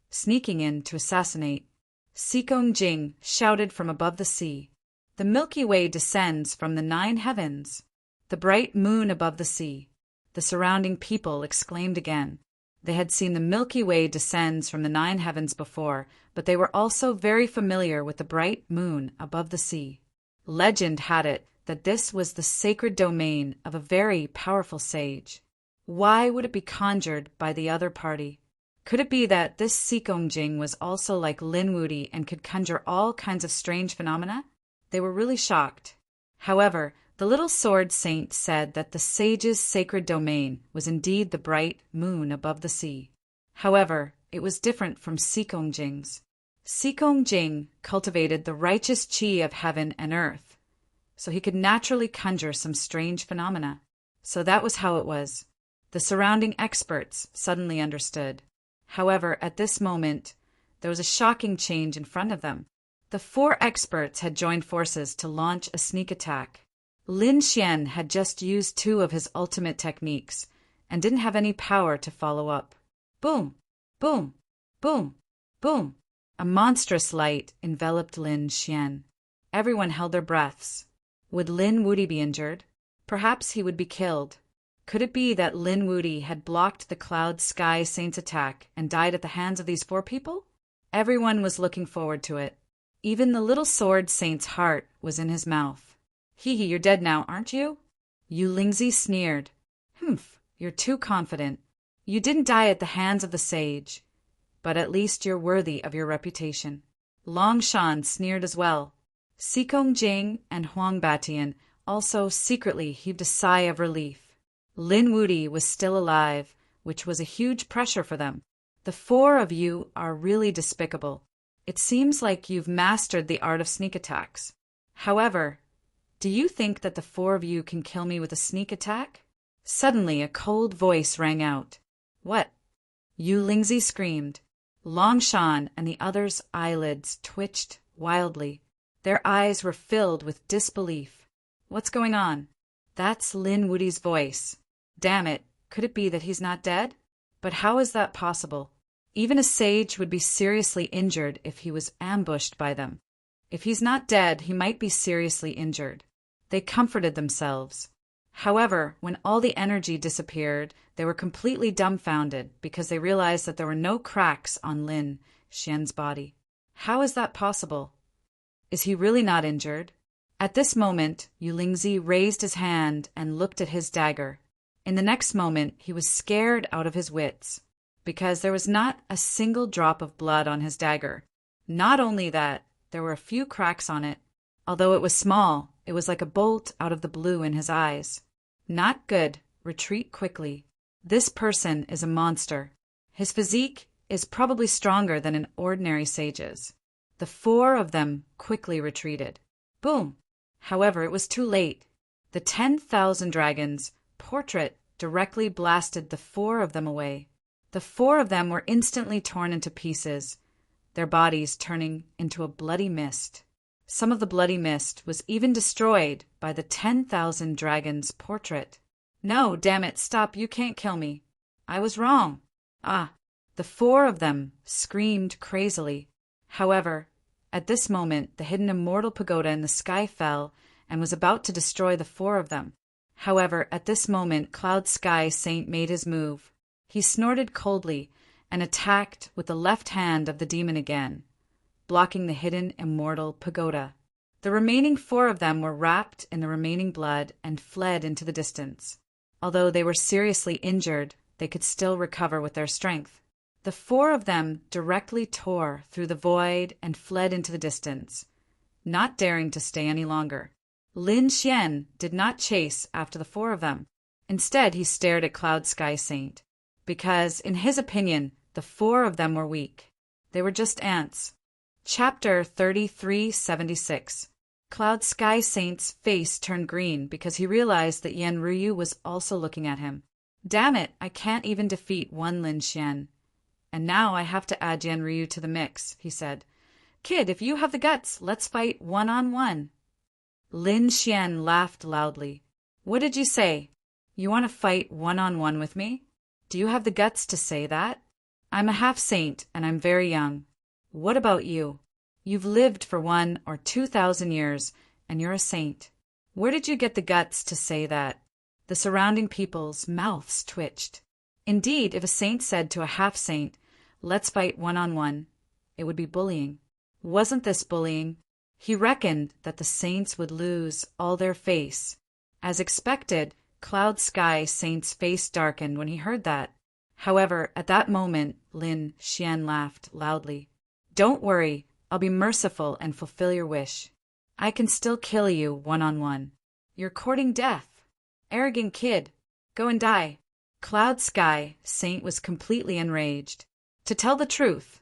S1: sneaking in to assassinate. Sikong Jing shouted from above the sea. The Milky Way descends from the 9 heavens. The bright moon above the sea. The surrounding people exclaimed again. They had seen the Milky Way descends from the 9 heavens before, but they were also very familiar with the bright moon above the sea. Legend had it that this was the sacred domain of a very powerful sage. Why would it be conjured by the other party? Could it be that this Sikongjing was also like Lin Wudi and could conjure all kinds of strange phenomena? They were really shocked. However, the little sword saint said that the sage's sacred domain was indeed the bright moon above the sea. However, it was different from Sikongjing's. Sikongjing cultivated the righteous qi of heaven and earth, so he could naturally conjure some strange phenomena. So that was how it was. The surrounding experts suddenly understood. However, at this moment, there was a shocking change in front of them. The 4 experts had joined forces to launch a sneak attack. Lin Xian had just used 2 of his ultimate techniques and didn't have any power to follow up. Boom! Boom! Boom! Boom! A monstrous light enveloped Lin Xian. Everyone held their breaths. Would Lin Wudi be injured? Perhaps he would be killed. Could it be that Lin Wudi had blocked the Cloud Sky Saint's attack and died at the hands of these 4 people? Everyone was looking forward to it. Even the little sword saint's heart was in his mouth. Hee, you're dead now, aren't you? Yu Lingzi sneered. Humph, you're too confident. You didn't die at the hands of the sage, but at least you're worthy of your reputation." Long Shan sneered as well. Sikong Jing and Huang Batian also secretly heaved a sigh of relief. Lin Wudi was still alive, which was a huge pressure for them. "The four of you are really despicable. It seems like you've mastered the art of sneak attacks. However, do you think that the four of you can kill me with a sneak attack?" Suddenly a cold voice rang out. "What?" Yu Lingzi screamed. Long Shan and the others' eyelids twitched wildly. Their eyes were filled with disbelief. "What's going on?" "That's Lin Wudi's voice. Damn it, could it be that he's not dead? But how is that possible? Even a sage would be seriously injured if he was ambushed by them. If he's not dead, he might be seriously injured." They comforted themselves. However, when all the energy disappeared, they were completely dumbfounded because they realized that there were no cracks on Lin Xian's body. How is that possible? Is he really not injured? At this moment, Yu Lingzi raised his hand and looked at his dagger. In the next moment, he was scared out of his wits, because there was not a single drop of blood on his dagger. Not only that, there were a few cracks on it. Although it was small, it was like a bolt out of the blue in his eyes. "Not good. Retreat quickly. This person is a monster. His physique is probably stronger than an ordinary sage's." The four of them quickly retreated. Boom! However, it was too late. The 10,000 dragons portrait directly blasted the four of them away. The four of them were instantly torn into pieces, their bodies turning into a bloody mist. Some of the bloody mist was even destroyed by the 10,000 dragons portrait. "No, damn it, stop, you can't kill me. I was wrong." "Ah!" The four of them screamed crazily. However, at this moment the hidden immortal pagoda in the sky fell and was about to destroy the four of them. However, at this moment Cloud Sky Saint made his move. He snorted coldly and attacked with the left hand of the demon again, blocking the hidden immortal pagoda. The remaining four of them were wrapped in the remaining blood and fled into the distance. Although they were seriously injured, they could still recover with their strength. The four of them directly tore through the void and fled into the distance, not daring to stay any longer. Lin Xian did not chase after the four of them. Instead, he stared at Cloud Sky Saint, because, in his opinion, the four of them were weak. They were just ants. Chapter 3376. Cloud Sky Saint's face turned green because he realized that Yan Ruyu was also looking at him. "Damn it, I can't even defeat one Lin Xian. And now I have to add Yan Ruyu to the mix," he said. "Kid, if you have the guts, let's fight one-on-one." Lin Xian laughed loudly. "What did you say? You want to fight one-on-one with me? Do you have the guts to say that? I'm a half-saint and I'm very young. What about you? You've lived for 1,000 or 2,000 years and you're a saint. Where did you get the guts to say that?" The surrounding people's mouths twitched. Indeed, if a saint said to a half-saint, "Let's fight one-on-one," it would be bullying. Wasn't this bullying? He reckoned that the saints would lose all their face. As expected, Cloud Sky Saint's face darkened when he heard that. However, at that moment, Lin Xian laughed loudly. "Don't worry, I'll be merciful and fulfill your wish. I can still kill you one-on-one. You're courting death. Arrogant kid, go and die." Cloud Sky Saint was completely enraged. To tell the truth,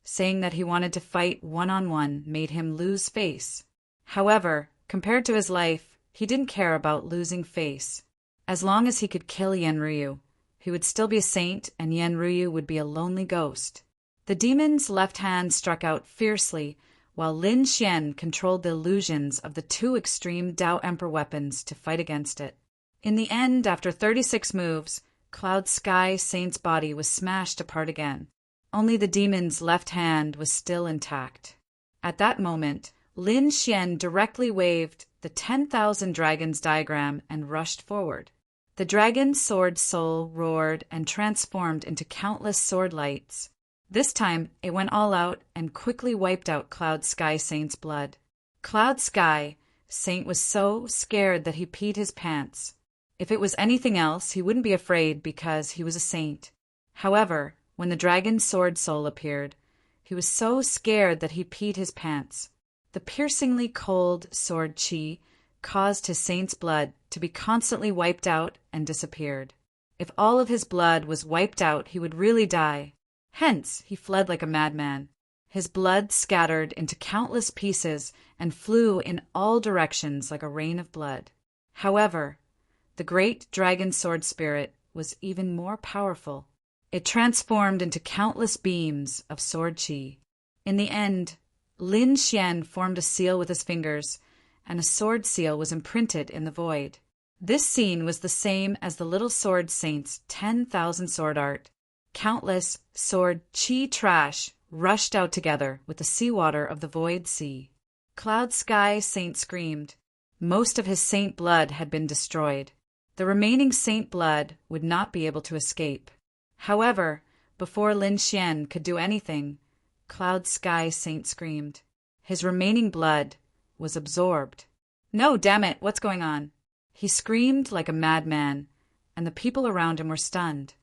S1: saying that he wanted to fight one-on-one made him lose face. However, compared to his life, he didn't care about losing face. As long as he could kill Yan Ruyu, he would still be a saint and Yan Ruyu would be a lonely ghost. The demon's left hand struck out fiercely, while Lin Xian controlled the illusions of the two extreme Tao Emperor weapons to fight against it. In the end, after 36 moves, Cloud Sky Saint's body was smashed apart again. Only the demon's left hand was still intact. At that moment, Lin Xian directly waved the 10,000 dragons diagram and rushed forward. The dragon's sword soul roared and transformed into countless sword lights. This time, it went all out and quickly wiped out Cloud Sky Saint's blood. Cloud Sky Saint was so scared that he peed his pants. If it was anything else, he wouldn't be afraid because he was a saint. However, When the dragon sword soul appeared, he was so scared that he peed his pants. The piercingly cold sword chi caused his saint's blood to be constantly wiped out and disappeared. If all of his blood was wiped out, he would really die. Hence, he fled like a madman. His blood scattered into countless pieces and flew in all directions like a rain of blood. However, the great dragon sword spirit was even more powerful. It transformed into countless beams of sword chi. In the end, Lin Xian formed a seal with his fingers, and a sword seal was imprinted in the void. This scene was the same as the little sword saint's 10,000 sword art. Countless sword chi trash rushed out together with the seawater of the void sea. Cloud Sky Saint screamed. Most of his saint blood had been destroyed. The remaining saint blood would not be able to escape. However, before Lin Xian could do anything, Cloud Sky Saint screamed. His remaining blood was absorbed. No, damn it, what's going on? He screamed like a madman, and the people around him were stunned.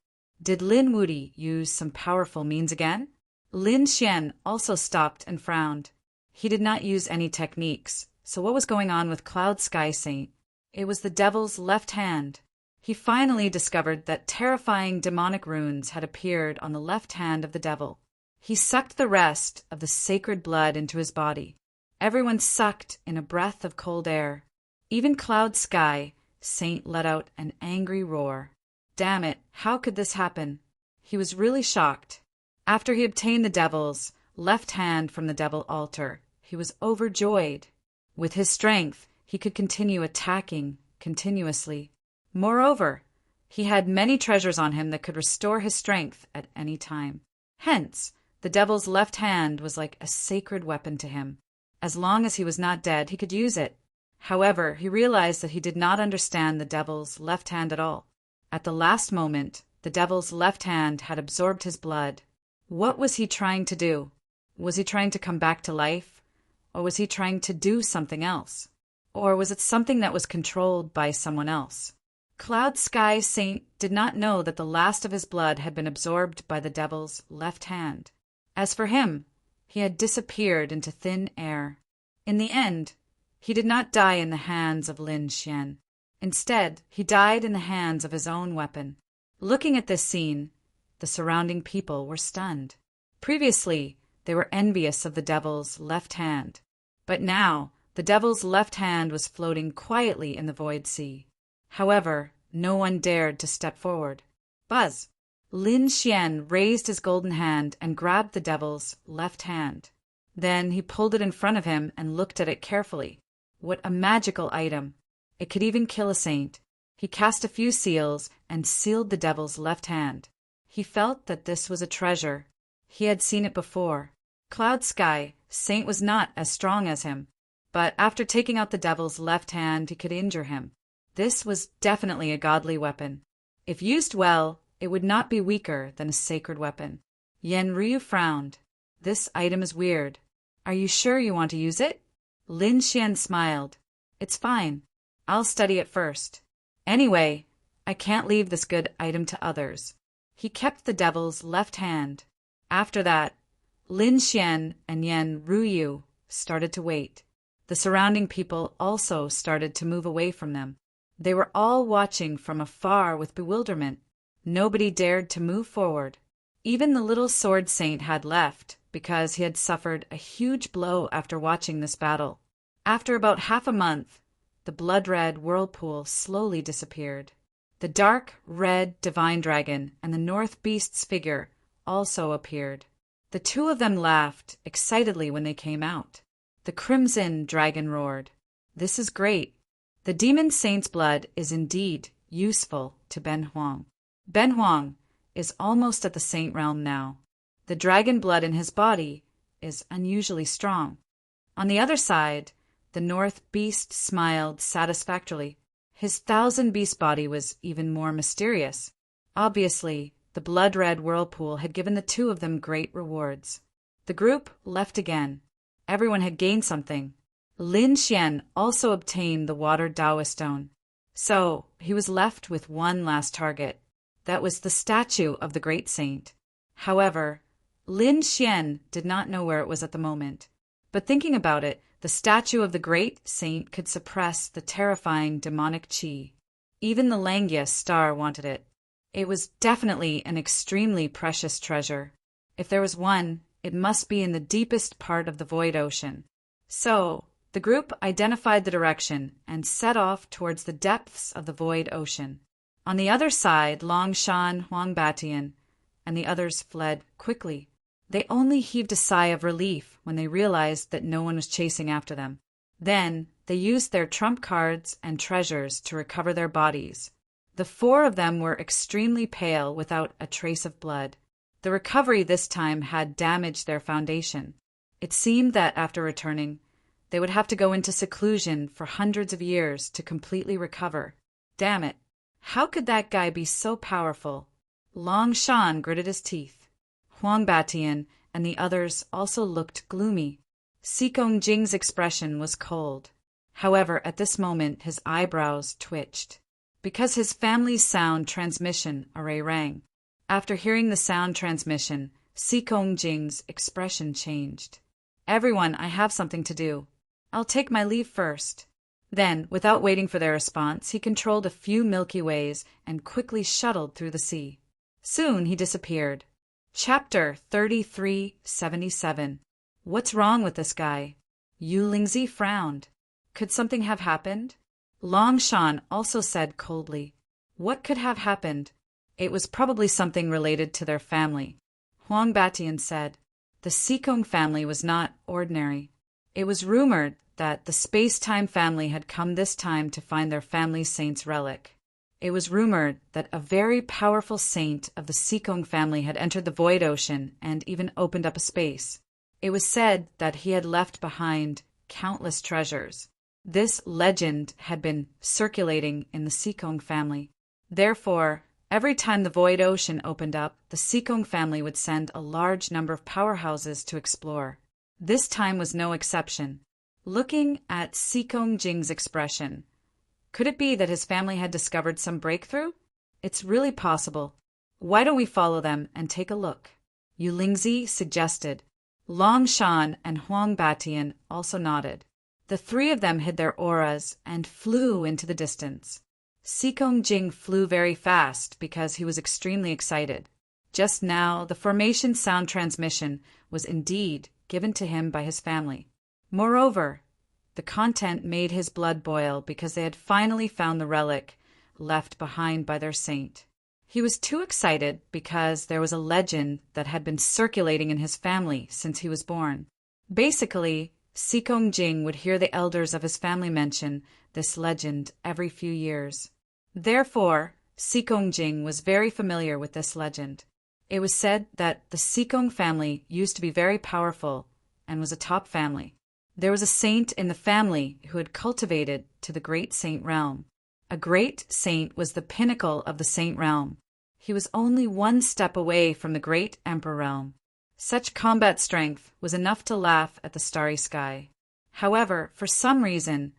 S1: Did Lin Wuyi use some powerful means again? Lin Xian also stopped and frowned. He did not use any techniques, so what was going on with Cloud Sky Saint? It was the devil's left hand. He finally discovered that terrifying demonic runes had appeared on the left hand of the devil. He sucked the rest of the sacred blood into his body. Everyone sucked in a breath of cold air. Even Cloud Sky Saint let out an angry roar. Damn it, how could this happen? He was really shocked. After he obtained the devil's left hand from the devil altar, he was overjoyed. With his strength, he could continue attacking continuously. Moreover, he had many treasures on him that could restore his strength at any time. Hence, the devil's left hand was like a sacred weapon to him. As long as he was not dead, he could use it. However, he realized that he did not understand the devil's left hand at all. At the last moment, the devil's left hand had absorbed his blood. What was he trying to do? Was he trying to come back to life? Or was he trying to do something else? Or was it something that was controlled by someone else? Cloud Sky Saint did not know that the last of his blood had been absorbed by the devil's left hand. As for him, he had disappeared into thin air. In the end, he did not die in the hands of Lin Xian. Instead, he died in the hands of his own weapon. Looking at this scene, the surrounding people were stunned. Previously, they were envious of the devil's left hand. But now, the devil's left hand was floating quietly in the void sea. However, no one dared to step forward. Buzz! Lin Xian raised his golden hand and grabbed the devil's left hand. Then he pulled it in front of him and looked at it carefully. What a magical item! It could even kill a saint. He cast a few seals and sealed the devil's left hand. He felt that this was a treasure. He had seen it before. Cloud Sky Saint was not as strong as him, but after taking out the devil's left hand, he could injure him. This was definitely a godly weapon. If used well, it would not be weaker than a sacred weapon. Yen Ryu frowned. This item is weird. Are you sure you want to use it? Lin Xian smiled. It's fine. I'll study it first. Anyway, I can't leave this good item to others. He kept the devil's left hand. After that, Lin Xian and Yen Ryu started to wait. The surrounding people also started to move away from them. They were all watching from afar with bewilderment. Nobody dared to move forward. Even the little sword saint had left because he had suffered a huge blow after watching this battle. After about half a month, the blood-red whirlpool slowly disappeared. The dark red divine dragon and the North Beast's figure also appeared. The two of them laughed excitedly when they came out. The crimson dragon roared. This is great. The demon saint's blood is indeed useful to Ben Huang. Ben Huang is almost at the saint realm now. The dragon blood in his body is unusually strong. On the other side, the North Beast smiled satisfactorily. His 1,000-beast body was even more mysterious. Obviously, the blood-red whirlpool had given the two of them great rewards. The group left again. Everyone had gained something. Lin Xian also obtained the water Taoist stone. So, he was left with one last target. That was the statue of the great saint. However, Lin Xian did not know where it was at the moment. But thinking about it, the statue of the great saint could suppress the terrifying demonic qi. Even the Langia star wanted it. It was definitely an extremely precious treasure. If there was one, it must be in the deepest part of the void ocean. So, the group identified the direction and set off towards the depths of the void ocean. On the other side, Longshan, Huang Batian, and the others fled quickly. They only heaved a sigh of relief when they realized that no one was chasing after them. Then, they used their trump cards and treasures to recover their bodies. The 4 of them were extremely pale without a trace of blood. The recovery this time had damaged their foundation. It seemed that after returning, they would have to go into seclusion for hundreds of years to completely recover. Damn it! How could that guy be so powerful? Long Shan gritted his teeth. Huang Batian and the others also looked gloomy. Sikong Jing's expression was cold. However, at this moment his eyebrows twitched, because his family's sound transmission array rang. After hearing the sound transmission, Sikong Jing's expression changed. "Everyone, I have something to do. I'll take my leave first." Then, without waiting for their response, he controlled a few Milky Ways and quickly shuttled through the sea. Soon he disappeared. Chapter 3377. What's wrong with this guy? Yu Lingzi frowned. Could something have happened? Long Shan also said coldly, "What could have happened? It was probably something related to their family." Huang Batian said, "The Sikong family was not ordinary. It was rumored that the space-time family had come this time to find their family saint's relic. It was rumored that a very powerful saint of the Sikong family had entered the void ocean and even opened up a space. It was said that he had left behind countless treasures. This legend had been circulating in the Sikong family. Therefore, every time the void ocean opened up, the Sikong family would send a large number of powerhouses to explore. This time was no exception. Looking at Sikong Jing's expression, could it be that his family had discovered some breakthrough? It's really possible. Why don't we follow them and take a look? Yu Lingzi suggested. Long Shan and Huang Batian also nodded. The 3 of them hid their auras and flew into the distance. Sikong Jing flew very fast because he was extremely excited. Just now, the formation sound transmission was indeed given to him by his family. Moreover, the content made his blood boil because they had finally found the relic left behind by their saint. He was too excited because there was a legend that had been circulating in his family since he was born. Basically, Sikong Jing would hear the elders of his family mention this legend every few years. Therefore, Sikong Jing was very familiar with this legend. It was said that the Sikong family used to be very powerful and was a top family. There was a saint in the family who had cultivated to the great saint realm. A great saint was the pinnacle of the saint realm. He was only 1 step away from the great emperor realm. Such combat strength was enough to laugh at the starry sky. However, for some reason,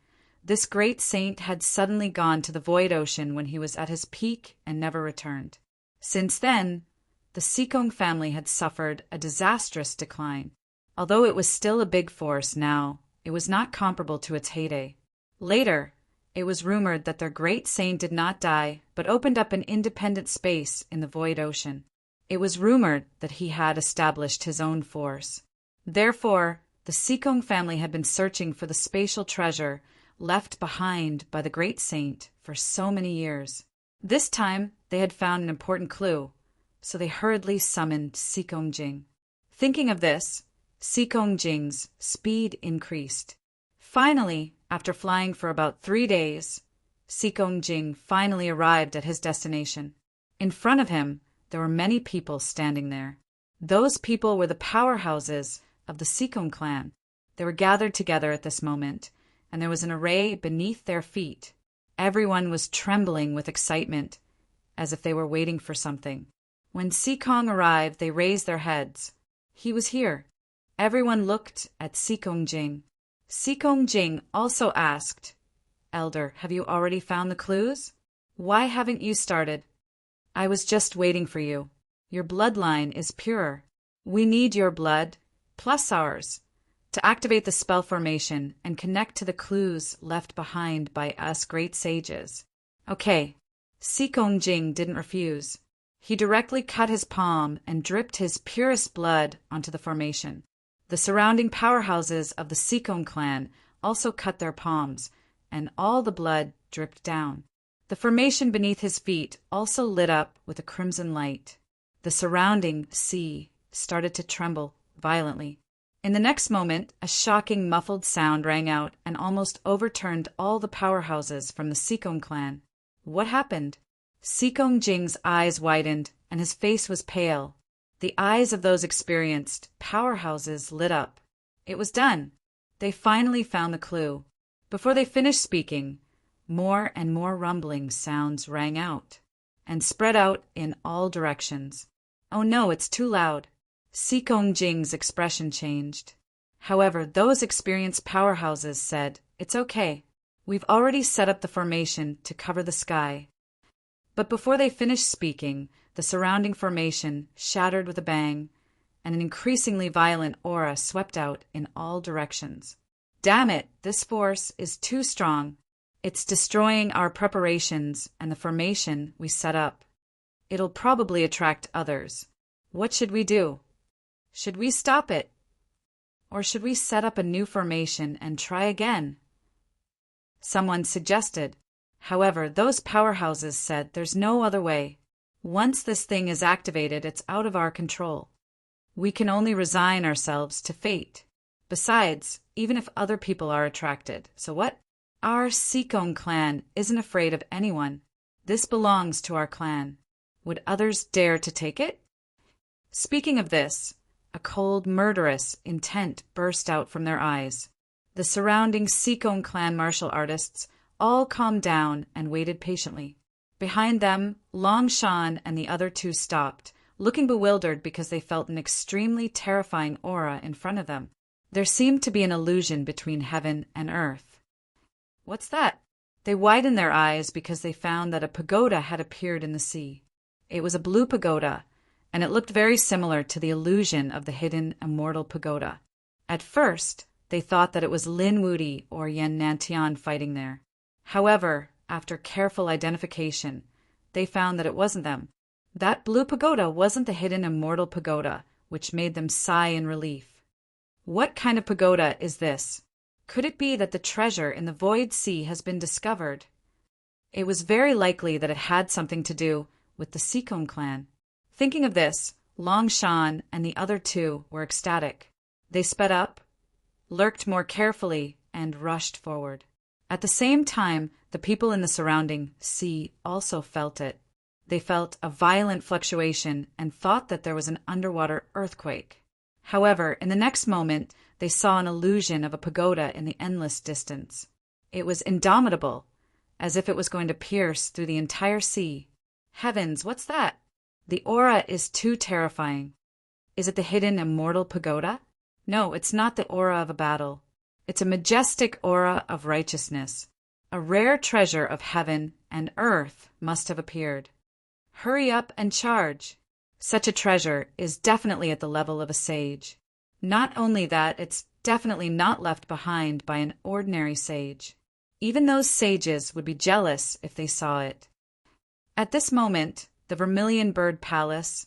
S1: this great saint had suddenly gone to the void ocean when he was at his peak and never returned. Since then, the Sikong family had suffered a disastrous decline. Although it was still a big force now, it was not comparable to its heyday. Later, it was rumored that their great saint did not die, but opened up an independent space in the void ocean. It was rumored that he had established his own force. Therefore, the Sikong family had been searching for the spatial treasure left behind by the great saint for so many years. This time, they had found an important clue, so they hurriedly summoned Sikong Jing. Thinking of this, Sikong Jing's speed increased. Finally, after flying for about 3 days, Sikong Jing finally arrived at his destination. In front of him, there were many people standing there. Those people were the powerhouses of the Sikong clan. They were gathered together at this moment, and there was an array beneath their feet. Everyone was trembling with excitement, as if they were waiting for something. When Sikong arrived, they raised their heads. He was here. Everyone looked at Sikong Jing. Sikong Jing also asked, "Elder, have you already found the clues? Why haven't you started?" "I was just waiting for you." Your bloodline is pure. We need your blood, plus ours, to activate the spell formation and connect to the clues left behind by us great sages. Okay, Sikong Jing didn't refuse. He directly cut his palm and dripped his purest blood onto the formation. The surrounding powerhouses of the Sikong clan also cut their palms, and all the blood dripped down. The formation beneath his feet also lit up with a crimson light. The surrounding sea started to tremble violently. In the next moment, a shocking muffled sound rang out and almost overturned all the powerhouses from the Sikong clan. What happened? Sikong Jing's eyes widened, and his face was pale. The eyes of those experienced powerhouses lit up. It was done. They finally found the clue. Before they finished speaking, more and more rumbling sounds rang out and spread out in all directions. Oh no, it's too loud. Sikong Jing's expression changed. However, those experienced powerhouses said, "It's okay. We've already set up the formation to cover the sky." But before they finished speaking, the surrounding formation shattered with a bang, and an increasingly violent aura swept out in all directions. Damn it, this force is too strong. It's destroying our preparations and the formation we set up. It'll probably attract others. What should we do? Should we stop it? Or should we set up a new formation and try again? Someone suggested. However, those powerhouses said there's no other way. Once this thing is activated, it's out of our control. We can only resign ourselves to fate. Besides, even if other people are attracted, so what? Our Sikong clan isn't afraid of anyone. This belongs to our clan. Would others dare to take it? Speaking of this, a cold, murderous intent burst out from their eyes. The surrounding Sikong clan martial artists all calmed down and waited patiently. Behind them, Long Shan and the other two stopped, looking bewildered because they felt an extremely terrifying aura in front of them. There seemed to be an illusion between heaven and earth. What's that? They widened their eyes because they found that a pagoda had appeared in the sea. It was a blue pagoda, and it looked very similar to the illusion of the hidden immortal pagoda. At first, they thought that it was Lin Wudi or Yan Nantian fighting there. However, after careful identification, they found that it wasn't them. That blue pagoda wasn't the hidden immortal pagoda, which made them sigh in relief. What kind of pagoda is this? Could it be that the treasure in the Void Sea has been discovered? It was very likely that it had something to do with the Sikong clan. Thinking of this, Long Shan and the other two were ecstatic. They sped up, lurked more carefully, and rushed forward. At the same time, the people in the surrounding sea also felt it. They felt a violent fluctuation and thought that there was an underwater earthquake. However, in the next moment, they saw an illusion of a pagoda in the endless distance. It was indomitable, as if it was going to pierce through the entire sea. Heavens, what's that? The aura is too terrifying. Is it the hidden immortal pagoda? No, it's not the aura of a battle. It's a majestic aura of righteousness. A rare treasure of heaven and earth must have appeared. Hurry up and charge. Such a treasure is definitely at the level of a sage. Not only that, it's definitely not left behind by an ordinary sage. Even those sages would be jealous if they saw it. At this moment, the Vermilion Bird Palace,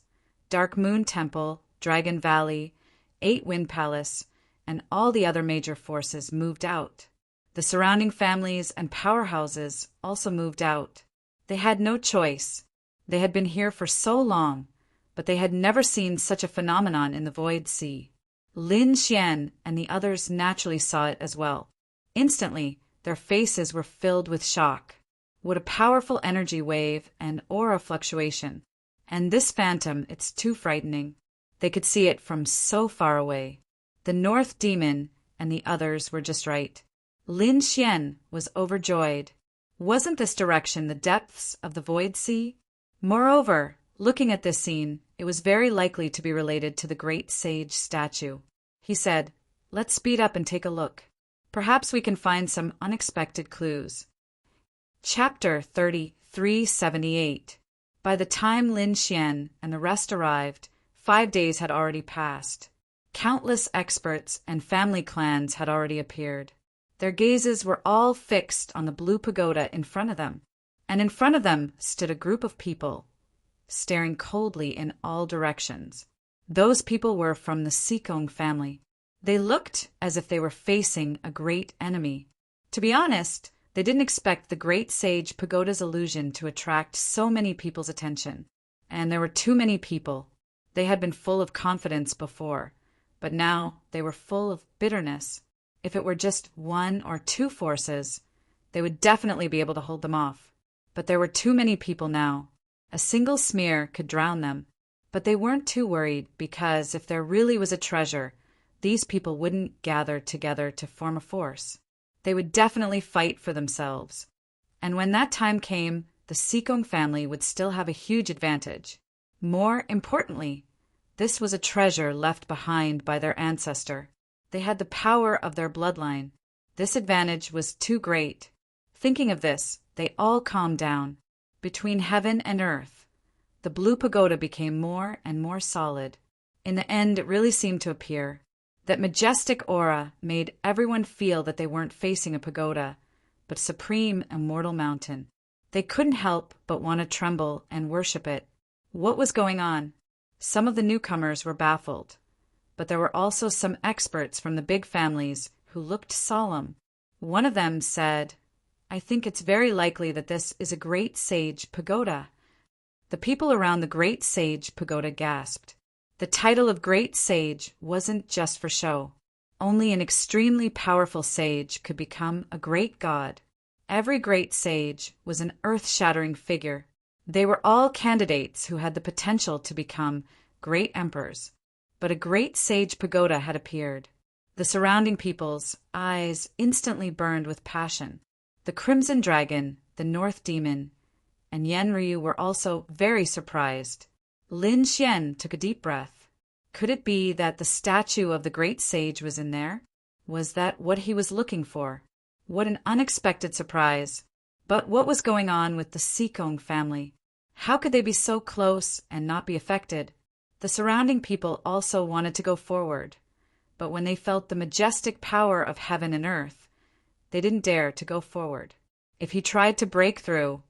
S1: Dark Moon Temple, Dragon Valley, Eight Wind Palace, and all the other major forces moved out. The surrounding families and powerhouses also moved out. They had no choice. They had been here for so long, but they had never seen such a phenomenon in the Void Sea. Lin Xian and the others naturally saw it as well. Instantly, their faces were filled with shock. What a powerful energy wave and aura fluctuation. And this phantom, it's too frightening. They could see it from so far away. The North Demon and the others were just right. Lin Xian was overjoyed. Wasn't this direction the depths of the Void Sea? Moreover, looking at this scene, it was very likely to be related to the great sage statue. He said, "Let's speed up and take a look. Perhaps we can find some unexpected clues." Chapter 3378. By the time Lin Xian and the rest arrived, 5 days had already passed. Countless experts and family clans had already appeared. Their gazes were all fixed on the blue pagoda in front of them, and in front of them stood a group of people, staring coldly in all directions. Those people were from the Sikong family. They looked as if they were facing a great enemy. To be honest, they didn't expect the great sage pagoda's illusion to attract so many people's attention. And there were too many people. They had been full of confidence before, but now they were full of bitterness. If it were just 1 or 2 forces, they would definitely be able to hold them off. But there were too many people now. A single smear could drown them. But they weren't too worried because if there really was a treasure, these people wouldn't gather together to form a force. They would definitely fight for themselves. And when that time came, the Sikong family would still have a huge advantage. More importantly, this was a treasure left behind by their ancestor. They had the power of their bloodline. This advantage was too great. Thinking of this, they all calmed down. Between heaven and earth, the blue pagoda became more and more solid. In the end, it really seemed to appear. That majestic aura made everyone feel that they weren't facing a pagoda, but supreme immortal mountain. They couldn't help but want to tremble and worship it. What was going on? Some of the newcomers were baffled, but there were also some experts from the big families who looked solemn. One of them said, "I think it's very likely that this is a great sage pagoda." The people around the great sage pagoda gasped. The title of great sage wasn't just for show. Only an extremely powerful sage could become a great god. Every great sage was an earth-shattering figure. They were all candidates who had the potential to become great emperors. But a great sage pagoda had appeared. The surrounding people's eyes instantly burned with passion. The Crimson Dragon, the North Demon, and Yan Ryu were also very surprised. Lin Xian took a deep breath. Could it be that the statue of the great sage was in there? Was that what he was looking for? What an unexpected surprise. But what was going on with the Sikong family? How could they be so close and not be affected? The surrounding people also wanted to go forward, but when they felt the majestic power of heaven and earth, they didn't dare to go forward. If he tried to break through,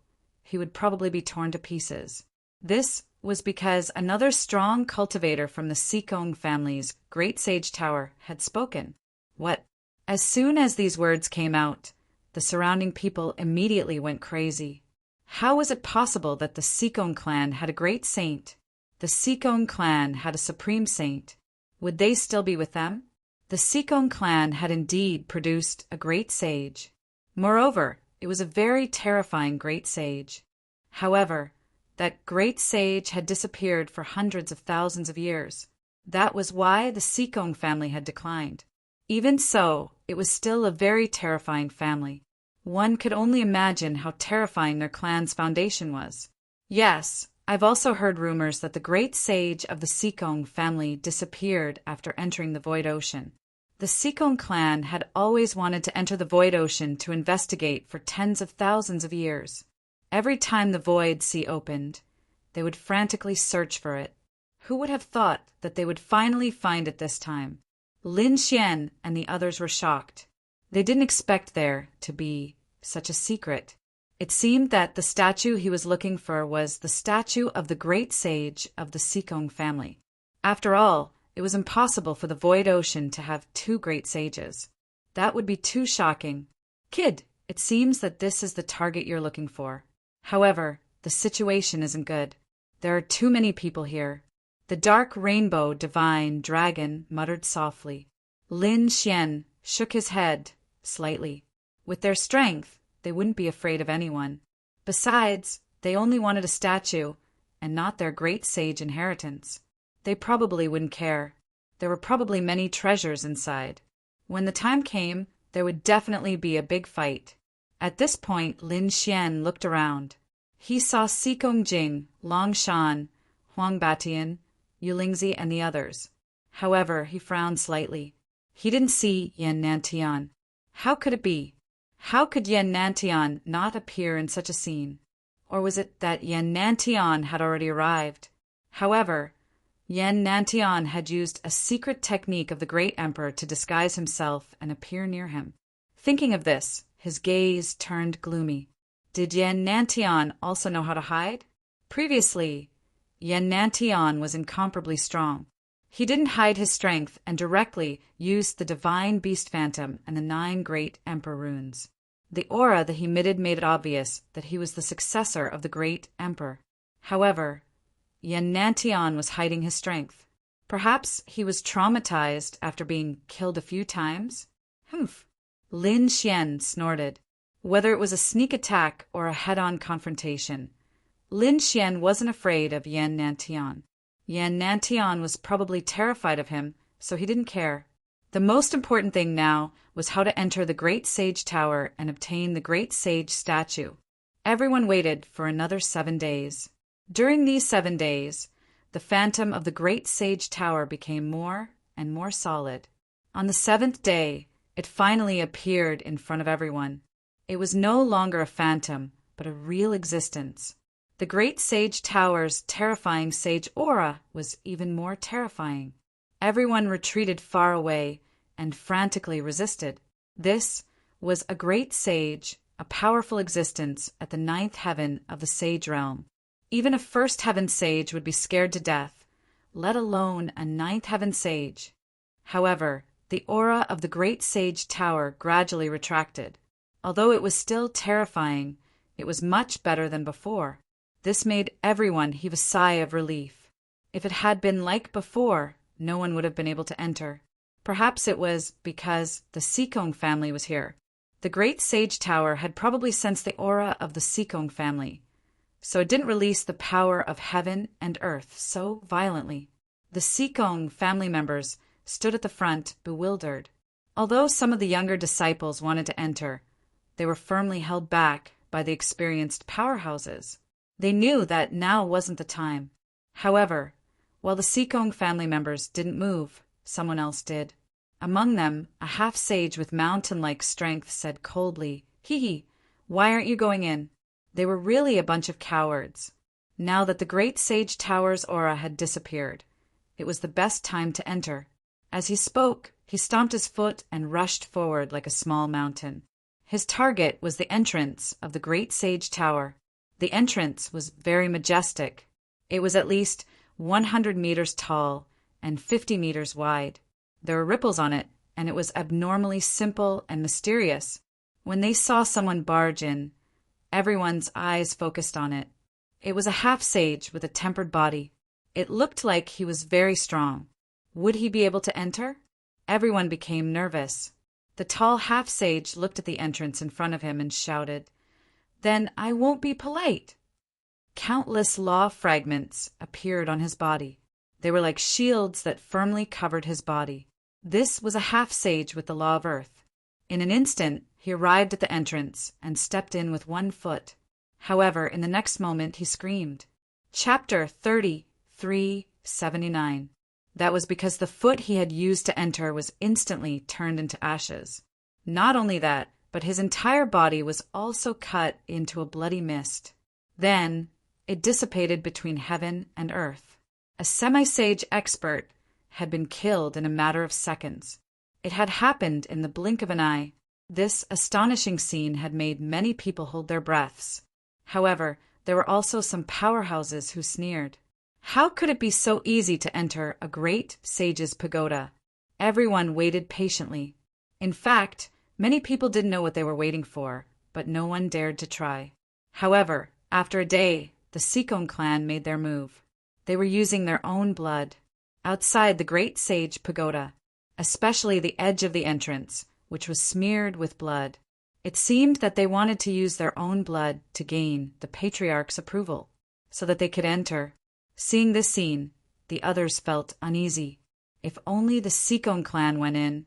S1: he would probably be torn to pieces. This was because another strong cultivator from the Sikong family's great sage tower had spoken. What? As soon as these words came out, the surrounding people immediately went crazy. How was it possible that the Sikong clan had a great saint? The Sikong clan had a supreme saint. Would they still be with them? The Sikong clan had indeed produced a great sage. Moreover, it was a very terrifying great sage. However, that great sage had disappeared for hundreds of thousands of years. That was why the Sikong family had declined. Even so, it was still a very terrifying family. One could only imagine how terrifying their clan's foundation was. Yes, I've also heard rumors that the great sage of the Sikong family disappeared after entering the Void Ocean. The Sikong clan had always wanted to enter the Void Ocean to investigate for tens of thousands of years. Every time the Void Sea opened, they would frantically search for it. Who would have thought that they would finally find it this time? Lin Xian and the others were shocked. They didn't expect there to be such a secret. It seemed that the statue he was looking for was the statue of the great sage of the Sikong family. After all, it was impossible for the Void Ocean to have 2 great sages. That would be too shocking. Kid, it seems that this is the target you're looking for. However, the situation isn't good. There are too many people here. The dark rainbow divine dragon muttered softly. Lin Xian shook his head slightly. With their strength, they wouldn't be afraid of anyone. Besides, they only wanted a statue and not their great sage inheritance. They probably wouldn't care. There were probably many treasures inside. When the time came, there would definitely be a big fight. At this point, Lin Xian looked around. He saw Sikong Jing, Long Shan, Huang Batian, Yulingzi, and the others. However, he frowned slightly. He didn't see Yan Nantian. How could it be? How could Yan Nantian not appear in such a scene? Or was it that Yen Nantian had already arrived? However, Yen Nantian had used a secret technique of the great emperor to disguise himself and appear near him. Thinking of this, his gaze turned gloomy. Did Yen Nantian also know how to hide? Previously, Yen Nantian was incomparably strong. He didn't hide his strength and directly used the divine beast phantom and the 9 great emperor runes. The aura that he emitted made it obvious that he was the successor of the great emperor. However, Yen Nantian was hiding his strength. Perhaps he was traumatized after being killed a few times? Humph! Lin Xian snorted. Whether it was a sneak attack or a head-on confrontation, Lin Xian wasn't afraid of Yen Nantian. Yen Nantian was probably terrified of him, so he didn't care. The most important thing now was how to enter the Great Sage Tower and obtain the Great Sage statue. Everyone waited for another 7 days. During these 7 days, the phantom of the Great Sage Tower became more and more solid. On the 7th day, it finally appeared in front of everyone. It was no longer a phantom, but a real existence. The Great Sage Tower's terrifying sage aura was even more terrifying. Everyone retreated far away and frantically resisted. This was a great sage, a powerful existence at the 9th heaven of the sage realm. Even a 1st heaven sage would be scared to death, let alone a 9th heaven sage. However, the aura of the Great Sage Tower gradually retracted. Although it was still terrifying, it was much better than before. This made everyone heave a sigh of relief. If it had been like before, no one would have been able to enter. Perhaps it was because the Sikong family was here. The Great Sage Tower had probably sensed the aura of the Sikong family, so it didn't release the power of heaven and earth so violently. The Sikong family members stood at the front, bewildered. Although some of the younger disciples wanted to enter, they were firmly held back by the experienced powerhouses. They knew that now wasn't the time. However, while the Sikong family members didn't move, someone else did. Among them, a half-sage with mountain-like strength said coldly, "Hee, why aren't you going in?" They were really a bunch of cowards. Now that the Great Sage Tower's aura had disappeared, it was the best time to enter. As he spoke, he stomped his foot and rushed forward like a small mountain. His target was the entrance of the Great Sage Tower. The entrance was very majestic. It was at least 100 meters tall and 50 meters wide. There were ripples on it, and it was abnormally simple and mysterious. When they saw someone barge in, everyone's eyes focused on it. It was a half-sage with a tempered body. It looked like he was very strong. Would he be able to enter? Everyone became nervous. The tall half-sage looked at the entrance in front of him and shouted, "Then I won't be polite." Countless law fragments appeared on his body. They were like shields that firmly covered his body. This was a half-sage with the law of earth. In an instant, he arrived at the entrance and stepped in with 1 foot. However, in the next moment, he screamed. Chapter 3379. That was because the foot he had used to enter was instantly turned into ashes. Not only that, but his entire body was also cut into a bloody mist. Then, it dissipated between heaven and earth. A semi-sage expert had been killed in a matter of seconds. It had happened in the blink of an eye. This astonishing scene had made many people hold their breaths. However, there were also some powerhouses who sneered. How could it be so easy to enter a great sage's pagoda? Everyone waited patiently. In fact, many people didn't know what they were waiting for, but no one dared to try. However, after a day, the Sikong clan made their move. They were using their own blood. Outside the great sage pagoda, especially the edge of the entrance, which was smeared with blood. It seemed that they wanted to use their own blood to gain the patriarch's approval, so that they could enter. Seeing this scene, the others felt uneasy. If only the Sikong clan went in,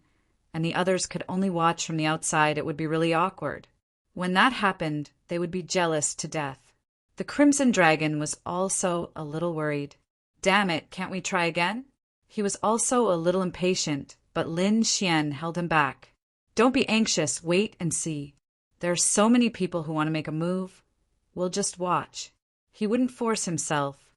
S1: and the others could only watch from the outside, it would be really awkward. When that happened, they would be jealous to death. The Crimson Dragon was also a little worried. Damn it, can't we try again? He was also a little impatient, but Lin Xian held him back. Don't be anxious, wait and see. There are so many people who want to make a move. "We'll just watch." He wouldn't force himself.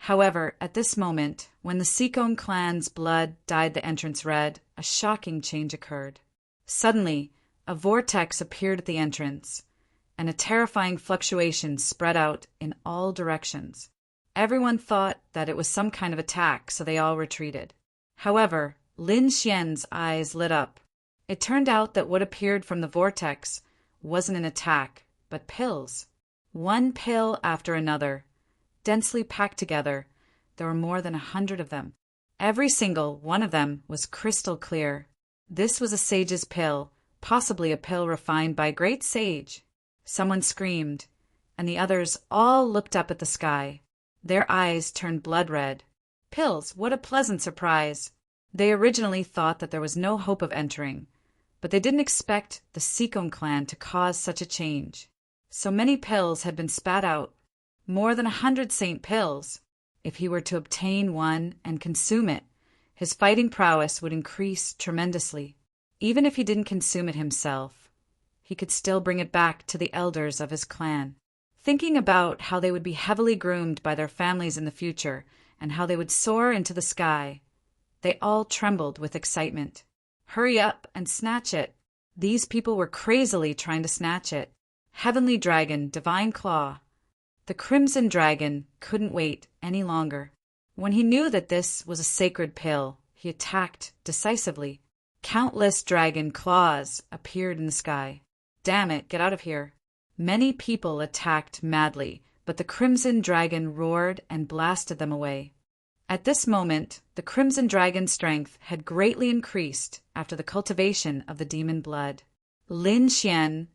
S1: However, at this moment, when the Seacombe clan's blood dyed the entrance red, a shocking change occurred. Suddenly, a vortex appeared at the entrance, and a terrifying fluctuation spread out in all directions. Everyone thought that it was some kind of attack, so they all retreated. However, Lin Xian's eyes lit up. It turned out that what appeared from the vortex wasn't an attack, but pills. One pill after another, densely packed together. There were more than 100 of them. Every single one of them was crystal clear. This was a sage's pill, possibly a pill refined by a great sage. Someone screamed, and the others all looked up at the sky. Their eyes turned blood red. Pills, what a pleasant surprise! They originally thought that there was no hope of entering, but they didn't expect the Seacombe clan to cause such a change. So many pills had been spat out, more than 100 saint pills. If he were to obtain one and consume it, his fighting prowess would increase tremendously. Even if he didn't consume it himself, he could still bring it back to the elders of his clan. Thinking about how they would be heavily groomed by their families in the future and how they would soar into the sky, they all trembled with excitement. Hurry up and snatch it. These people were crazily trying to snatch it. Heavenly Dragon, Divine Claw. The Crimson Dragon couldn't wait any longer. When he knew that this was a sacred pill, he attacked decisively. Countless dragon claws appeared in the sky. Damn it, get out of here. Many people attacked madly, but the Crimson Dragon roared and blasted them away. At this moment, the Crimson Dragon's strength had greatly increased after the cultivation of the demon blood. Lin Xian,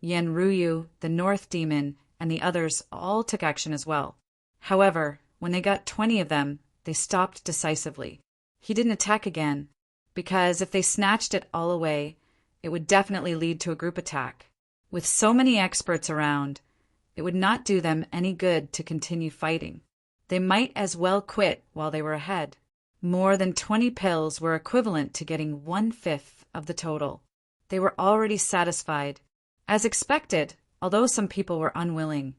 S1: Yen Ruyu, the North Demon, and the others all took action as well. However, when they got 20 of them, they stopped decisively. He didn't attack again, because if they snatched it all away, it would definitely lead to a group attack. With so many experts around, it would not do them any good to continue fighting. They might as well quit while they were ahead. More than 20 pills were equivalent to getting 1/5 of the total. They were already satisfied. As expected, although some people were unwilling,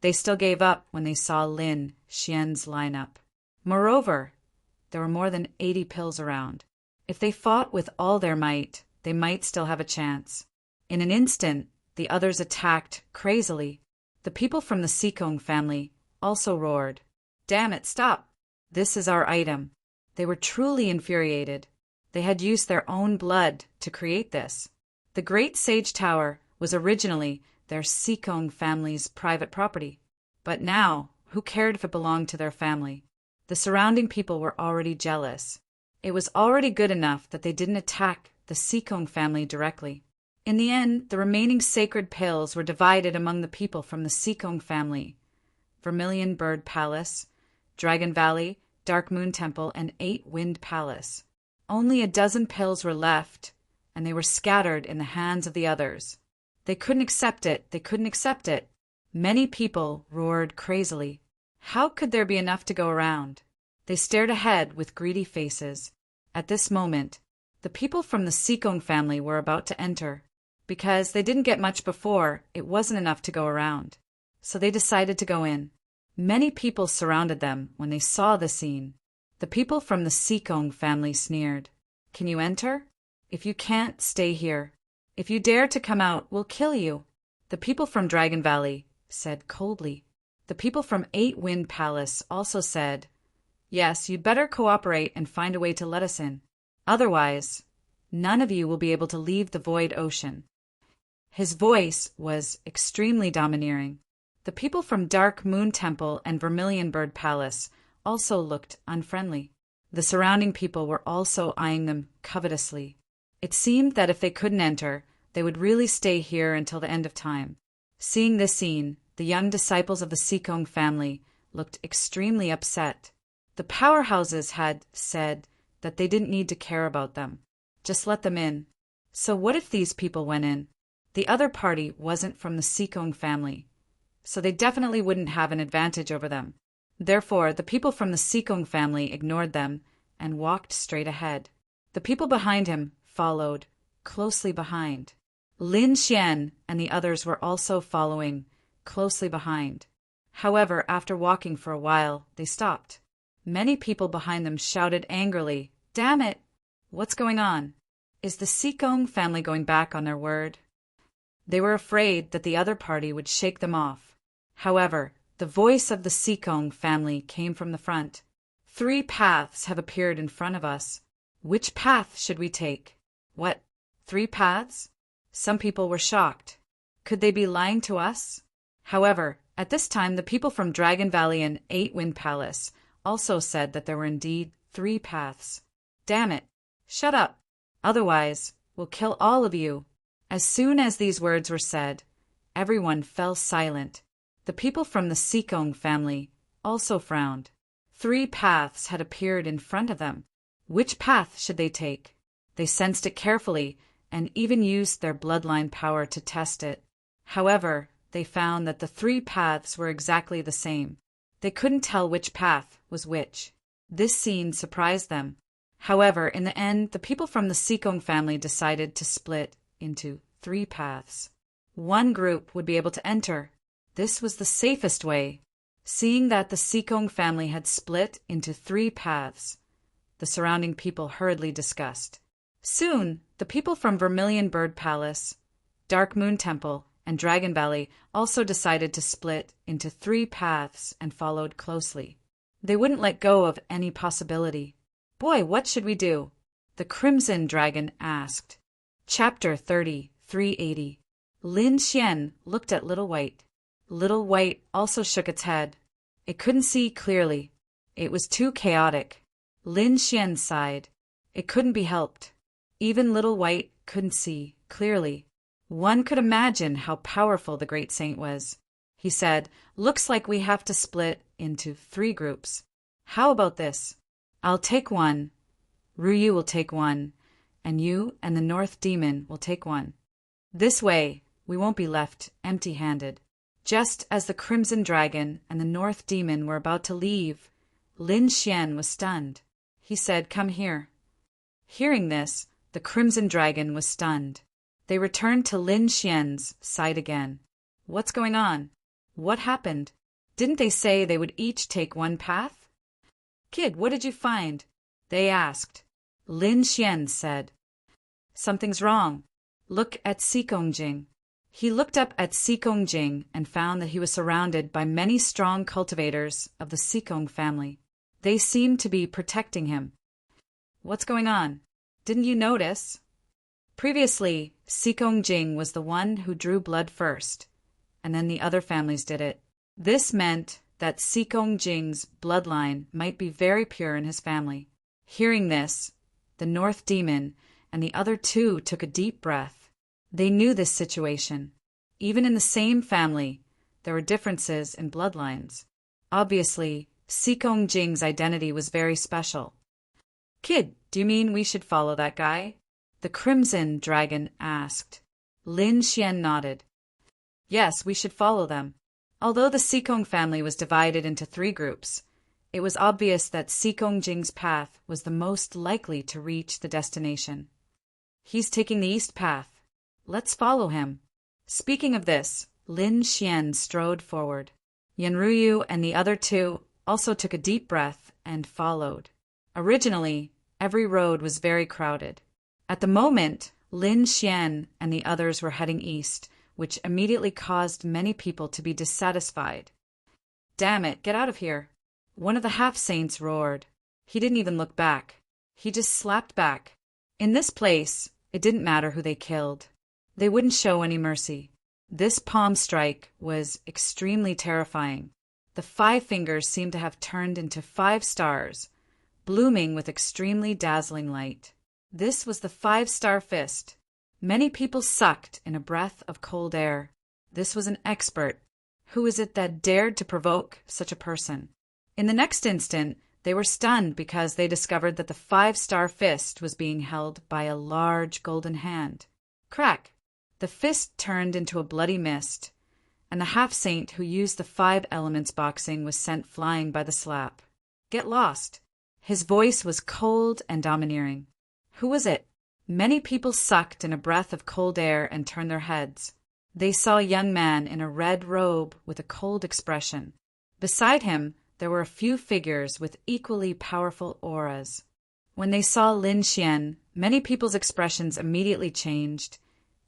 S1: they still gave up when they saw Lin Xian's lineup. Moreover, there were more than 80 pills around. If they fought with all their might, they might still have a chance. In an instant, the others attacked crazily. The people from the Seacombe family also roared, "Damn it, stop! This is our item." They were truly infuriated. They had used their own blood to create this. The Great Sage Tower was originally their Seacombe family's private property. But now, who cared if it belonged to their family? The surrounding people were already jealous. It was already good enough that they didn't attack the Seacombe family directly. In the end, the remaining sacred pills were divided among the people from the Seacombe family: Vermilion Bird Palace, Dragon Valley, Dark Moon Temple, and 8 Wind Palace. Only a dozen pills were left, and they were scattered in the hands of the others. They couldn't accept it. They couldn't accept it. Many people roared crazily. How could there be enough to go around? They stared ahead with greedy faces. At this moment, the people from the Seacombe family were about to enter. Because they didn't get much before, it wasn't enough to go around. So they decided to go in. Many people surrounded them when they saw the scene. The people from the Seacombe family sneered. "Can you enter? If you can't, stay here. If you dare to come out, we'll kill you." The people from Dragon Valley said coldly. The people from 8 Wind Palace also said, "Yes, you'd better cooperate and find a way to let us in. Otherwise, none of you will be able to leave the void ocean." His voice was extremely domineering. The people from Dark Moon Temple and Vermilion Bird Palace also looked unfriendly. The surrounding people were also eyeing them covetously. It seemed that if they couldn't enter, they would really stay here until the end of time. Seeing this scene, the young disciples of the Seacombe family looked extremely upset. The powerhouses had said that they didn't need to care about them. Just let them in. So what if these people went in? The other party wasn't from the Seacombe family, so they definitely wouldn't have an advantage over them. Therefore, the people from the Seacombe family ignored them and walked straight ahead. The people behind him followed, closely behind. Lin Xian and the others were also following, closely behind. However, after walking for a while, they stopped. Many people behind them shouted angrily, "Damn it! What's going on? Is the Seekong family going back on their word?" They were afraid that the other party would shake them off. However, the voice of the Seekong family came from the front. "Three paths have appeared in front of us. Which path should we take?" "What? 3 paths?" Some people were shocked. Could they be lying to us? However, at this time the people from Dragon Valley and 8-Wind Palace also said that there were indeed 3 paths. "Damn it! Shut up! Otherwise, we'll kill all of you." As soon as these words were said, everyone fell silent. The people from the Seekong family also frowned. 3 paths had appeared in front of them. Which path should they take? They sensed it carefully and even used their bloodline power to test it. However, they found that the 3 paths were exactly the same. They couldn't tell which path was which. This scene surprised them. However, in the end, the people from the Seekong family decided to split into 3 paths. One group would be able to enter. This was the safest way. Seeing that the Seekong family had split into 3 paths, the surrounding people hurriedly discussed. Soon, the people from Vermilion Bird Palace, Dark Moon Temple, and Dragon Valley also decided to split into 3 paths and followed closely. They wouldn't let go of any possibility. "Boy, what should we do?" the Crimson Dragon asked. Chapter 30, 380. Lin Xian looked at Little White. Little White also shook its head. It couldn't see clearly. It was too chaotic. Lin Xian sighed. It couldn't be helped. Even Little White couldn't see clearly. One could imagine how powerful the great saint was. He said, "Looks like we have to split into 3 groups. How about this? I'll take one, Ruyu will take one, and you and the North Demon will take one. This way, we won't be left empty-handed." Just as the Crimson Dragon and the North Demon were about to leave, Lin Xian was stunned. He said, "Come here." Hearing this, the Crimson Dragon was stunned. They returned to Lin Xian's side again. "What's going on? What happened? Didn't they say they would each take 1 path?" "Kid, what did you find?" they asked. Lin Xian said, "Something's wrong. Look at Seekong Jing." He looked up at Seekong Jing and found that he was surrounded by many strong cultivators of the Seekong family. They seemed to be protecting him. "What's going on? Didn't you notice?" Previously, Seekong Jing was the one who drew blood first, and then the other families did it. This meant that Seekong Jing's bloodline might be very pure in his family. Hearing this, the North Demon and the other 2 took a deep breath. They knew this situation. Even in the same family, there were differences in bloodlines. Obviously, Seekong Jing's identity was very special. "Kid, do you mean we should follow that guy?" the Crimson Dragon asked. Lin Xian nodded. "Yes, we should follow them." Although the Seekong family was divided into 3 groups, it was obvious that Seekong Jing's path was the most likely to reach the destination. "He's taking the east path. Let's follow him." Speaking of this, Lin Xian strode forward. Yanruyu and the other 2 also took a deep breath and followed. Originally, every road was very crowded. At the moment, Lin Xian and the others were heading east, which immediately caused many people to be dissatisfied. "Damn it, get out of here!" one of the half-saints roared. He didn't even look back. He just slapped back. In this place, it didn't matter who they killed. They wouldn't show any mercy. This palm strike was extremely terrifying. The 5 fingers seemed to have turned into 5 stars, blooming with extremely dazzling light. This was the 5-star fist. Many people sucked in a breath of cold air. This was an expert. Who is it that dared to provoke such a person? In the next instant, they were stunned because they discovered that the 5-star fist was being held by a large golden hand. Crack! The fist turned into a bloody mist, and the half-saint who used the 5 elements boxing was sent flying by the slap. "Get lost!" His voice was cold and domineering. Who was it? Many people sucked in a breath of cold air and turned their heads. They saw a young man in a red robe with a cold expression. Beside him, there were a few figures with equally powerful auras. When they saw Lin Xian, many people's expressions immediately changed,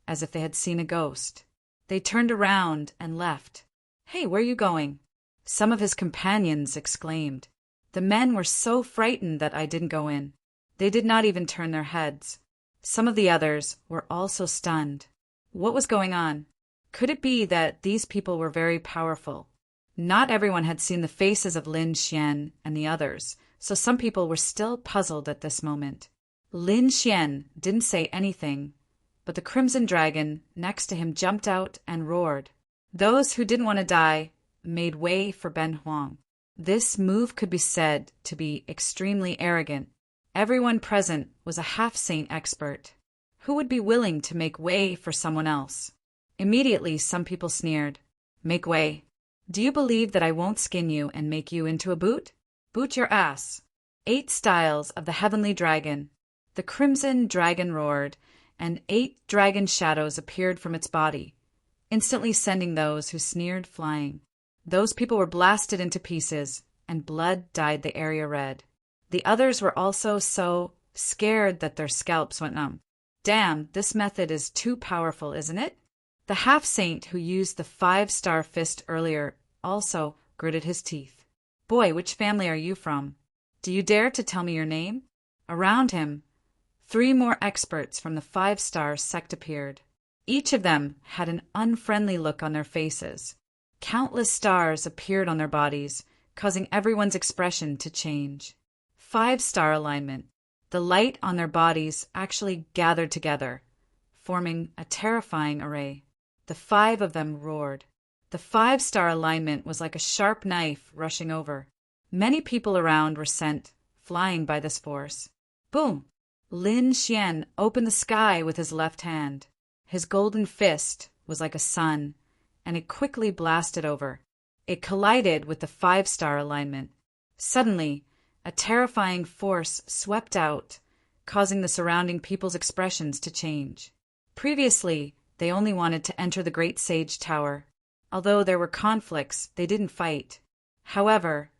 S1: as if they had seen a ghost. They turned around and left. "Hey, where are you going?" some of his companions exclaimed. The men were so frightened that I didn't go in. They did not even turn their heads. Some of the others were also stunned. What was going on? Could it be that these people were very powerful? Not everyone had seen the faces of Lin Xian and the others, so some people were still puzzled at this moment. Lin Xian didn't say anything, but the Crimson Dragon next to him jumped out and roared. Those who didn't want to die made way for Ben Huang. This move could be said to be extremely arrogant. Everyone present was a half-saint expert. Who would be willing to make way for someone else? Immediately, some people sneered. "Make way. Do you believe that I won't skin you and make you into a boot? Boot your ass." 8 styles of the heavenly dragon. The Crimson Dragon roared, and 8 dragon shadows appeared from its body, instantly sending those who sneered flying. Those people were blasted into pieces, and blood dyed the area red. The others were also so scared that their scalps went numb. Damn, this method is too powerful, isn't it? The half-saint who used the 5-star fist earlier also gritted his teeth. "Boy, which family are you from? Do you dare to tell me your name?" Around him, 3 more experts from the 5-star sect appeared. Each of them had an unfriendly look on their faces. Countless stars appeared on their bodies, causing everyone's expression to change. 5-star alignment. The light on their bodies actually gathered together, forming a terrifying array. The 5 of them roared. The 5-star alignment was like a sharp knife rushing over. Many people around were sent flying by this force. Boom! Lin Xian opened the sky with his left hand. His golden fist was like a sun, and it quickly blasted over. It collided with the 5-star alignment. Suddenly, a terrifying force swept out, causing the surrounding people's expressions to change. Previously, they only wanted to enter the Great Sage Tower. Although there were conflicts, they didn't fight. However,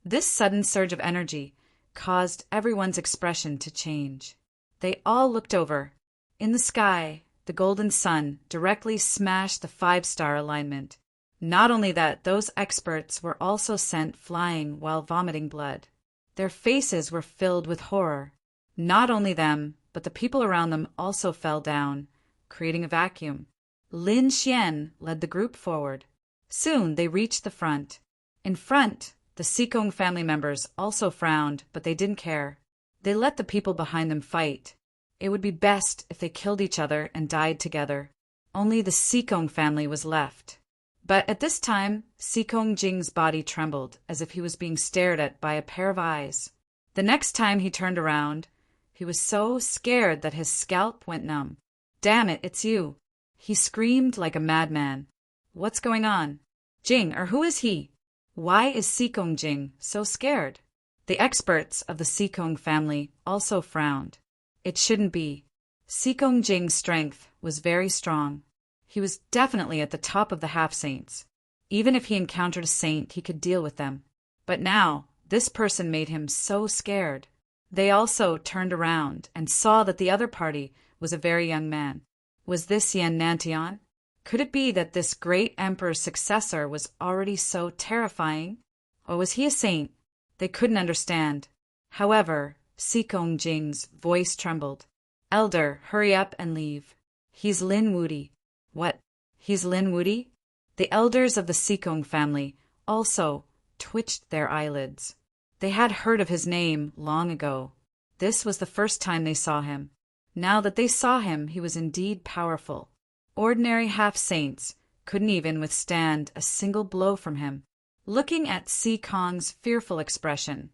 S1: this sudden surge of energy caused everyone's expression to change. They all looked over. In the sky, the golden sun directly smashed the 5-star alignment. Not only that, those experts were also sent flying while vomiting blood. Their faces were filled with horror. Not only them, but the people around them also fell down, creating a vacuum. Lin Xian led the group forward. Soon they reached the front. In front, the Sikong family members also frowned, but they didn't care. They let the people behind them fight. It would be best if they killed each other and died together. Only the Sikong family was left. But at this time, Sikong Jing's body trembled, as if he was being stared at by a pair of eyes. The next time he turned around, he was so scared that his scalp went numb. "Damn it, it's you!" He screamed like a madman. "What's going on? Jing, or who is he? Why is Sikong Jing so scared?" The experts of the Sikong family also frowned. It shouldn't be. Sikong Jing's strength was very strong. He was definitely at the top of the half-saints. Even if he encountered a saint, he could deal with them. But now, this person made him so scared. They also turned around and saw that the other party was a very young man. Was this Yan Nantian? Could it be that this great emperor's successor was already so terrifying? Or was he a saint? They couldn't understand. However, Sikong Jing's voice trembled. "Elder, hurry up and leave. He's Lin Wudi." "What? He's Lin Wudi?" The elders of the Sikong family also twitched their eyelids. They had heard of his name long ago. This was the first time they saw him. Now that they saw him, he was indeed powerful. Ordinary half-saints couldn't even withstand a single blow from him. Looking at Sikong's fearful expression,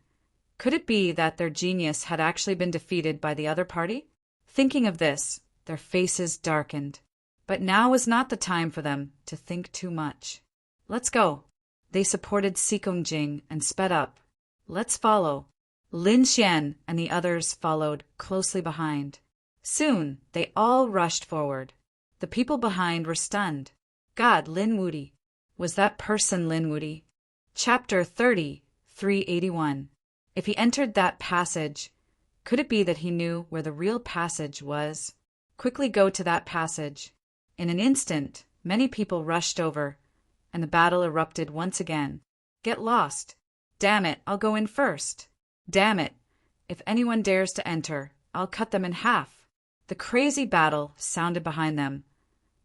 S1: could it be that their genius had actually been defeated by the other party? Thinking of this, their faces darkened. But now was not the time for them to think too much. "Let's go." They supported Sikong Jing and sped up. "Let's follow." Lin Xian and the others followed closely behind. Soon, they all rushed forward. The people behind were stunned. God, Lin Wudi. Was that person Lin Wudi? Chapter 30, 381. If he entered that passage, could it be that he knew where the real passage was? Quickly go to that passage. In an instant, many people rushed over, and the battle erupted once again. Get lost. Damn it, I'll go in first. Damn it, if anyone dares to enter, I'll cut them in half. The crazy battle sounded behind them,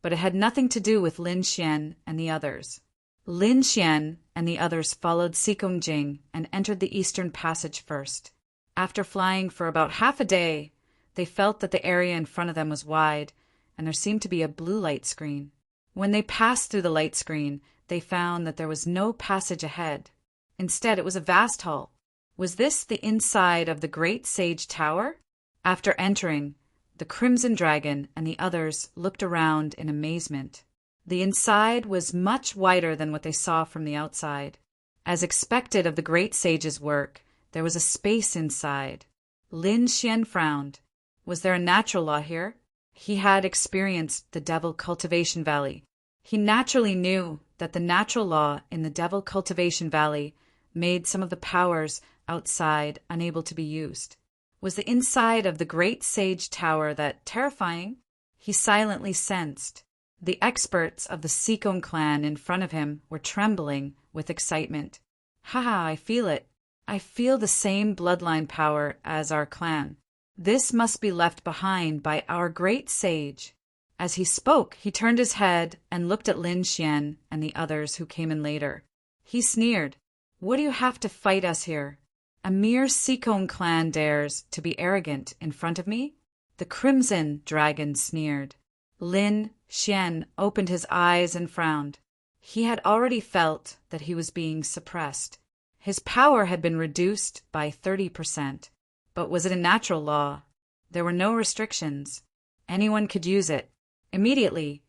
S1: but it had nothing to do with Lin Xian and the others. Lin Xian and the others followed Sikong Jing and entered the eastern passage first. After flying for about half a day, they felt that the area in front of them was wide, and there seemed to be a blue light screen. When they passed through the light screen, they found that there was no passage ahead. Instead, it was a vast hall. Was this the inside of the Great Sage Tower? After entering, the Crimson Dragon and the others looked around in amazement. The inside was much wider than what they saw from the outside. As expected of the Great Sage's work, there was a space inside. Lin Xian frowned. Was there a natural law here? He had experienced the Devil Cultivation Valley. He naturally knew that the natural law in the Devil Cultivation Valley made some of the powers outside unable to be used. Was the inside of the Great Sage Tower that terrifying? He silently sensed. The experts of the Sikong clan in front of him were trembling with excitement. Haha, I feel it. I feel the same bloodline power as our clan. This must be left behind by our great sage. As he spoke, he turned his head and looked at Lin Xian and the others who came in later. He sneered. What do you have to fight us here? A mere Sikong clan dares to be arrogant in front of me? The Crimson Dragon sneered. Lin Xian opened his eyes and frowned. He had already felt that he was being suppressed. His power had been reduced by 30%. But was it a natural law? There were no restrictions. Anyone could use it. Immediately,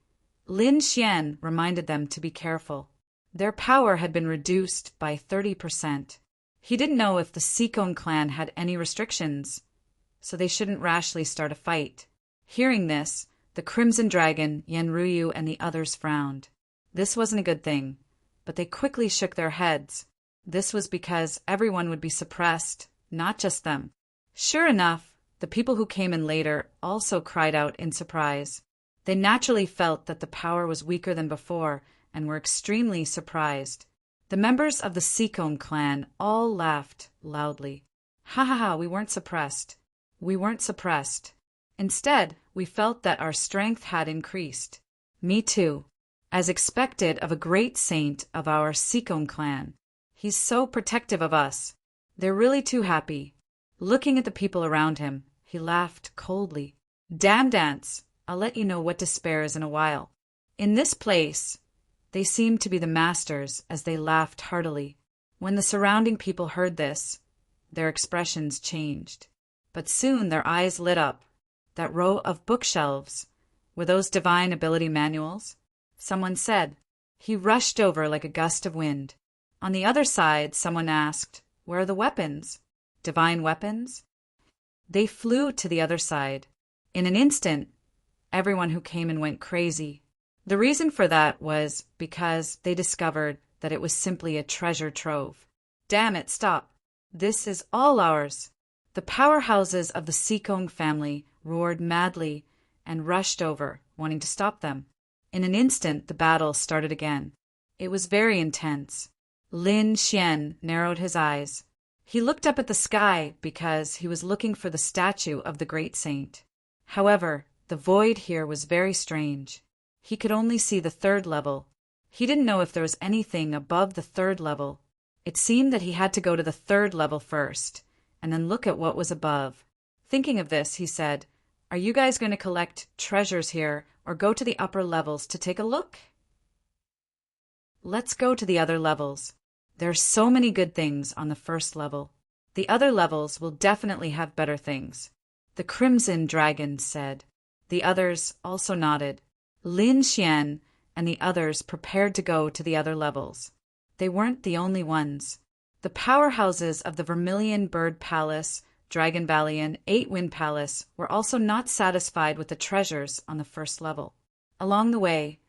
S1: Lin Xian reminded them to be careful. Their power had been reduced by 30%. He didn't know if the Sikong clan had any restrictions, so they shouldn't rashly start a fight. Hearing this, the Crimson Dragon, Yan Ruyu, and the others frowned. This wasn't a good thing, but they quickly shook their heads. This was because everyone would be suppressed, not just them. Sure enough, the people who came in later also cried out in surprise. They naturally felt that the power was weaker than before and were extremely surprised. The members of the Sikong clan all laughed loudly. Ha ha ha, we weren't suppressed. We weren't suppressed. Instead, we felt that our strength had increased. Me too. As expected of a great saint of our Sikong clan. He's so protective of us. They're really too happy. Looking at the people around him, he laughed coldly. Damn dance, I'll let you know what despair is in a while. In this place, they seemed to be the masters as they laughed heartily. When the surrounding people heard this, their expressions changed. But soon their eyes lit up. That row of bookshelves, were those divine ability manuals? Someone said. He rushed over like a gust of wind. On the other side, someone asked, where are the weapons? Divine weapons? They flew to the other side. In an instant, everyone who came in went crazy. The reason for that was because they discovered that it was simply a treasure trove. Damn it, stop. This is all ours. The powerhouses of the Sikong family roared madly and rushed over, wanting to stop them. In an instant, the battle started again. It was very intense. Lin Xian narrowed his eyes. He looked up at the sky because he was looking for the statue of the great saint. However, the void here was very strange. He could only see the third level. He didn't know if there was anything above the third level. It seemed that he had to go to the third level first, and then look at what was above. Thinking of this, he said, are you guys going to collect treasures here or go to the upper levels to take a look? Let's go to the other levels. There are so many good things on the first level. The other levels will definitely have better things. The Crimson Dragon said. The others also nodded. Lin Xian and the others prepared to go to the other levels. They weren't the only ones. The powerhouses of the Vermilion Bird Palace, Dragon Valley, and Eight Wind Palace were also not satisfied with the treasures on the first level. Along the way,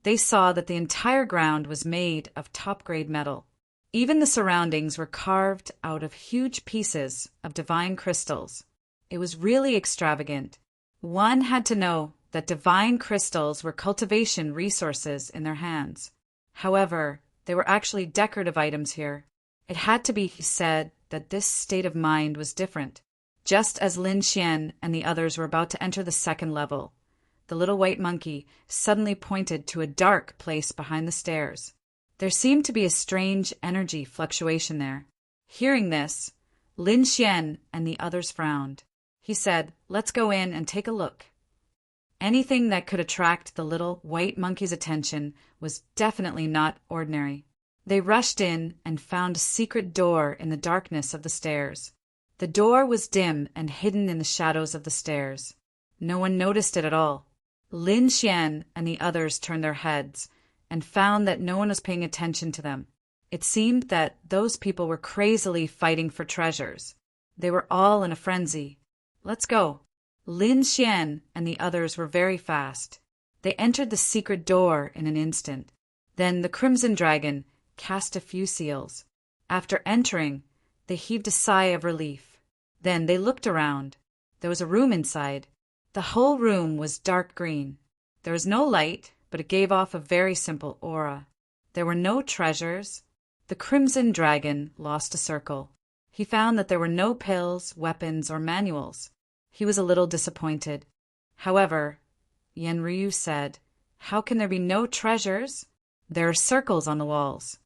S1: they saw that the entire ground was made of top-grade metal. Even the surroundings were carved out of huge pieces of divine crystals. It was really extravagant. One had to know that divine crystals were cultivation resources in their hands. However, they were actually decorative items here. It had to be said that this state of mind was different. Just as Lin Xian and the others were about to enter the second level, the little white monkey suddenly pointed to a dark place behind the stairs. There seemed to be a strange energy fluctuation there. Hearing this, Lin Xian and the others frowned. He said, "Let's go in and take a look." Anything that could attract the little white monkey's attention was definitely not ordinary. They rushed in and found a secret door in the darkness of the stairs. The door was dim and hidden in the shadows of the stairs. No one noticed it at all. Lin Xian and the others turned their heads and found that no one was paying attention to them. It seemed that those people were crazily fighting for treasures. They were all in a frenzy. "Let's go." Lin Xian and the others were very fast. They entered the secret door in an instant. Then the Crimson Dragon cast a few seals. After entering, they heaved a sigh of relief. Then they looked around. There was a room inside. The whole room was dark green. There was no light, but it gave off a very simple aura. There were no treasures. The Crimson Dragon lost a circle. He found that there were no pills, weapons, or manuals. He was a little disappointed. However, Yen Ryu said, "How can there be no treasures? There are circles on the walls."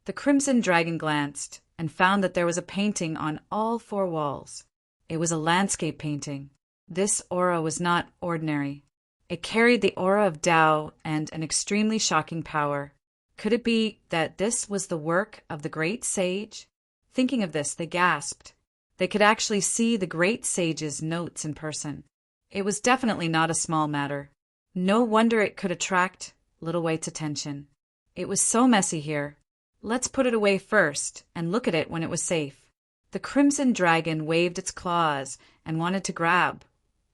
S1: The Crimson Dragon glanced and found that there was a painting on all 4 walls. It was a landscape painting. This aura was not ordinary. It carried the aura of Tao and an extremely shocking power. Could it be that this was the work of the great sage? Thinking of this, they gasped. They could actually see the great sage's notes in person. It was definitely not a small matter. No wonder it could attract Little White's attention. It was so messy here. Let's put it away first and look at it when it was safe. The Crimson Dragon waved its claws and wanted to grab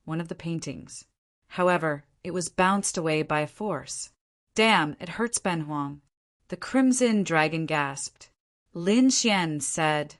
S1: one of the paintings. However, it was bounced away by a force. "Damn, it hurts Ben Huang." The Crimson Dragon gasped. Lin Xian said,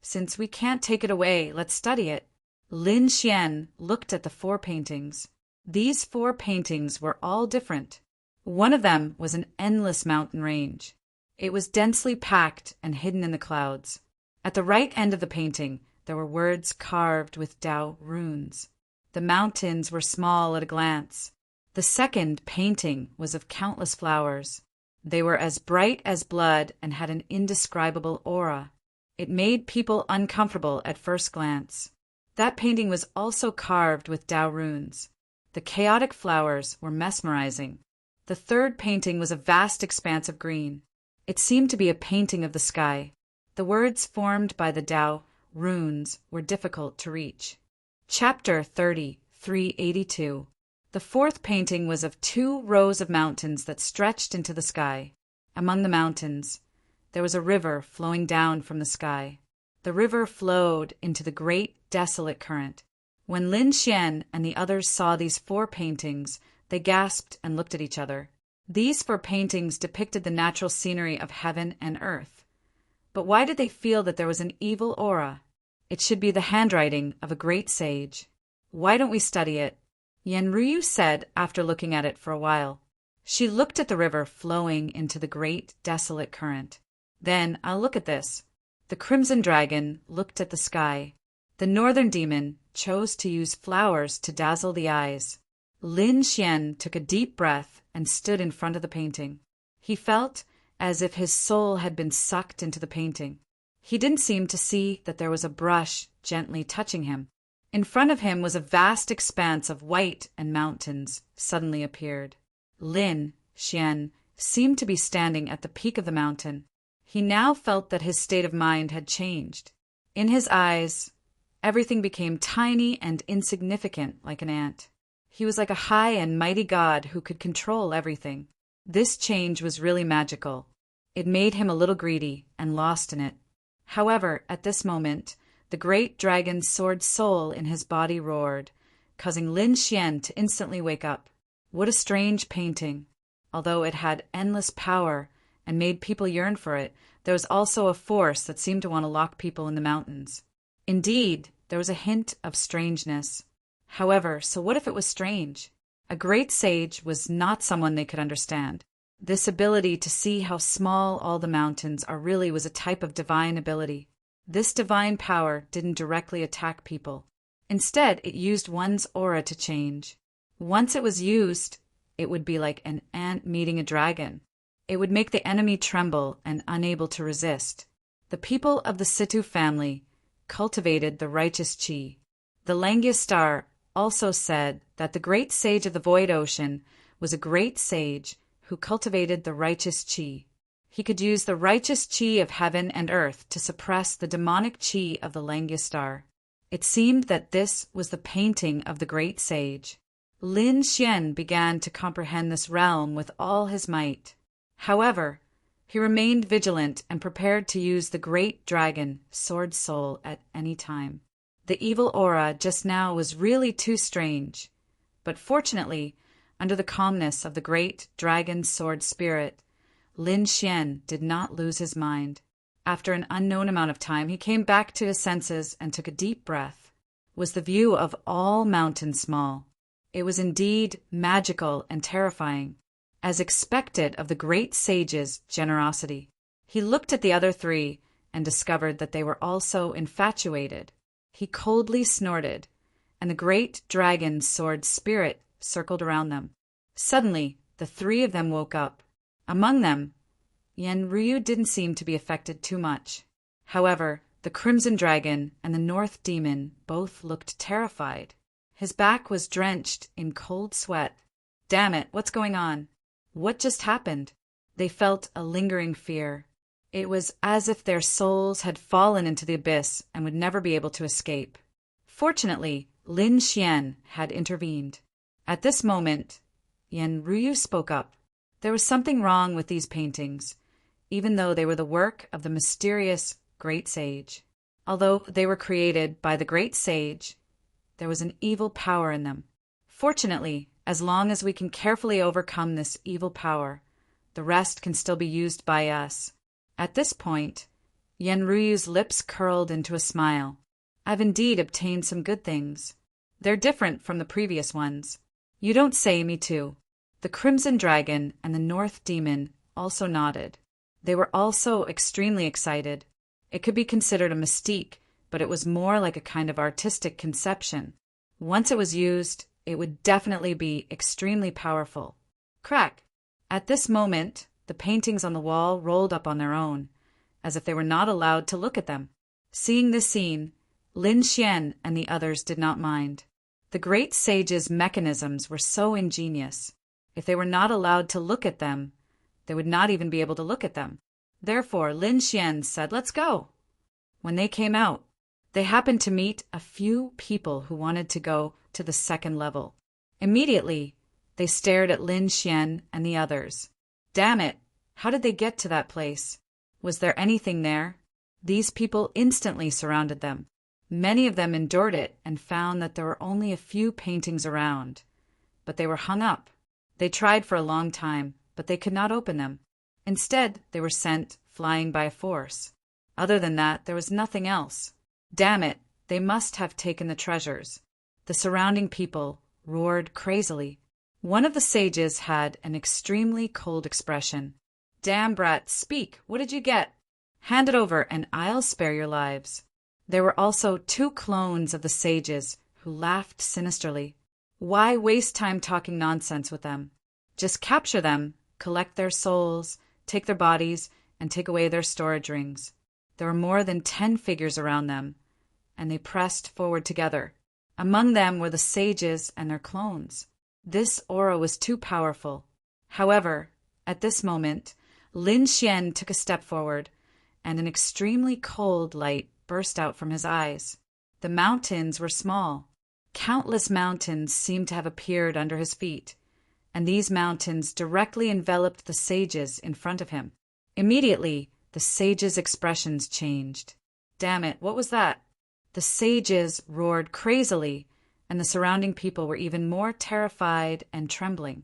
S1: "Since we can't take it away, let's study it." Lin Xian looked at the 4 paintings. These 4 paintings were all different. One of them was an endless mountain range. It was densely packed and hidden in the clouds. At the right end of the painting, there were words carved with Tao runes. The mountains were small at a glance. The second painting was of countless flowers. They were as bright as blood and had an indescribable aura. It made people uncomfortable at first glance. That painting was also carved with Tao runes. The chaotic flowers were mesmerizing. The third painting was a vast expanse of green. It seemed to be a painting of the sky. The words formed by the Tao runes were difficult to reach. Chapter 30, 382. The fourth painting was of 2 rows of mountains that stretched into the sky. Among the mountains, there was a river flowing down from the sky. The river flowed into the great desolate current. When Lin Xian and the others saw these 4 paintings, they gasped and looked at each other. These 4 paintings depicted the natural scenery of heaven and earth. But why did they feel that there was an evil aura? It should be the handwriting of a great sage. Why don't we study it? Yen Ryu said after looking at it for a while. She looked at the river flowing into the great desolate current. "Then I'll look at this." The Crimson Dragon looked at the sky. The Northern Demon chose to use flowers to dazzle the eyes. Lin Xian took a deep breath and stood in front of the painting. He felt as if his soul had been sucked into the painting. He didn't seem to see that there was a brush gently touching him. In front of him was a vast expanse of white, and mountains suddenly appeared. Lin Xian seemed to be standing at the peak of the mountain. He now felt that his state of mind had changed. In his eyes, everything became tiny and insignificant like an ant. He was like a high and mighty god who could control everything. This change was really magical. It made him a little greedy and lost in it. However, at this moment, the great dragon's sword soul in his body roared, causing Lin Xian to instantly wake up. What a strange painting. Although it had endless power and made people yearn for it, there was also a force that seemed to want to lock people in the mountains. Indeed, there was a hint of strangeness. However, so what if it was strange? A great sage was not someone they could understand. This ability to see how small all the mountains are really was a type of divine ability. This divine power didn't directly attack people. Instead, it used one's aura to change. Once it was used, it would be like an ant meeting a dragon. It would make the enemy tremble and unable to resist. The people of the Situ family cultivated the righteous chi. The Langistar also said that the great sage of the void ocean was a great sage who cultivated the righteous chi. He could use the righteous chi of heaven and earth to suppress the demonic chi of the Langistar. It seemed that this was the painting of the great sage. Lin Xian began to comprehend this realm with all his might. However, he remained vigilant and prepared to use the great dragon, Sword Soul, at any time. The evil aura just now was really too strange. But fortunately, under the calmness of the great dragon sword spirit, Lin Xian did not lose his mind. After an unknown amount of time, he came back to his senses and took a deep breath. Was the view of all mountains small? It was indeed magical and terrifying, as expected of the great sage's generosity. He looked at the other three and discovered that they were also infatuated. He coldly snorted, and the great dragon sword spirit circled around them. Suddenly, the three of them woke up. Among them, Yen Ryu didn't seem to be affected too much. However, the Crimson Dragon and the North Demon both looked terrified. His back was drenched in cold sweat. Damn it, what's going on? What just happened? They felt a lingering fear. It was as if their souls had fallen into the abyss and would never be able to escape. Fortunately, Lin Xian had intervened. At this moment, Yen Ryu spoke up. There was something wrong with these paintings, even though they were the work of the mysterious Great Sage. Although they were created by the Great Sage, there was an evil power in them. Fortunately, as long as we can carefully overcome this evil power, the rest can still be used by us. At this point, Yen Ryu's lips curled into a smile. I've indeed obtained some good things. They're different from the previous ones. You don't say, me too. The Crimson Dragon and the North Demon also nodded. They were also extremely excited. It could be considered a mystique, but it was more like a kind of artistic conception. Once it was used, it would definitely be extremely powerful. Crack! At this moment, the paintings on the wall rolled up on their own, as if they were not allowed to look at them. Seeing this scene, Lin Xian and the others did not mind. The great sage's mechanisms were so ingenious. If they were not allowed to look at them, they would not even be able to look at them. Therefore, Lin Xian said, "Let's go." When they came out, they happened to meet a few people who wanted to go to the second level. Immediately, they stared at Lin Xian and the others. Damn it! How did they get to that place? Was there anything there? These people instantly surrounded them. Many of them endured it and found that there were only a few paintings around. But they were hung up. They tried for a long time, but they could not open them. Instead, they were sent flying by force. Other than that, there was nothing else. Damn it, they must have taken the treasures. The surrounding people roared crazily. One of the sages had an extremely cold expression. Damn brat, speak, what did you get? Hand it over and I'll spare your lives. There were also 2 clones of the sages who laughed sinisterly. Why waste time talking nonsense with them? Just capture them, collect their souls, take their bodies, and take away their storage rings. There were more than 10 figures around them, and they pressed forward together. Among them were the sages and their clones. This aura was too powerful. However, at this moment, Lin Xian took a step forward, and an extremely cold light burst out from his eyes. The mountains were small. Countless mountains seemed to have appeared under his feet, and these mountains directly enveloped the sages in front of him. Immediately, the sages' expressions changed. Damn it, what was that? The sages roared crazily, and the surrounding people were even more terrified and trembling.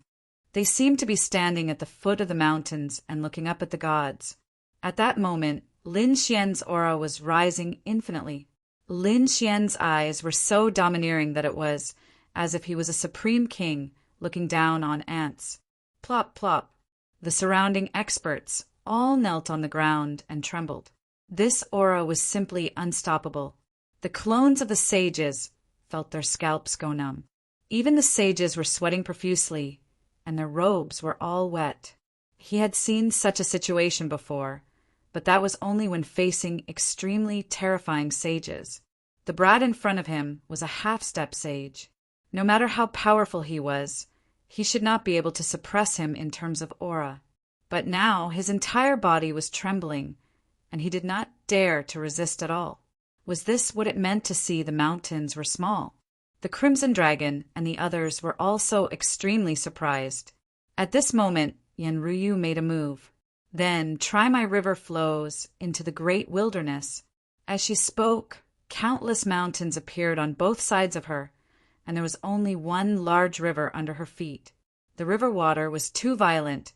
S1: They seemed to be standing at the foot of the mountains and looking up at the gods. At that moment, Lin Xian's aura was rising infinitely. Lin Xian's eyes were so domineering that it was as if he was a supreme king looking down on ants. Plop, plop. The surrounding experts all knelt on the ground and trembled. This aura was simply unstoppable. The clones of the sages felt their scalps go numb. Even the sages were sweating profusely, and their robes were all wet. He had seen such a situation before, but that was only when facing extremely terrifying sages. The brat in front of him was a half-step sage. No matter how powerful he was, he should not be able to suppress him in terms of aura. But now his entire body was trembling, and he did not dare to resist at all. Was this what it meant to see the mountains were small? The Crimson Dragon and the others were also extremely surprised. At this moment, Yanruyu made a move. Then, try my river flows into the great wilderness. As she spoke, countless mountains appeared on both sides of her, and there was only one large river under her feet. The river water was too violent,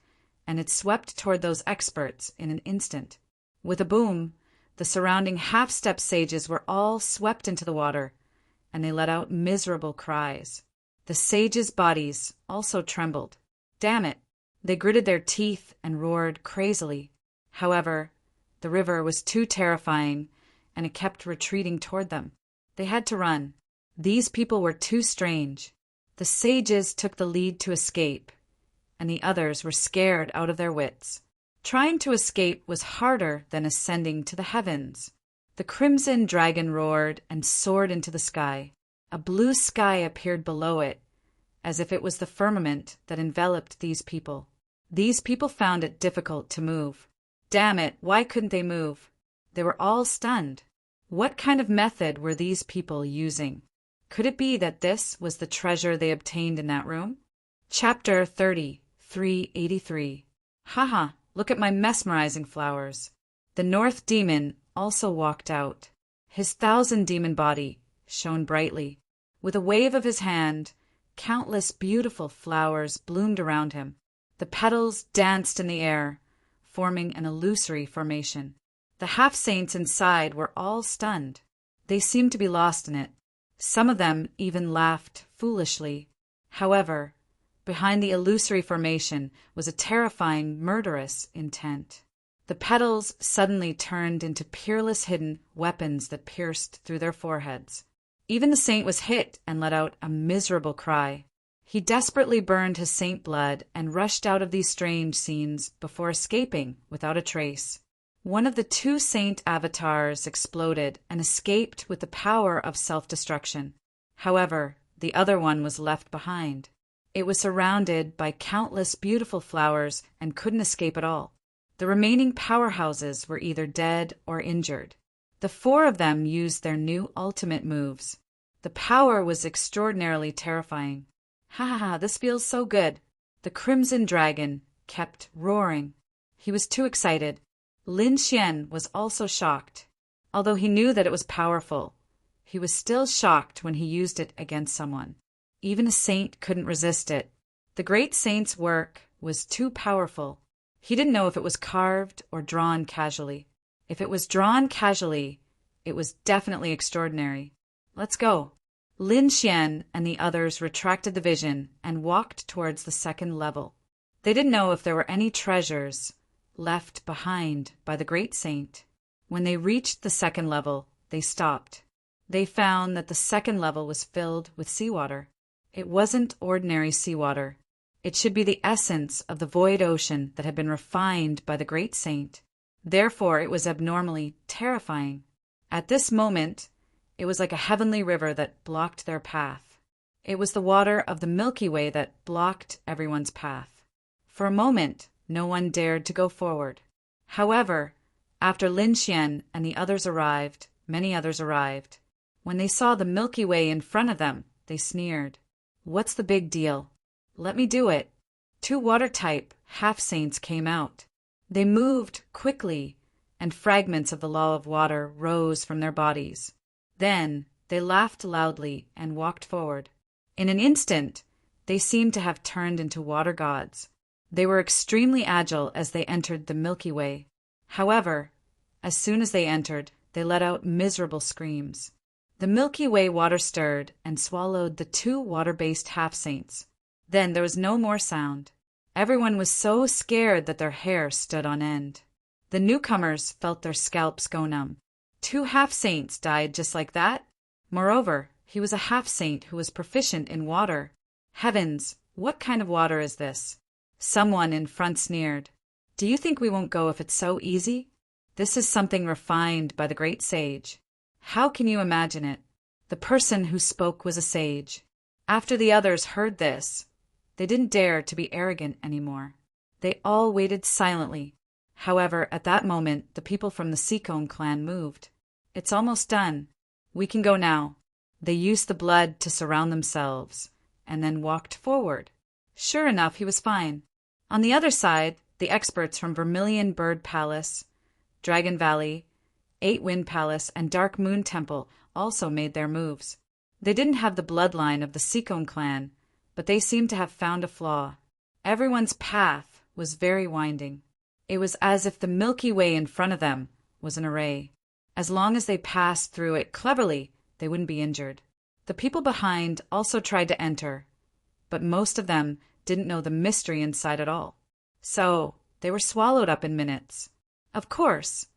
S1: and it swept toward those experts in an instant. With a boom, the surrounding half-step sages were all swept into the water, and they let out miserable cries. The sages' bodies also trembled. Damn it! They gritted their teeth and roared crazily. However, the river was too terrifying, and it kept retreating toward them. They had to run. These people were too strange. The sages took the lead to escape, and the others were scared out of their wits. Trying to escape was harder than ascending to the heavens. The Crimson Dragon roared and soared into the sky. A blue sky appeared below it, as if it was the firmament that enveloped these people. These people found it difficult to move. Damn it, why couldn't they move? They were all stunned. What kind of method were these people using? Could it be that this was the treasure they obtained in that room? Chapter 30, 383. Haha, look at my mesmerizing flowers. The North Demon also walked out. His 1,000-demon body shone brightly. With a wave of his hand, countless beautiful flowers bloomed around him. The petals danced in the air, forming an illusory formation. The half-saints inside were all stunned. They seemed to be lost in it. Some of them even laughed foolishly. However, behind the illusory formation was a terrifying, murderous intent. The petals suddenly turned into peerless hidden weapons that pierced through their foreheads. Even the saint was hit and let out a miserable cry. He desperately burned his saint blood and rushed out of these strange scenes before escaping without a trace. One of the 2 saint avatars exploded and escaped with the power of self-destruction. However, the other one was left behind. It was surrounded by countless beautiful flowers and couldn't escape at all. The remaining powerhouses were either dead or injured. The 4 of them used their new ultimate moves. The power was extraordinarily terrifying. Ha ha ha, this feels so good. The Crimson Dragon kept roaring. He was too excited. Lin Xian was also shocked. Although he knew that it was powerful, he was still shocked when he used it against someone. Even a saint couldn't resist it. The great saint's work was too powerful. He didn't know if it was carved or drawn casually. If it was drawn casually, it was definitely extraordinary. Let's go. Lin Xian and the others retracted the vision and walked towards the 2nd level. They didn't know if there were any treasures left behind by the great saint. When they reached the 2nd level, they stopped. They found that the 2nd level was filled with seawater. It wasn't ordinary seawater. It should be the essence of the void ocean that had been refined by the great saint. Therefore, it was abnormally terrifying. At this moment, it was like a heavenly river that blocked their path. It was the water of the Milky Way that blocked everyone's path. For a moment, no one dared to go forward. However, after Lin Xian and the others arrived, many others arrived. When they saw the Milky Way in front of them, they sneered. What's the big deal? Let me do it. 2 water-type half-saints came out. They moved quickly, and fragments of the law of water rose from their bodies. Then they laughed loudly and walked forward. In an instant, They seemed to have turned into water gods. They were extremely agile as they entered the Milky Way. However, as soon as they entered, they let out miserable screams. The Milky Way water stirred and swallowed the two water-based half-saints. Then there was no more sound. Everyone was so scared that their hair stood on end. The newcomers felt their scalps go numb. Two half-saints died just like that. Moreover, he was a half-saint who was proficient in water. Heavens, what kind of water is this? Someone in front sneered. Do you think we won't go if it's so easy? This is something refined by the great sage. How can you imagine it? The person who spoke was a sage. After the others heard this, they didn't dare to be arrogant anymore. They all waited silently. However, at that moment, the people from the Seacombe clan moved. It's almost done. We can go now. They used the blood to surround themselves, and then walked forward. Sure enough, he was fine. On the other side, the experts from Vermilion Bird Palace, Dragon Valley, Eight Wind Palace, and Dark Moon Temple also made their moves. They didn't have the bloodline of the Seacombe clan, but they seemed to have found a flaw. Everyone's path was very winding. It was as if the Milky Way in front of them was an array. As long as they passed through it cleverly, they wouldn't be injured. The people behind also tried to enter, but most of them didn't know the mystery inside at all. So they were swallowed up in minutes. Of course,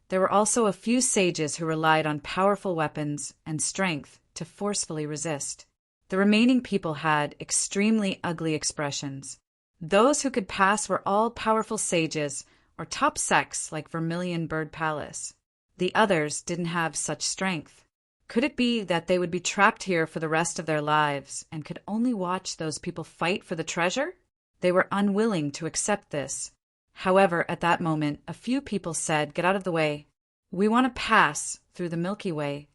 S1: there were also a few sages who relied on powerful weapons and strength to forcefully resist. The remaining people had extremely ugly expressions. Those who could pass were all powerful sages or top sects like Vermilion Bird Palace. The others didn't have such strength. Could it be that they would be trapped here for the rest of their lives and could only watch those people fight for the treasure? They were unwilling to accept this. However, at that moment, a few people said, "Get out of the way. We want to pass through the Milky Way."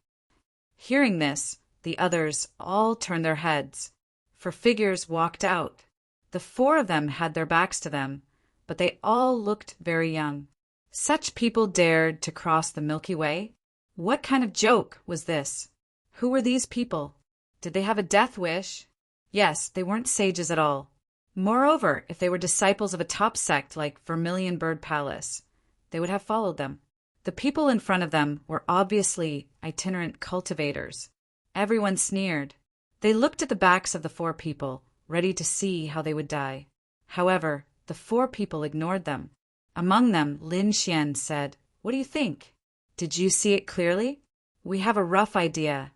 S1: Hearing this, the others all turned their heads, for figures walked out. The four of them had their backs to them, but they all looked very young. Such people dared to cross the Milky Way? What kind of joke was this? Who were these people? Did they have a death wish? Yes, they weren't sages at all. Moreover, if they were disciples of a top sect like Vermilion Bird Palace, they would have followed them. The people in front of them were obviously itinerant cultivators. Everyone sneered. They looked at the backs of the four people, ready to see how they would die. However, the four people ignored them. Among them, Lin Xian said, "What do you think? Did you see it clearly? We have a rough idea,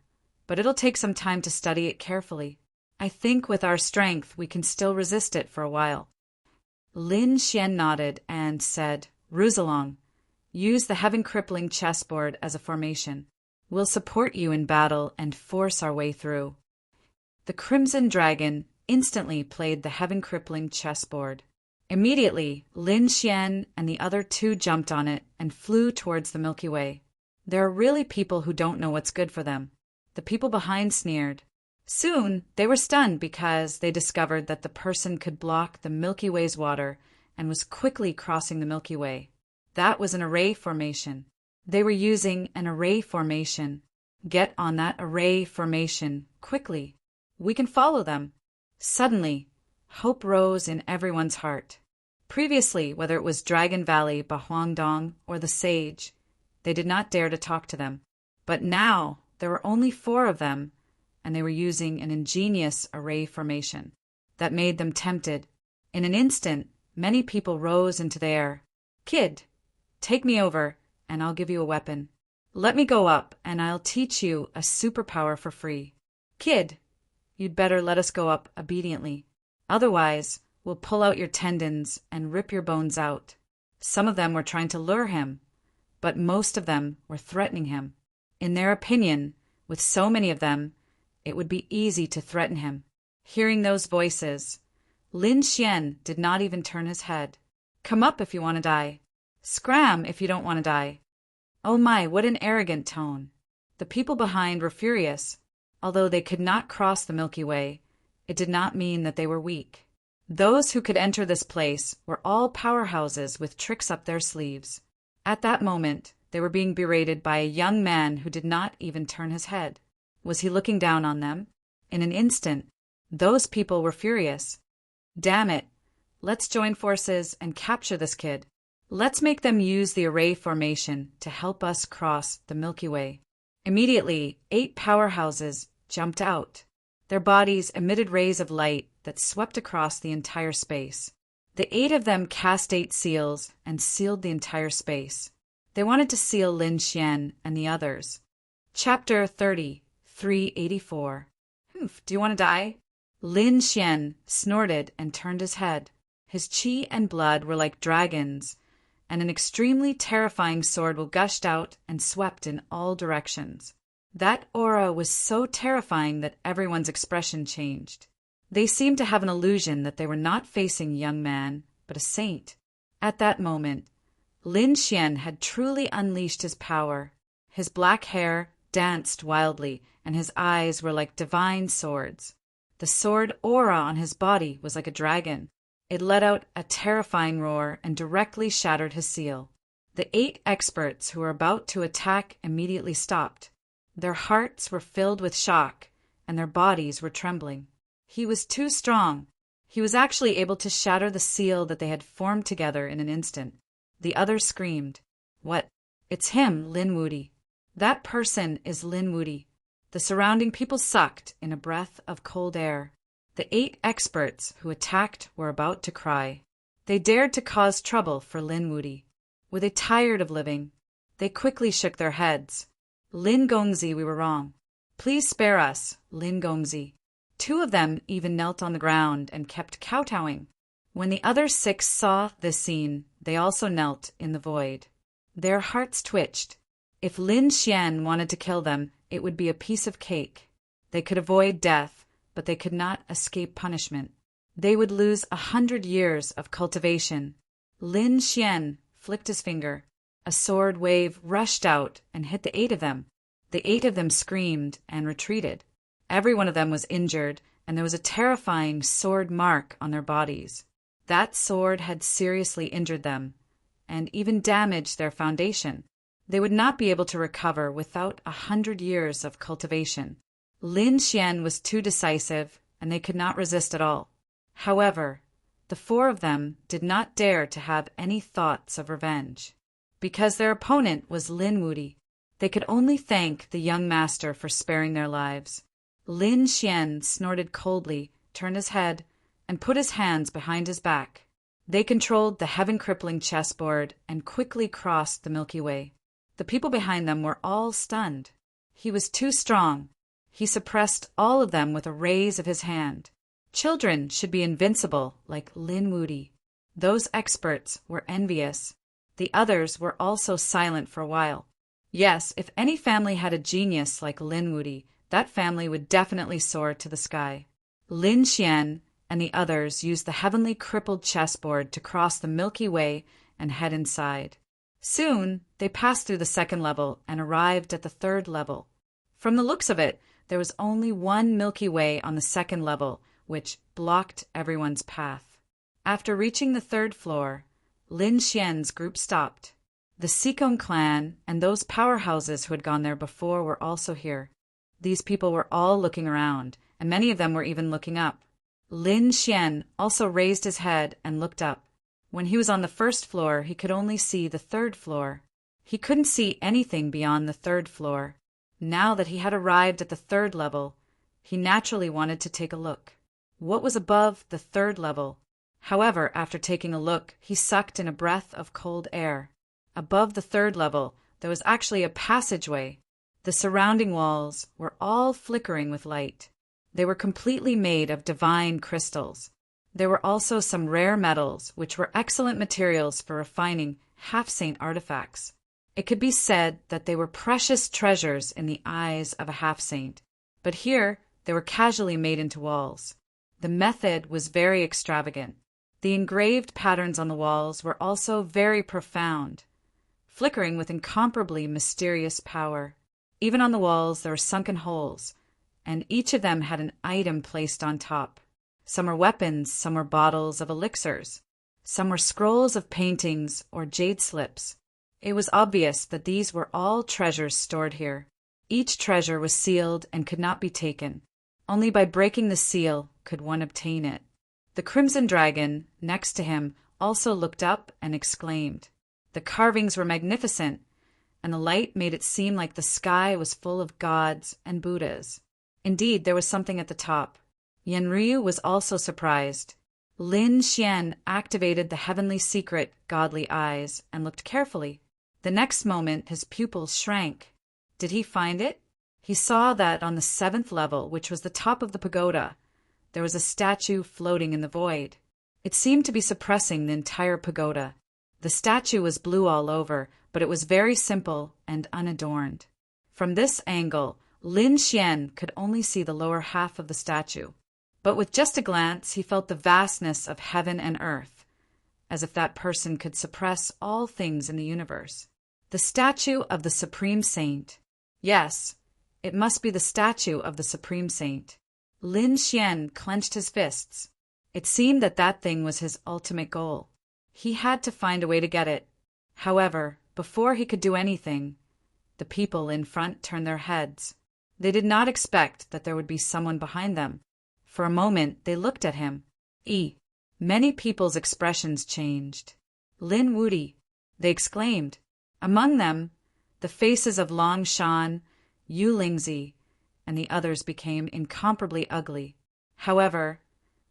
S1: but it'll take some time to study it carefully. I think with our strength we can still resist it for a while." Lin Xian nodded and said, "Rusalong, use the heaven-crippling chessboard as a formation. We'll support you in battle and force our way through." The Crimson Dragon instantly played the heaven-crippling chessboard. Immediately, Lin Xian and the other two jumped on it and flew towards the Milky Way. There are really people who don't know what's good for them. The people behind sneered. Soon, they were stunned because they discovered that the person could block the Milky Way's water and was quickly crossing the Milky Way. That was an array formation. They were using an array formation. Get on that array formation quickly. We can follow them. Suddenly, hope rose in everyone's heart. Previously, whether it was Dragon Valley, Bahuangdong, or the Sage, they did not dare to talk to them. But now, there were only four of them, and they were using an ingenious array formation that made them tempted. In an instant, many people rose into the air. "Kid, take me over, and I'll give you a weapon. Let me go up, and I'll teach you a superpower for free. Kid, you'd better let us go up obediently. Otherwise, we'll pull out your tendons and rip your bones out." Some of them were trying to lure him, but most of them were threatening him. In their opinion, with so many of them, it would be easy to threaten him. Hearing those voices, Lin Xian did not even turn his head. "Come up if you want to die. Scram if you don't want to die." Oh my, what an arrogant tone. The people behind were furious. Although they could not cross the Milky Way, it did not mean that they were weak. Those who could enter this place were all powerhouses with tricks up their sleeves. At that moment, they were being berated by a young man who did not even turn his head. Was he looking down on them? In an instant, Those people were furious. Damn it. Let's join forces and capture this kid. Let's make them use the array formation to help us cross the Milky Way. Immediately, 8 powerhouses jumped out. Their bodies emitted rays of light that swept across the entire space. The 8 of them cast 8 seals and sealed the entire space. They wanted to seal Lin Xian and the others. Chapter 30, 384. Do you want to die? Lin Xian snorted and turned his head. His qi and blood were like dragons, and an extremely terrifying sword gushed out and swept in all directions. That aura was so terrifying that everyone's expression changed. They seemed to have an illusion that they were not facing a young man, but a saint. At that moment, Lin Xian had truly unleashed his power. His black hair danced wildly, and his eyes were like divine swords. The sword aura on his body was like a dragon. It let out a terrifying roar and directly shattered his seal. The 8 experts who were about to attack immediately stopped. Their hearts were filled with shock, and their bodies were trembling. He was too strong. He was actually able to shatter the seal that they had formed together in an instant. The others screamed, "What? It's him, Lin Wudy. That person is Lin Wudy." The surrounding people sucked in a breath of cold air. The 8 experts who attacked were about to cry. They dared to cause trouble for Lin Wudy. Were they tired of living? They quickly shook their heads. "Lin Gongzi, we were wrong. Please spare us, Lin Gongzi." 2 of them even knelt on the ground and kept kowtowing. When the other 6 saw this scene, they also knelt in the void. Their hearts twitched. If Lin Xian wanted to kill them, it would be a piece of cake. They could avoid death, but they could not escape punishment. They would lose 100 years of cultivation. Lin Xian flicked his finger. A sword wave rushed out and hit the 8 of them. The 8 of them screamed and retreated. Every one of them was injured, and there was a terrifying sword mark on their bodies. That sword had seriously injured them, and even damaged their foundation. They would not be able to recover without 100 years of cultivation. Lin Xian was too decisive, and they could not resist at all. However, the 4 of them did not dare to have any thoughts of revenge. Because their opponent was Lin Wudy, they could only thank the young master for sparing their lives. Lin Xian snorted coldly, turned his head, and put his hands behind his back. They controlled the heaven-crippling chessboard and quickly crossed the Milky Way. The people behind them were all stunned. He was too strong. He suppressed all of them with a raise of his hand. Children should be invincible like Lin Wudy. Those experts were envious. The others were also silent for a while. Yes, if any family had a genius like Lin Wudy, that family would definitely soar to the sky. Lin Xian and the others used the heavenly crippled chessboard to cross the Milky Way and head inside. Soon, they passed through the 2nd level and arrived at the 3rd level. From the looks of it, there was only one Milky Way on the 2nd level, which blocked everyone's path. After reaching the 3rd floor, Lin Xian's group stopped. The Sikong clan and those powerhouses who had gone there before were also here. These people were all looking around, and many of them were even looking up. Lin Xian also raised his head and looked up. When he was on the 1st floor, he could only see the 3rd floor. He couldn't see anything beyond the 3rd floor. Now that he had arrived at the 3rd level, he naturally wanted to take a look. What was above the 3rd level? However, after taking a look, he sucked in a breath of cold air. Above the 3rd level, there was actually a passageway. The surrounding walls were all flickering with light. They were completely made of divine crystals. There were also some rare metals, which were excellent materials for refining half-saint artifacts. It could be said that they were precious treasures in the eyes of a half-saint. But here, they were casually made into walls. The method was very extravagant. The engraved patterns on the walls were also very profound, flickering with incomparably mysterious power. Even on the walls there were sunken holes, and each of them had an item placed on top. Some were weapons, some were bottles of elixirs, some were scrolls of paintings or jade slips. It was obvious that these were all treasures stored here. Each treasure was sealed and could not be taken. Only by breaking the seal could one obtain it. The crimson dragon, next to him, also looked up and exclaimed. The carvings were magnificent, and the light made it seem like the sky was full of gods and Buddhas. Indeed, there was something at the top. Yenryu was also surprised. Lin Xian activated the heavenly secret, godly eyes, and looked carefully. The next moment, his pupils shrank. Did he find it? He saw that on the 7th level, which was the top of the pagoda, there was a statue floating in the void. It seemed to be suppressing the entire pagoda. The statue was blue all over, but it was very simple and unadorned. From this angle, Lin Xian could only see the lower half of the statue. But with just a glance, he felt the vastness of heaven and earth, as if that person could suppress all things in the universe. The statue of the Supreme Saint. Yes, it must be the statue of the Supreme Saint. Lin Xian clenched his fists. It seemed that that thing was his ultimate goal. He had to find a way to get it. However, before he could do anything, the people in front turned their heads. They did not expect that there would be someone behind them. For a moment, they looked at him. Many people's expressions changed. Lin Wuti, they exclaimed. Among them, the faces of Long Shan, Yu Lingzi, and the others became incomparably ugly. However,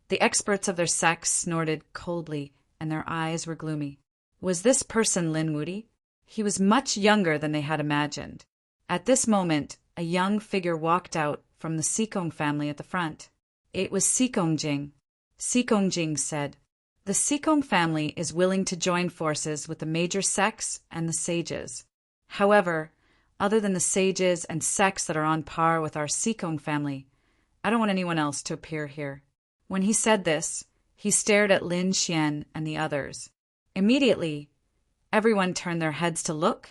S1: the experts of their sex snorted coldly, and their eyes were gloomy. Was this person Lin Wuti? He was much younger than they had imagined. At this moment, a young figure walked out from the Sikong family at the front. It was Sikong Jing. Sikong Jing said, "The Sikong family is willing to join forces with the major sects and the sages. However, other than the sages and sects that are on par with our Sikong family, I don't want anyone else to appear here." When he said this, he stared at Lin Xian and the others. Immediately, everyone turned their heads to look,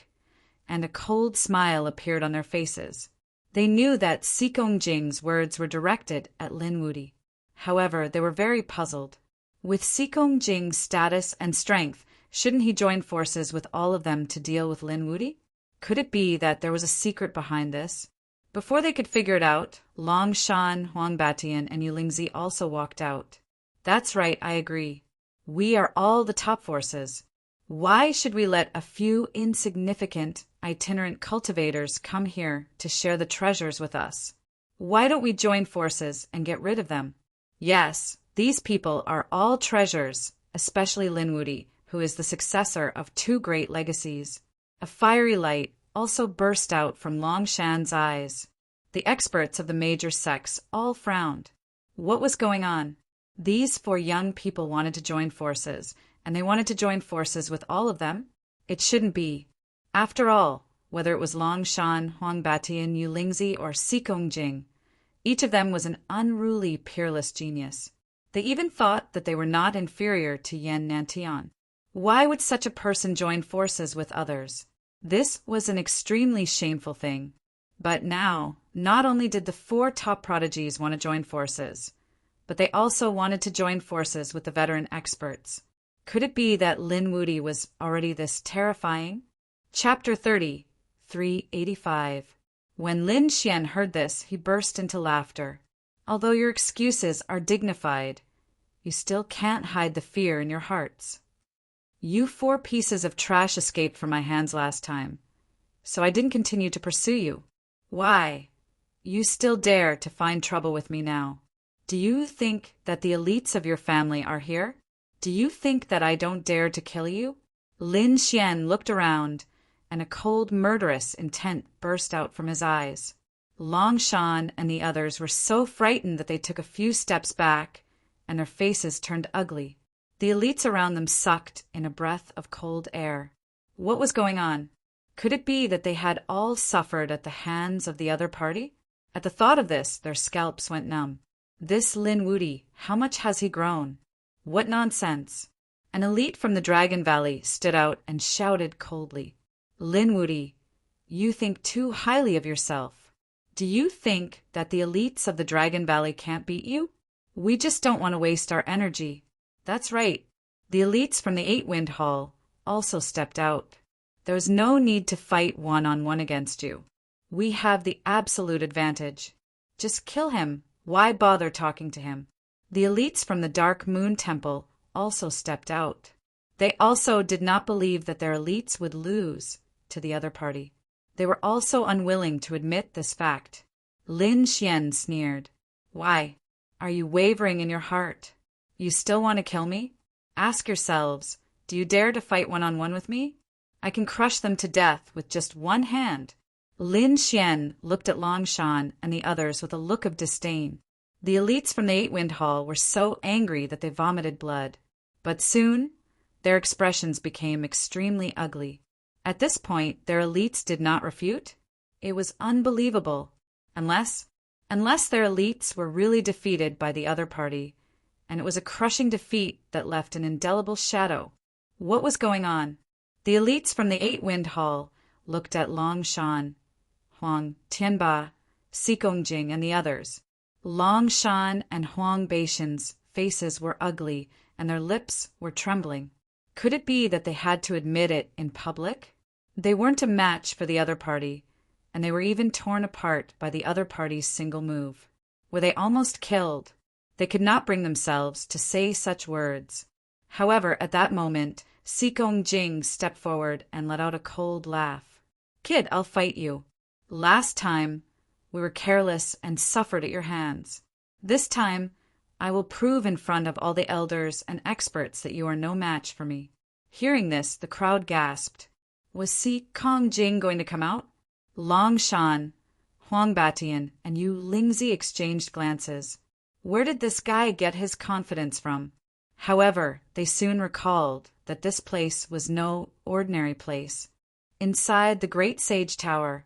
S1: and a cold smile appeared on their faces. They knew that Sikong Jing's words were directed at Lin Wuti. However, they were very puzzled. With Sikong Jing's status and strength, shouldn't he join forces with all of them to deal with Lin Wuti? Could it be that there was a secret behind this? Before they could figure it out, Long Shan, Huang Batian, and Yu Lingzi also walked out. That's right, I agree. We are all the top forces. Why should we let a few insignificant, itinerant cultivators come here to share the treasures with us? Why don't we join forces and get rid of them? Yes, these people are all treasures, especially Lin Wuti, who is the successor of 2 great legacies. A fiery light also burst out from Long Shan's eyes. The experts of the major sects all frowned. What was going on? These 4 young people wanted to join forces, and they wanted to join forces with all of them? It shouldn't be. After all, whether it was Long Shan, Huang Batian, Yu Lingzi, or Sikong Jing, each of them was an unruly, peerless genius. They even thought that they were not inferior to Yan Nantian. Why would such a person join forces with others? This was an extremely shameful thing. But now, not only did the 4 top prodigies want to join forces, but they also wanted to join forces with the veteran experts. Could it be that Lin Wuti was already this terrifying? Chapter 30, 385. When Lin Xian heard this, he burst into laughter. Although your excuses are dignified, you still can't hide the fear in your hearts. You 4 pieces of trash escaped from my hands last time, so I didn't continue to pursue you. Why? You still dare to find trouble with me now. Do you think that the elites of your family are here? Do you think that I don't dare to kill you? Lin Xian looked around, and a cold, murderous intent burst out from his eyes. Long Shan and the others were so frightened that they took a few steps back, and their faces turned ugly. The elites around them sucked in a breath of cold air. What was going on? Could it be that they had all suffered at the hands of the other party? At the thought of this, their scalps went numb. This Lin Wuti, how much has he grown? What nonsense! An elite from the Dragon Valley stood out and shouted coldly. Lin Wuti, you think too highly of yourself. Do you think that the elites of the Dragon Valley can't beat you? We just don't want to waste our energy. That's right. The elites from the 8-Wind Hall also stepped out. There's no need to fight one-on-one against you. We have the absolute advantage. Just kill him. Why bother talking to him? The elites from the Dark Moon Temple also stepped out. They also did not believe that their elites would lose to the other party. They were also unwilling to admit this fact. Lin Xian sneered. Why? Are you wavering in your heart? You still want to kill me? Ask yourselves, do you dare to fight one-on-one with me? I can crush them to death with just one hand. Lin Xian looked at Long Shan and the others with a look of disdain. The elites from the Eight-Wind Hall were so angry that they vomited blood. But soon, their expressions became extremely ugly. At this point, their elites did not refute. It was unbelievable. Unless their elites were really defeated by the other party, and it was a crushing defeat that left an indelible shadow. What was going on? The elites from the Eight-Wind Hall looked at Long Shan, Huang Tianba, Sikongjing, and the others. Long Shan and Huang Beishan's faces were ugly, and their lips were trembling. Could it be that they had to admit it in public? They weren't a match for the other party, and they were even torn apart by the other party's single move. Were they almost killed? They could not bring themselves to say such words. However, at that moment, Sikongjing stepped forward and let out a cold laugh. Kid, I'll fight you. Last time, we were careless and suffered at your hands. This time, I will prove in front of all the elders and experts that you are no match for me. Hearing this, the crowd gasped. Was Sikongjing going to come out? Long Shan, Huang Batian, and Yu Lingzi exchanged glances. Where did this guy get his confidence from? However, they soon recalled that this place was no ordinary place. Inside the Great Sage Tower,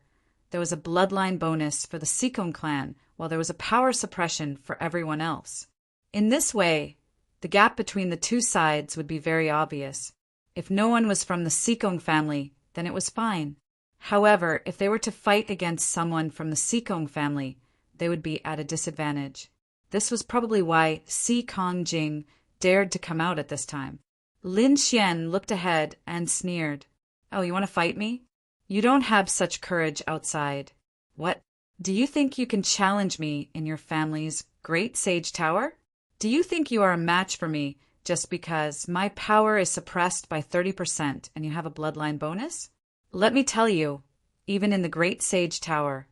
S1: there was a bloodline bonus for the Sikong clan, while there was a power suppression for everyone else. In this way, the gap between the two sides would be very obvious. If no one was from the Sikong family, then it was fine. However, if they were to fight against someone from the Sikong family, they would be at a disadvantage. This was probably why Sikongjing dared to come out at this time. Lin Xian looked ahead and sneered. Oh, you want to fight me? You don't have such courage outside. What? Do you think you can challenge me in your family's Great Sage Tower? Do you think you are a match for me just because my power is suppressed by 30% and you have a bloodline bonus? Let me tell you, even in the Great Sage Tower,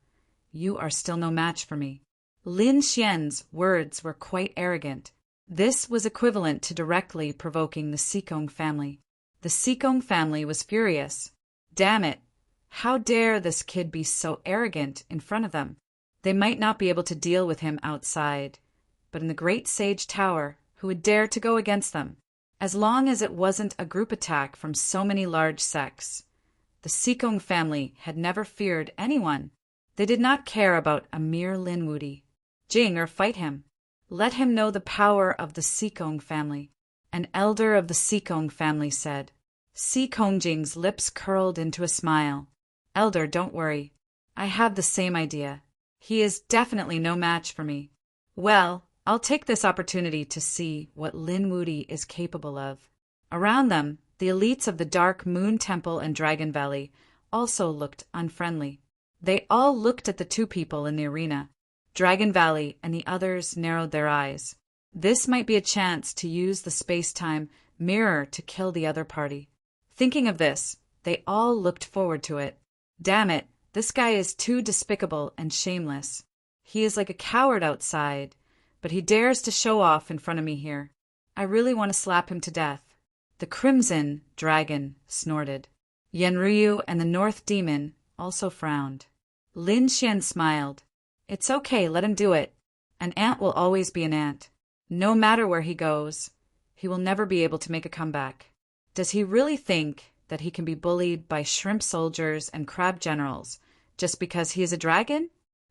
S1: you are still no match for me. Lin Xian's words were quite arrogant. This was equivalent to directly provoking the Sikong family. The Sikong family was furious. Damn it! How dare this kid be so arrogant in front of them? They might not be able to deal with him outside, but in the Great Sage Tower, who would dare to go against them? As long as it wasn't a group attack from so many large sects, the Sikong family had never feared anyone. They did not care about a mere Lin Wudi. Jing, or fight him. Let him know the power of the Sikong family. An elder of the Sikong family said. Sikongjing's lips curled into a smile. Elder, don't worry. I have the same idea. He is definitely no match for me. Well, I'll take this opportunity to see what Lin Wudi is capable of. Around them, the elites of the Dark Moon Temple and Dragon Valley also looked unfriendly. They all looked at the two people in the arena. Dragon Valley and the others narrowed their eyes. This might be a chance to use the space-time mirror to kill the other party. Thinking of this, they all looked forward to it. Damn it, this guy is too despicable and shameless. He is like a coward outside, but he dares to show off in front of me here. I really want to slap him to death. The Crimson Dragon snorted. Yenryu and the North Demon also frowned. Lin Xian smiled. It's okay, let him do it. An ant will always be an ant. No matter where he goes, he will never be able to make a comeback. Does he really think that he can be bullied by shrimp soldiers and crab generals just because he is a dragon?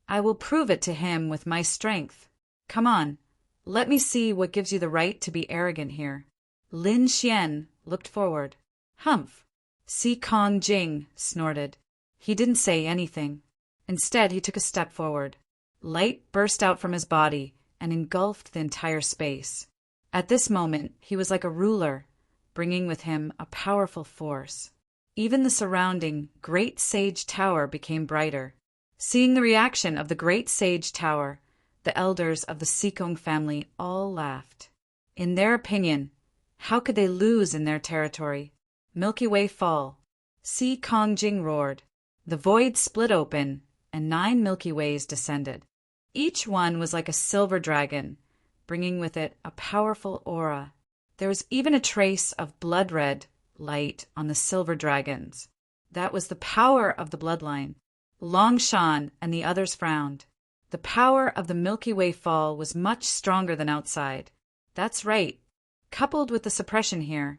S1: I will prove it to him with my strength. Come on, let me see what gives you the right to be arrogant here. Lin Xian looked forward. Humph! Sikongjing snorted. He didn't say anything. Instead, he took a step forward. Light burst out from his body and engulfed the entire space. At this moment, he was like a ruler, bringing with him a powerful force. Even the surrounding Great Sage Tower became brighter. Seeing the reaction of the Great Sage Tower, The elders of the Sikong family all laughed. In their opinion, how could they lose in their territory? Milky Way fall. Si Kongjing roared. The void split open, and 9 Milky Ways descended. Each one was like a silver dragon, bringing with it a powerful aura. There was even a trace of blood-red light on the silver dragons. That was the power of the bloodline. Longshan and the others frowned. The power of the Milky Way fall was much stronger than outside. That's right. Coupled with the suppression here,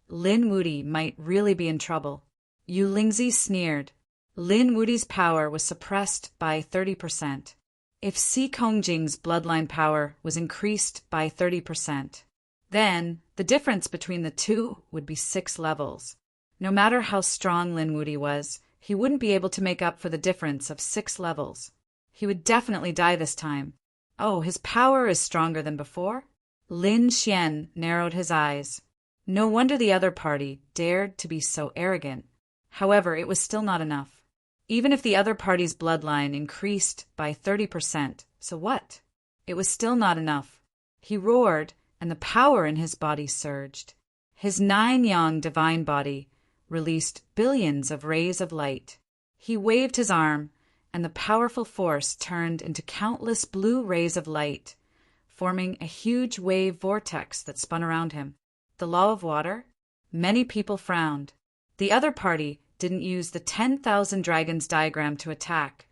S1: Lin Wuti might really be in trouble. Yu Lingzi sneered. Lin Wuti's power was suppressed by 30%. If Si Kongjing's bloodline power was increased by 30%, then the difference between the two would be 6 levels. No matter how strong Lin Wuti was, he wouldn't be able to make up for the difference of 6 levels. He would definitely die this time. Oh, his power is stronger than before? Lin Xian narrowed his eyes. No wonder the other party dared to be so arrogant. However, it was still not enough. Even if the other party's bloodline increased by 30%, so what? It was still not enough. He roared, and the power in his body surged. His 9-yang divine body released billions of rays of light. He waved his arm, and the powerful force turned into countless blue rays of light, forming a huge wave vortex that spun around him. The law of water? Many people frowned. The other party didn't use the 10,000 dragons diagram to attack,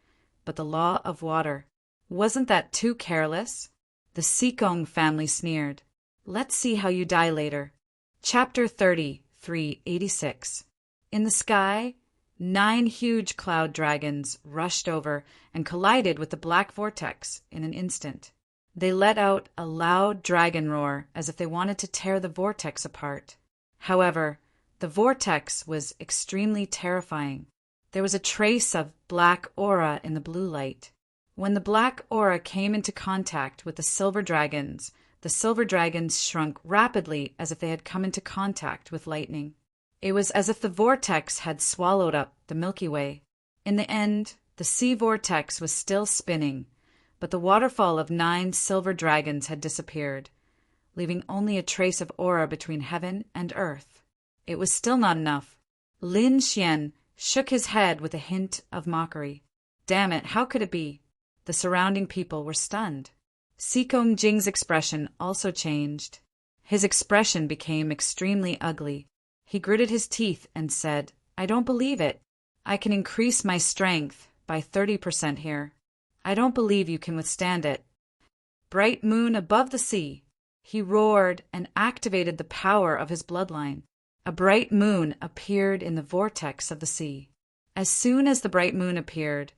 S1: but the law of water. Wasn't that too careless? The Sikong family sneered. Let's see how you die later. Chapter 30, 386. In the sky, 9 huge cloud dragons rushed over and collided with the black vortex in an instant. They let out a loud dragon roar as if they wanted to tear the vortex apart. However, the vortex was extremely terrifying. There was a trace of black aura in the blue light. When the black aura came into contact with the silver dragons shrunk rapidly as if they had come into contact with lightning. It was as if the vortex had swallowed up the Milky Way. In the end, the sea vortex was still spinning, but the waterfall of 9 silver dragons had disappeared, leaving only a trace of aura between heaven and earth. It was still not enough. Lin Xian shook his head with a hint of mockery. Damn it, how could it be? The surrounding people were stunned. Sikong Jing's expression also changed. His expression became extremely ugly. He gritted his teeth and said, I don't believe it. I can increase my strength by 30% here. I don't believe you can withstand it. Bright moon above the sea. He roared and activated the power of his bloodline. A bright moon appeared in the vortex of the sea. As soon as the bright moon appeared,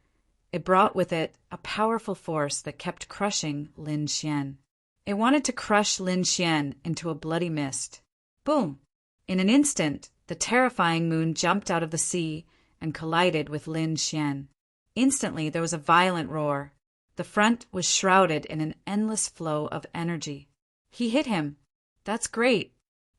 S1: it brought with it a powerful force that kept crushing Lin Xian. It wanted to crush Lin Xian into a bloody mist. Boom! In an instant, the terrifying moon jumped out of the sea and collided with Lin Xian. Instantly, there was a violent roar. The front was shrouded in an endless flow of energy. He hit him. That's great!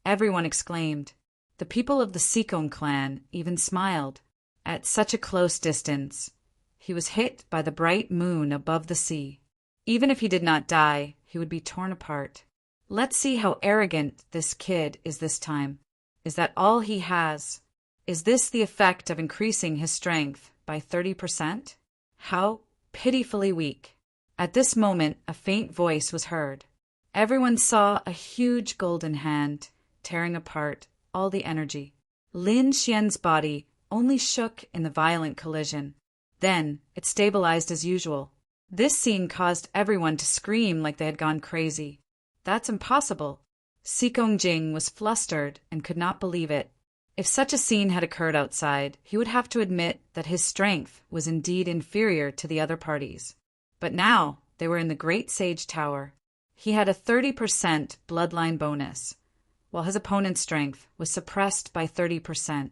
S1: Everyone exclaimed. The people of the Sikong clan even smiled. At such a close distance, he was hit by the bright moon above the sea. Even if he did not die, he would be torn apart. Let's see how arrogant this kid is this time. Is that all he has? Is this the effect of increasing his strength by 30%? How pitifully weak. At this moment, a faint voice was heard. Everyone saw a huge golden hand tearing apart all the energy. Lin Xian's body only shook in the violent collision. Then it stabilized as usual. This scene caused everyone to scream like they had gone crazy. That's impossible. Sikong Jing was flustered and could not believe it. If such a scene had occurred outside, he would have to admit that his strength was indeed inferior to the other parties. But now they were in the Great Sage Tower. He had a 30% bloodline bonus, while his opponent's strength was suppressed by 30%.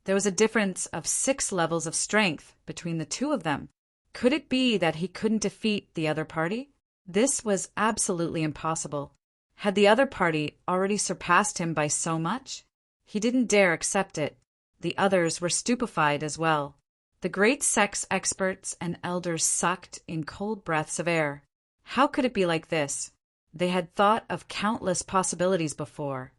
S1: There was a difference of 6 levels of strength between the two of them. Could it be that he couldn't defeat the other party? This was absolutely impossible. Had the other party already surpassed him by so much? He didn't dare accept it. The others were stupefied as well. The great sex experts and elders sucked in cold breaths of air. How could it be like this? They had thought of countless possibilities before,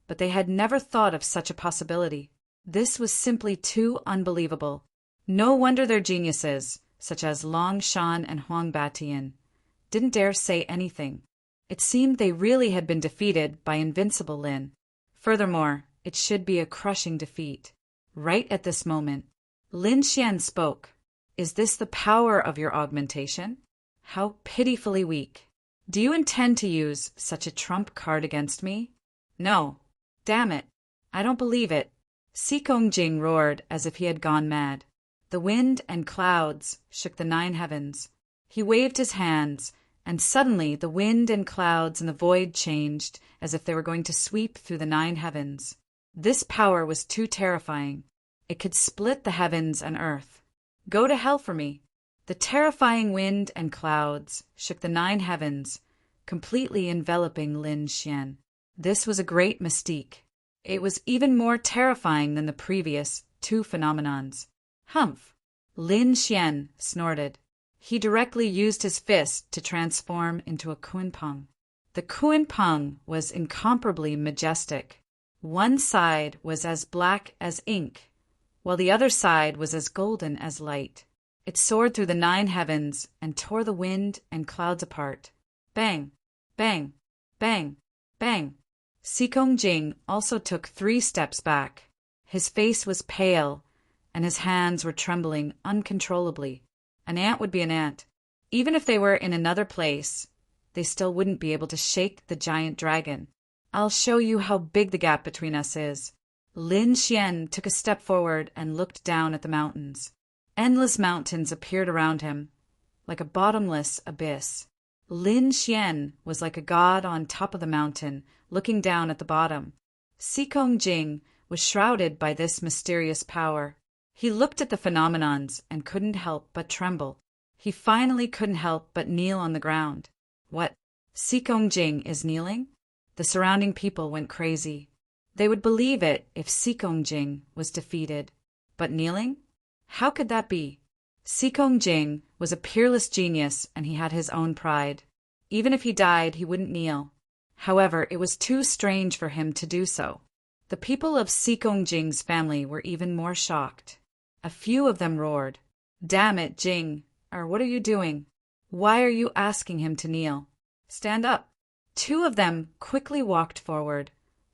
S1: but they had never thought of such a possibility. This was simply too unbelievable. No wonder their geniuses, such as Long Shan and Huang Batian, didn't dare say anything. It seemed they really had been defeated by invincible Lin. Furthermore, it should be a crushing defeat. Right at this moment, Lin Xian spoke. Is this the power of your augmentation? How pitifully weak. Do you intend to use such a trump card against me? No. Damn it. I don't believe it. Xikong Jing roared as if he had gone mad. The wind and clouds shook the 9 heavens. He waved his hands, and suddenly the wind and clouds and the void changed as if they were going to sweep through the 9 heavens. This power was too terrifying. It could split the heavens and earth. Go to hell for me. The terrifying wind and clouds shook the 9 heavens, completely enveloping Lin Xian. This was a great mystique. It was even more terrifying than the previous 2 phenomenons. Humph! Lin Xian snorted. He directly used his fist to transform into a kunpeng. The kunpeng was incomparably majestic. One side was as black as ink, while the other side was as golden as light. It soared through the 9 heavens and tore the wind and clouds apart. Bang! Bang! Bang! Bang! Xikong Jing also took 3 steps back. His face was pale, and his hands were trembling uncontrollably. An ant would be an ant. Even if they were in another place, they still wouldn't be able to shake the giant dragon. I'll show you how big the gap between us is. Lin Xian took a step forward and looked down at the mountains. Endless mountains appeared around him, like a bottomless abyss. Lin Xian was like a god on top of the mountain, looking down at the bottom. Xikong Jing was shrouded by this mysterious power. He looked at the phenomenons and couldn't help but tremble. He finally couldn't help but kneel on the ground. What? Xikong Jing is kneeling? The surrounding people went crazy. They would believe it if Xikong Jing was defeated. But kneeling? How could that be? Xikong Jing was a peerless genius, and he had his own pride. Even if he died, he wouldn't kneel. However, it was too strange for him to do so. The people of Xikong Jing's family were even more shocked. A few of them roared, "Damn it, Jing! What are you doing? Why are you asking him to kneel? Stand up!" 2 of them quickly walked forward,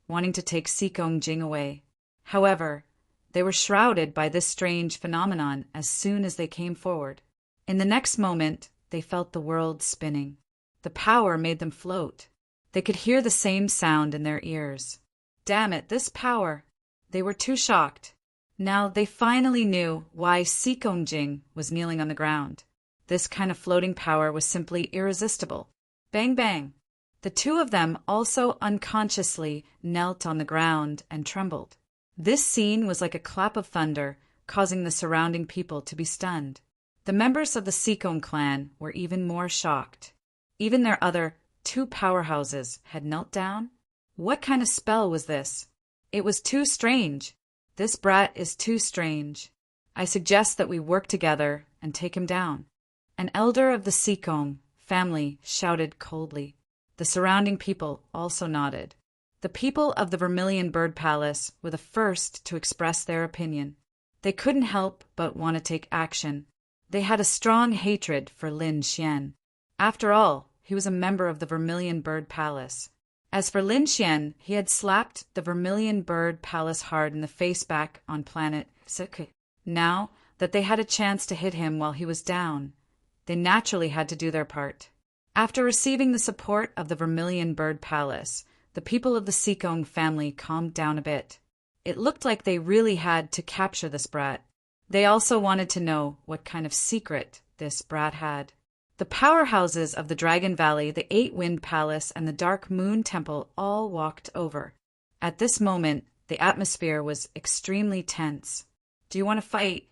S1: wanting to take Xikong Jing away. However, they were shrouded by this strange phenomenon as soon as they came forward. In the next moment, they felt the world spinning. The power made them float. They could hear the same sound in their ears. Damn it, this power! They were too shocked. Now they finally knew why Xikong Jing was kneeling on the ground. This kind of floating power was simply irresistible. Bang bang! The 2 of them also unconsciously knelt on the ground and trembled. This scene was like a clap of thunder, causing the surrounding people to be stunned. The members of the Xikong clan were even more shocked. Even their other 2 powerhouses had knelt down? What kind of spell was this? It was too strange. This brat is too strange. I suggest that we work together and take him down. An elder of the Xikong family shouted coldly. The surrounding people also nodded. The people of the Vermilion Bird Palace were the first to express their opinion. They couldn't help but want to take action. They had a strong hatred for Lin Xian. After all, he was a member of the Vermilion Bird Palace. As for Lin Xian, he had slapped the Vermilion Bird Palace hard in the face back on planet Sik. Now that they had a chance to hit him while he was down, they naturally had to do their part. After receiving the support of the Vermilion Bird Palace, the people of the Xikong family calmed down a bit. It looked like they really had to capture this brat. They also wanted to know what kind of secret this brat had. The powerhouses of the Dragon Valley, the 8-Wind Palace, and the Dark Moon Temple all walked over. At this moment, the atmosphere was extremely tense. "Do you want to fight?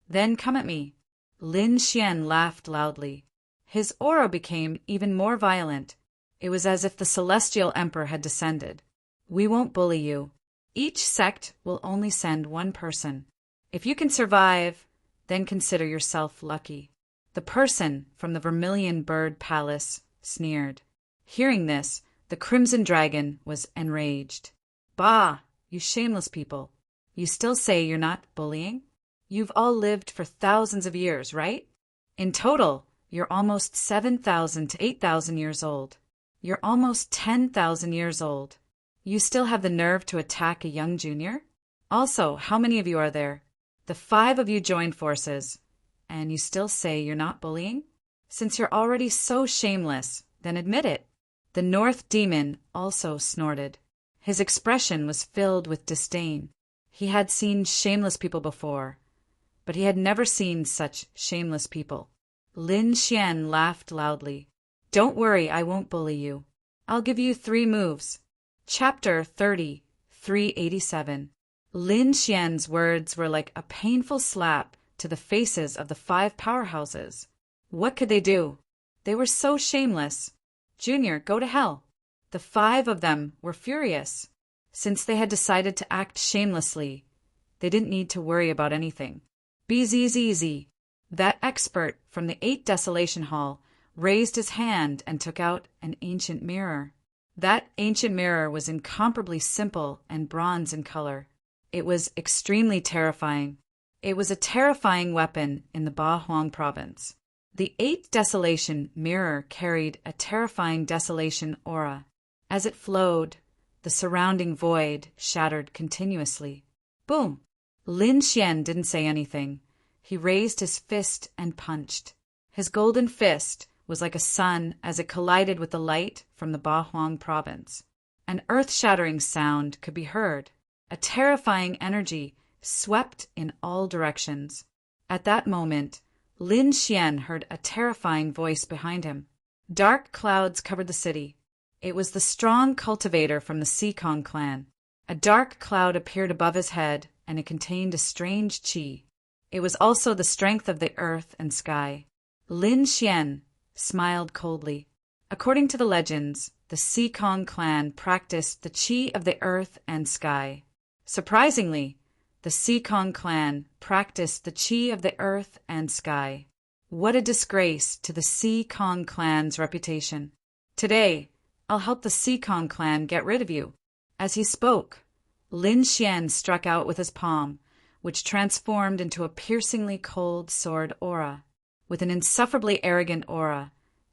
S1: Then come at me." Lin Xian laughed loudly. His aura became even more violent. It was as if the Celestial Emperor had descended. "We won't bully you. Each sect will only send 1 person. If you can survive, then consider yourself lucky." The person from the Vermilion Bird Palace sneered. Hearing this, the Crimson Dragon was enraged. Bah, you shameless people. You still say you're not bullying? You've all lived for thousands of years, right? In total, you're almost 7,000 to 8,000 years old. You're almost 10,000 years old. You still have the nerve to attack a young junior? Also, how many of you are there? The 5 of you joined forces, and you still say you're not bullying? Since you're already so shameless, then admit it. The North Demon also snorted. His expression was filled with disdain. He had seen shameless people before, but he had never seen such shameless people. Lin Xian laughed loudly. Don't worry, I won't bully you. I'll give you 3 moves. Chapter 30, 387. Lin Xian's words were like a painful slap to the faces of the 5 powerhouses. What could they do? They were so shameless. Junior, go to hell. The 5 of them were furious. Since they had decided to act shamelessly, they didn't need to worry about anything. Easy. That expert from the 8 Desolation Hall raised his hand and took out an ancient mirror. That ancient mirror was incomparably simple and bronze in color. It was extremely terrifying. It was a terrifying weapon in the Ba Huang province. The 8 Desolation mirror carried a terrifying desolation aura. As it flowed, the surrounding void shattered continuously. Boom! Lin Xian didn't say anything. He raised his fist and punched. His golden fist was like a sun as it collided with the light from the Ba Huang province. An earth-shattering sound could be heard. A terrifying energy swept in all directions. At that moment, Lin Xian heard a terrifying voice behind him. Dark clouds covered the city. It was the strong cultivator from the Sikong clan. A dark cloud appeared above his head, and it contained a strange qi. It was also the strength of the earth and sky. Lin Xian smiled coldly. According to the legends, the Sikong clan practiced the qi of the earth and sky. Surprisingly, the Sikong clan practiced the qi of the earth and sky. What a disgrace to the Sikong clan's reputation. Today, I'll help the Sikong clan get rid of you. As he spoke, Lin Xian struck out with his palm, which transformed into a piercingly cold sword aura. With an insufferably arrogant aura,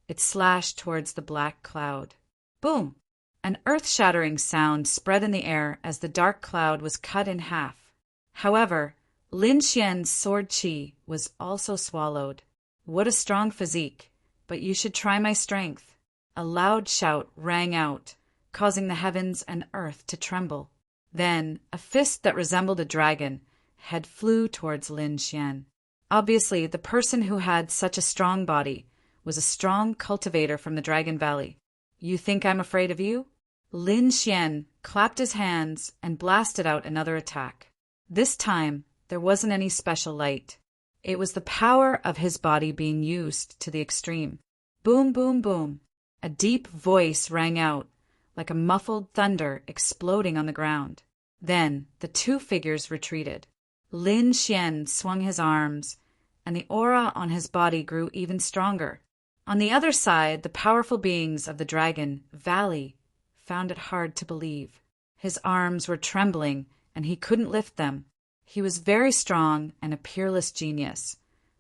S1: it slashed towards the black cloud. Boom! An earth-shattering sound spread in the air as the dark cloud was cut in half. However, Lin Xian's sword qi was also swallowed. What a strong physique, but you should try my strength. A loud shout rang out, causing the heavens and earth to tremble. Then, a fist that resembled a dragon head flew towards Lin Xian. Obviously, the person who had such a strong body was a strong cultivator from the Dragon Valley. You think I'm afraid of you? Lin Xian clapped his hands and blasted out another attack. This time, there wasn't any special light. It was the power of his body being used to the extreme. Boom, boom, boom. A deep voice rang out, like a muffled thunder exploding on the ground. Then the 2 figures retreated. Lin Xian swung his arms, and the aura on his body grew even stronger. On the other side, the powerful beings of the Dragon Valley found it hard to believe. His arms were trembling, and he couldn't lift them. He was very strong and a peerless genius,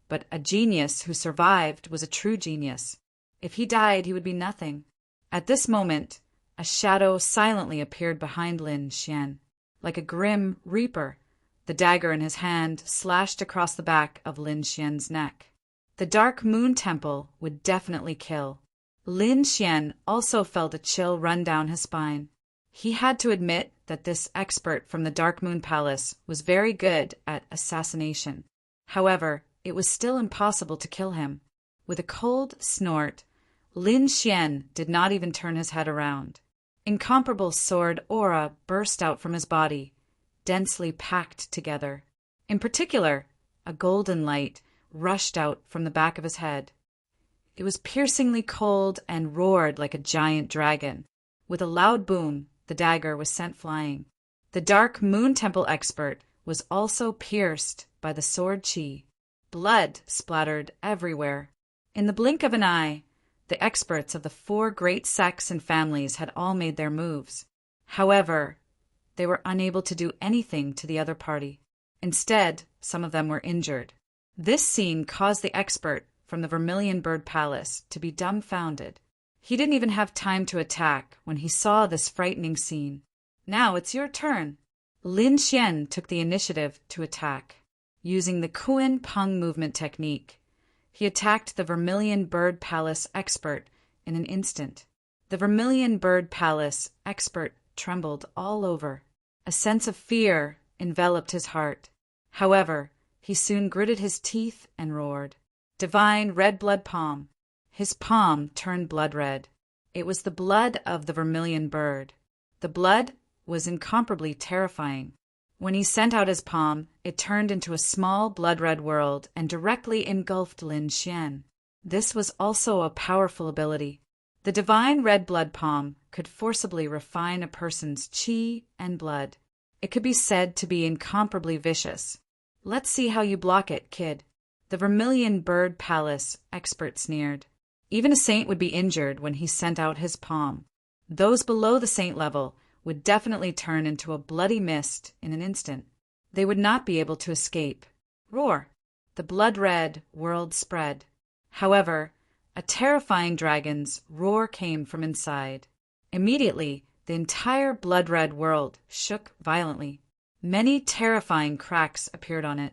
S1: but a genius who survived was a true genius. If he died, he would be nothing. At this moment, a shadow silently appeared behind Lin Xian. Like a grim reaper, the dagger in his hand slashed across the back of Lin Xian's neck. The Dark Moon Temple would definitely kill. Lin Xian also felt a chill run down his spine. He had to admit that this expert from the Dark Moon Palace was very good at assassination. However, it was still impossible to kill him. With a cold snort, Lin Xian did not even turn his head around. Incomparable sword aura burst out from his body, densely packed together. In particular, a golden light rushed out from the back of his head. It was piercingly cold and roared like a giant dragon. With a loud boom, the dagger was sent flying. The Dark Moon Temple expert was also pierced by the sword qi. Blood splattered everywhere. In the blink of an eye, the experts of the 4 great sects and families had all made their moves. However, they were unable to do anything to the other party. Instead, some of them were injured. This scene caused the expert from the Vermilion Bird Palace to be dumbfounded. He didn't even have time to attack when he saw this frightening scene. Now it's your turn. Lin Xian took the initiative to attack. Using the Kuan Peng movement technique, he attacked the Vermilion Bird Palace expert in an instant. The Vermilion Bird Palace expert trembled all over. A sense of fear enveloped his heart. However, he soon gritted his teeth and roared. Divine red blood palm. His palm turned blood red. It was the blood of the vermilion bird. The blood was incomparably terrifying. When he sent out his palm, it turned into a small blood-red world and directly engulfed Lin Xian. This was also a powerful ability. The divine red blood palm could forcibly refine a person's qi and blood. It could be said to be incomparably vicious. Let's see how you block it, kid. The Vermilion Bird Palace expert sneered. Even a saint would be injured when he sent out his palm. Those below the saint level would definitely turn into a bloody mist in an instant. They would not be able to escape. Roar! The blood-red world spread. However, a terrifying dragon's roar came from inside. Immediately, the entire blood-red world shook violently. Many terrifying cracks appeared on it.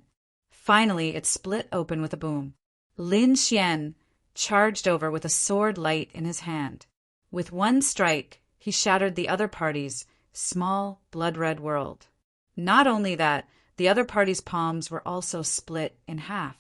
S1: Finally, it split open with a boom. Lin Xian charged over with a sword light in his hand. With one strike, he shattered the other party's small blood-red world. Not only that, the other party's palms were also split in half.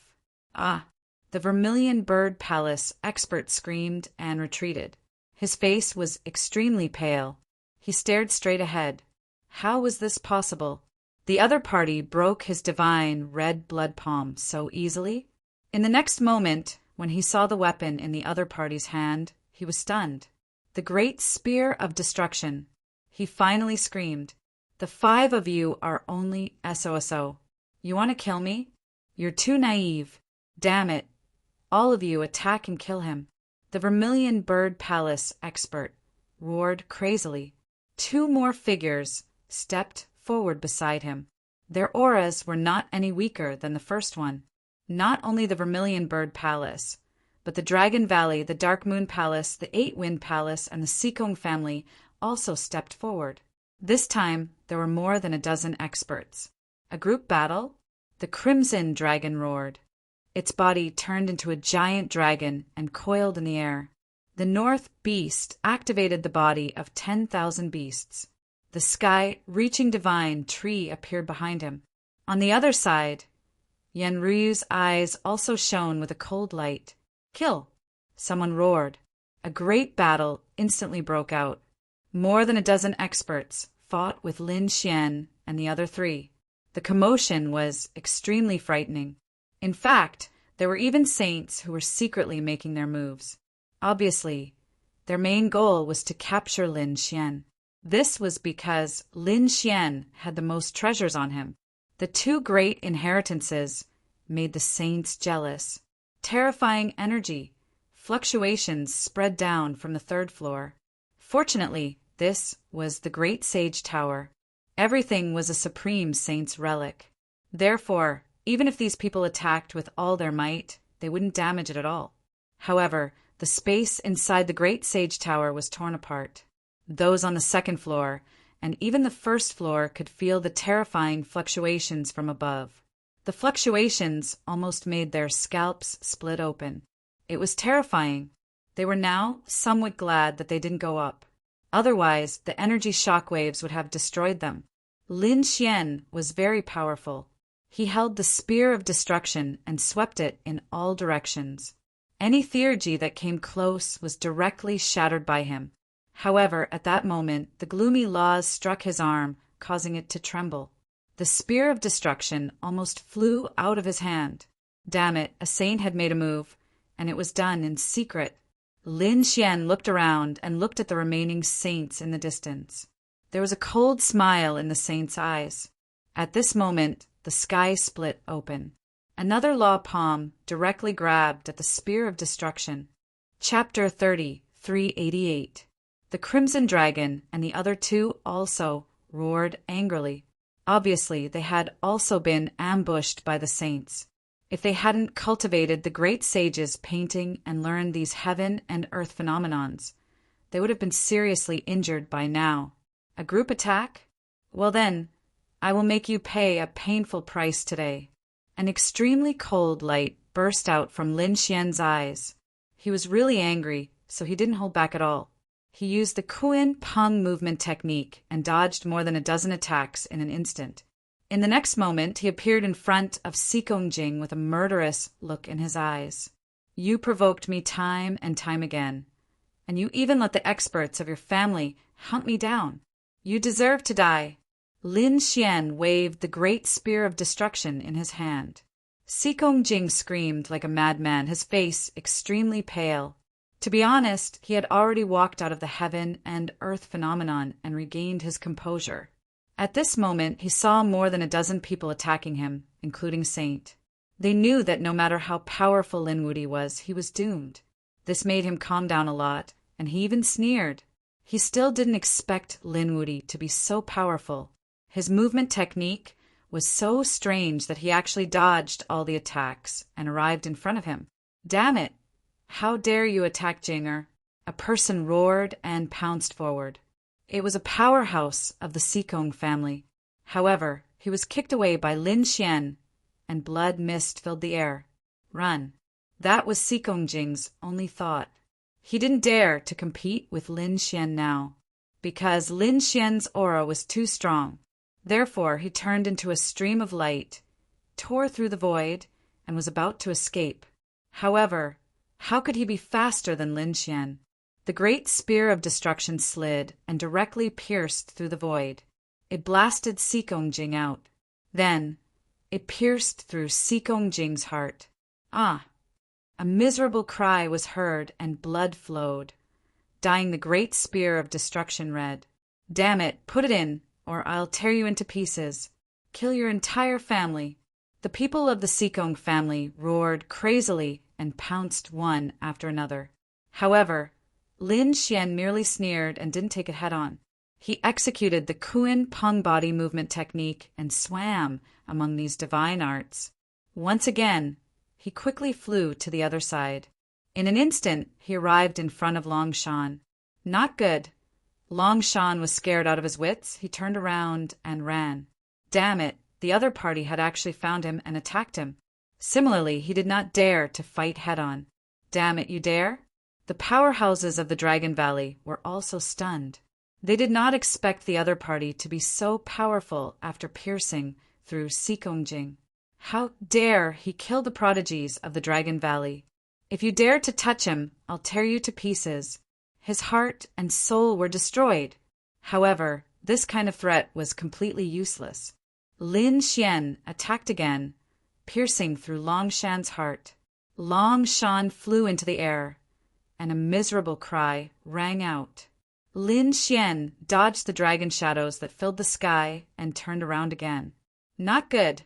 S1: Ah! The Vermilion Bird Palace expert screamed and retreated. His face was extremely pale. He stared straight ahead. How was this possible? The other party broke his divine red blood palm so easily. In the next moment, when he saw the weapon in the other party's hand, he was stunned. The great spear of destruction. He finally screamed, "The 5 of you are only SOSO. You want to kill me? You're too naive. Damn it. All of you attack and kill him." The Vermilion Bird Palace expert roared crazily. 2 more figures stepped forward beside him. Their auras were not any weaker than the first one. Not only the Vermilion Bird Palace, but the Dragon Valley, the Dark Moon Palace, the 8-Wind Palace, and the Seekong family also stepped forward. This time, there were more than a dozen experts. A group battle? The Crimson Dragon roared. Its body turned into a giant dragon and coiled in the air. The North Beast activated the body of 10,000 beasts. The sky-reaching divine tree appeared behind him. On the other side, Yanru's eyes also shone with a cold light. "Kill!" Someone roared. A great battle instantly broke out. More than a dozen experts fought with Lin Xian and the other 3. The commotion was extremely frightening. In fact, there were even saints who were secretly making their moves. Obviously, their main goal was to capture Lin Xian. This was because Lin Xian had the most treasures on him. The 2 great inheritances made the saints jealous. Terrifying energy, fluctuations spread down from the 3rd floor. Fortunately, this was the Great Sage Tower. Everything was a supreme saint's relic. Therefore, even if these people attacked with all their might, they wouldn't damage it at all. However, the space inside the Great Sage Tower was torn apart. Those on the 2nd floor, and even the 1st floor, could feel the terrifying fluctuations from above. The fluctuations almost made their scalps split open. It was terrifying. They were now somewhat glad that they didn't go up. Otherwise, the energy shockwaves would have destroyed them. Lin Xian was very powerful. He held the spear of destruction and swept it in all directions. Any theurgy that came close was directly shattered by him. However, at that moment, the gloomy laws struck his arm, causing it to tremble. The spear of destruction almost flew out of his hand. Damn it, a saint had made a move, and it was done in secret. Lin Xian looked around and looked at the remaining saints in the distance. There was a cold smile in the saint's eyes. At this moment, the sky split open. Another law palm directly grabbed at the spear of destruction. Chapter 30, 388. The Crimson Dragon and the other two also roared angrily. Obviously, they had also been ambushed by the saints. If they hadn't cultivated the great sages' painting and learned these heaven and earth phenomenons, they would have been seriously injured by now. A group attack? Well then, I will make you pay a painful price today. An extremely cold light burst out from Lin Xian's eyes. He was really angry, so he didn't hold back at all. He used the Kuan Peng movement technique and dodged more than a dozen attacks in an instant. In the next moment, he appeared in front of Sikong Jing with a murderous look in his eyes. You provoked me time and time again, and you even let the experts of your family hunt me down. You deserve to die. Lin Xian waved the great spear of destruction in his hand. Sikong Jing screamed like a madman, his face extremely pale. To be honest, he had already walked out of the heaven and earth phenomenon and regained his composure. At this moment, he saw more than a dozen people attacking him, including Saint. They knew that no matter how powerful Lin Wuyi was, he was doomed. This made him calm down a lot, and he even sneered. He still didn't expect Lin Wuyi to be so powerful. His movement technique was so strange that he actually dodged all the attacks and arrived in front of him. Damn it! How dare you attack Jinger? A person roared and pounced forward. It was a powerhouse of the Sikong family. However, he was kicked away by Lin Xian, and blood mist filled the air. Run. That was Sikong Jing's only thought. He didn't dare to compete with Lin Xian now, because Lin Xian's aura was too strong. Therefore, he turned into a stream of light, tore through the void, and was about to escape. However, how could he be faster than Lin Xian? The great spear of destruction slid and directly pierced through the void. It blasted Sikong Jing out. Then, it pierced through Sikong Jing's heart. Ah! A miserable cry was heard and blood flowed, dyeing the great spear of destruction red. Damn it, put it in, or I'll tear you into pieces. Kill your entire family. The people of the Sikong family roared crazily and pounced one after another. However, Lin Xian merely sneered and didn't take it head-on. He executed the Kuan Peng body movement technique and swam among these divine arts. Once again, he quickly flew to the other side. In an instant, he arrived in front of Long Shan. Not good. Long Shan was scared out of his wits. He turned around and ran. Damn it, the other party had actually found him and attacked him. Similarly, he did not dare to fight head-on. Damn it, you dare? The powerhouses of the Dragon Valley were also stunned. They did not expect the other party to be so powerful after piercing through Sikong Jing. How dare he kill the prodigies of the Dragon Valley? If you dare to touch him, I'll tear you to pieces. His heart and soul were destroyed. However, this kind of threat was completely useless. Lin Xian attacked again, piercing through Long Shan's heart. Long Shan flew into the air, and a miserable cry rang out. Lin Xian dodged the dragon shadows that filled the sky and turned around again. Not good.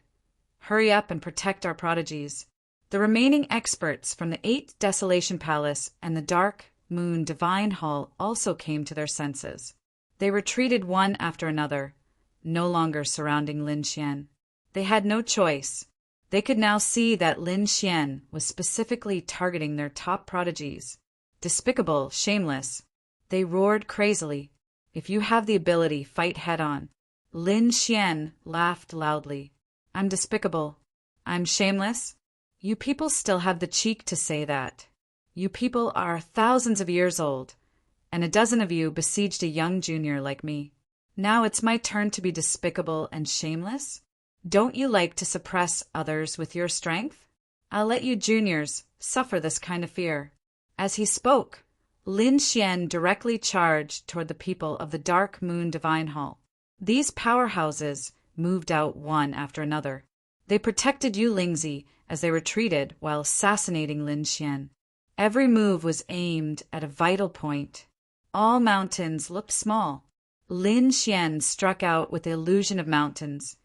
S1: Hurry up and protect our prodigies. The remaining experts from the 8th Desolation Palace and the Dark Moon Divine Hall also came to their senses. They retreated one after another, no longer surrounding Lin Xian. They had no choice. They could now see that Lin Xian was specifically targeting their top prodigies. Despicable, shameless. They roared crazily. If you have the ability, fight head-on. Lin Xian laughed loudly. I'm despicable. I'm shameless. You people still have the cheek to say that. You people are thousands of years old, and a dozen of you besieged a young junior like me. Now it's my turn to be despicable and shameless? Don't you like to suppress others with your strength? I'll let you juniors suffer this kind of fear. As he spoke, Lin Xian directly charged toward the people of the Dark Moon Divine Hall. These powerhouses moved out one after another. They protected Yu Lingzi as they retreated while assassinating Lin Xian. Every move was aimed at a vital point. All mountains looked small. Lin Xian struck out with the illusion of mountains,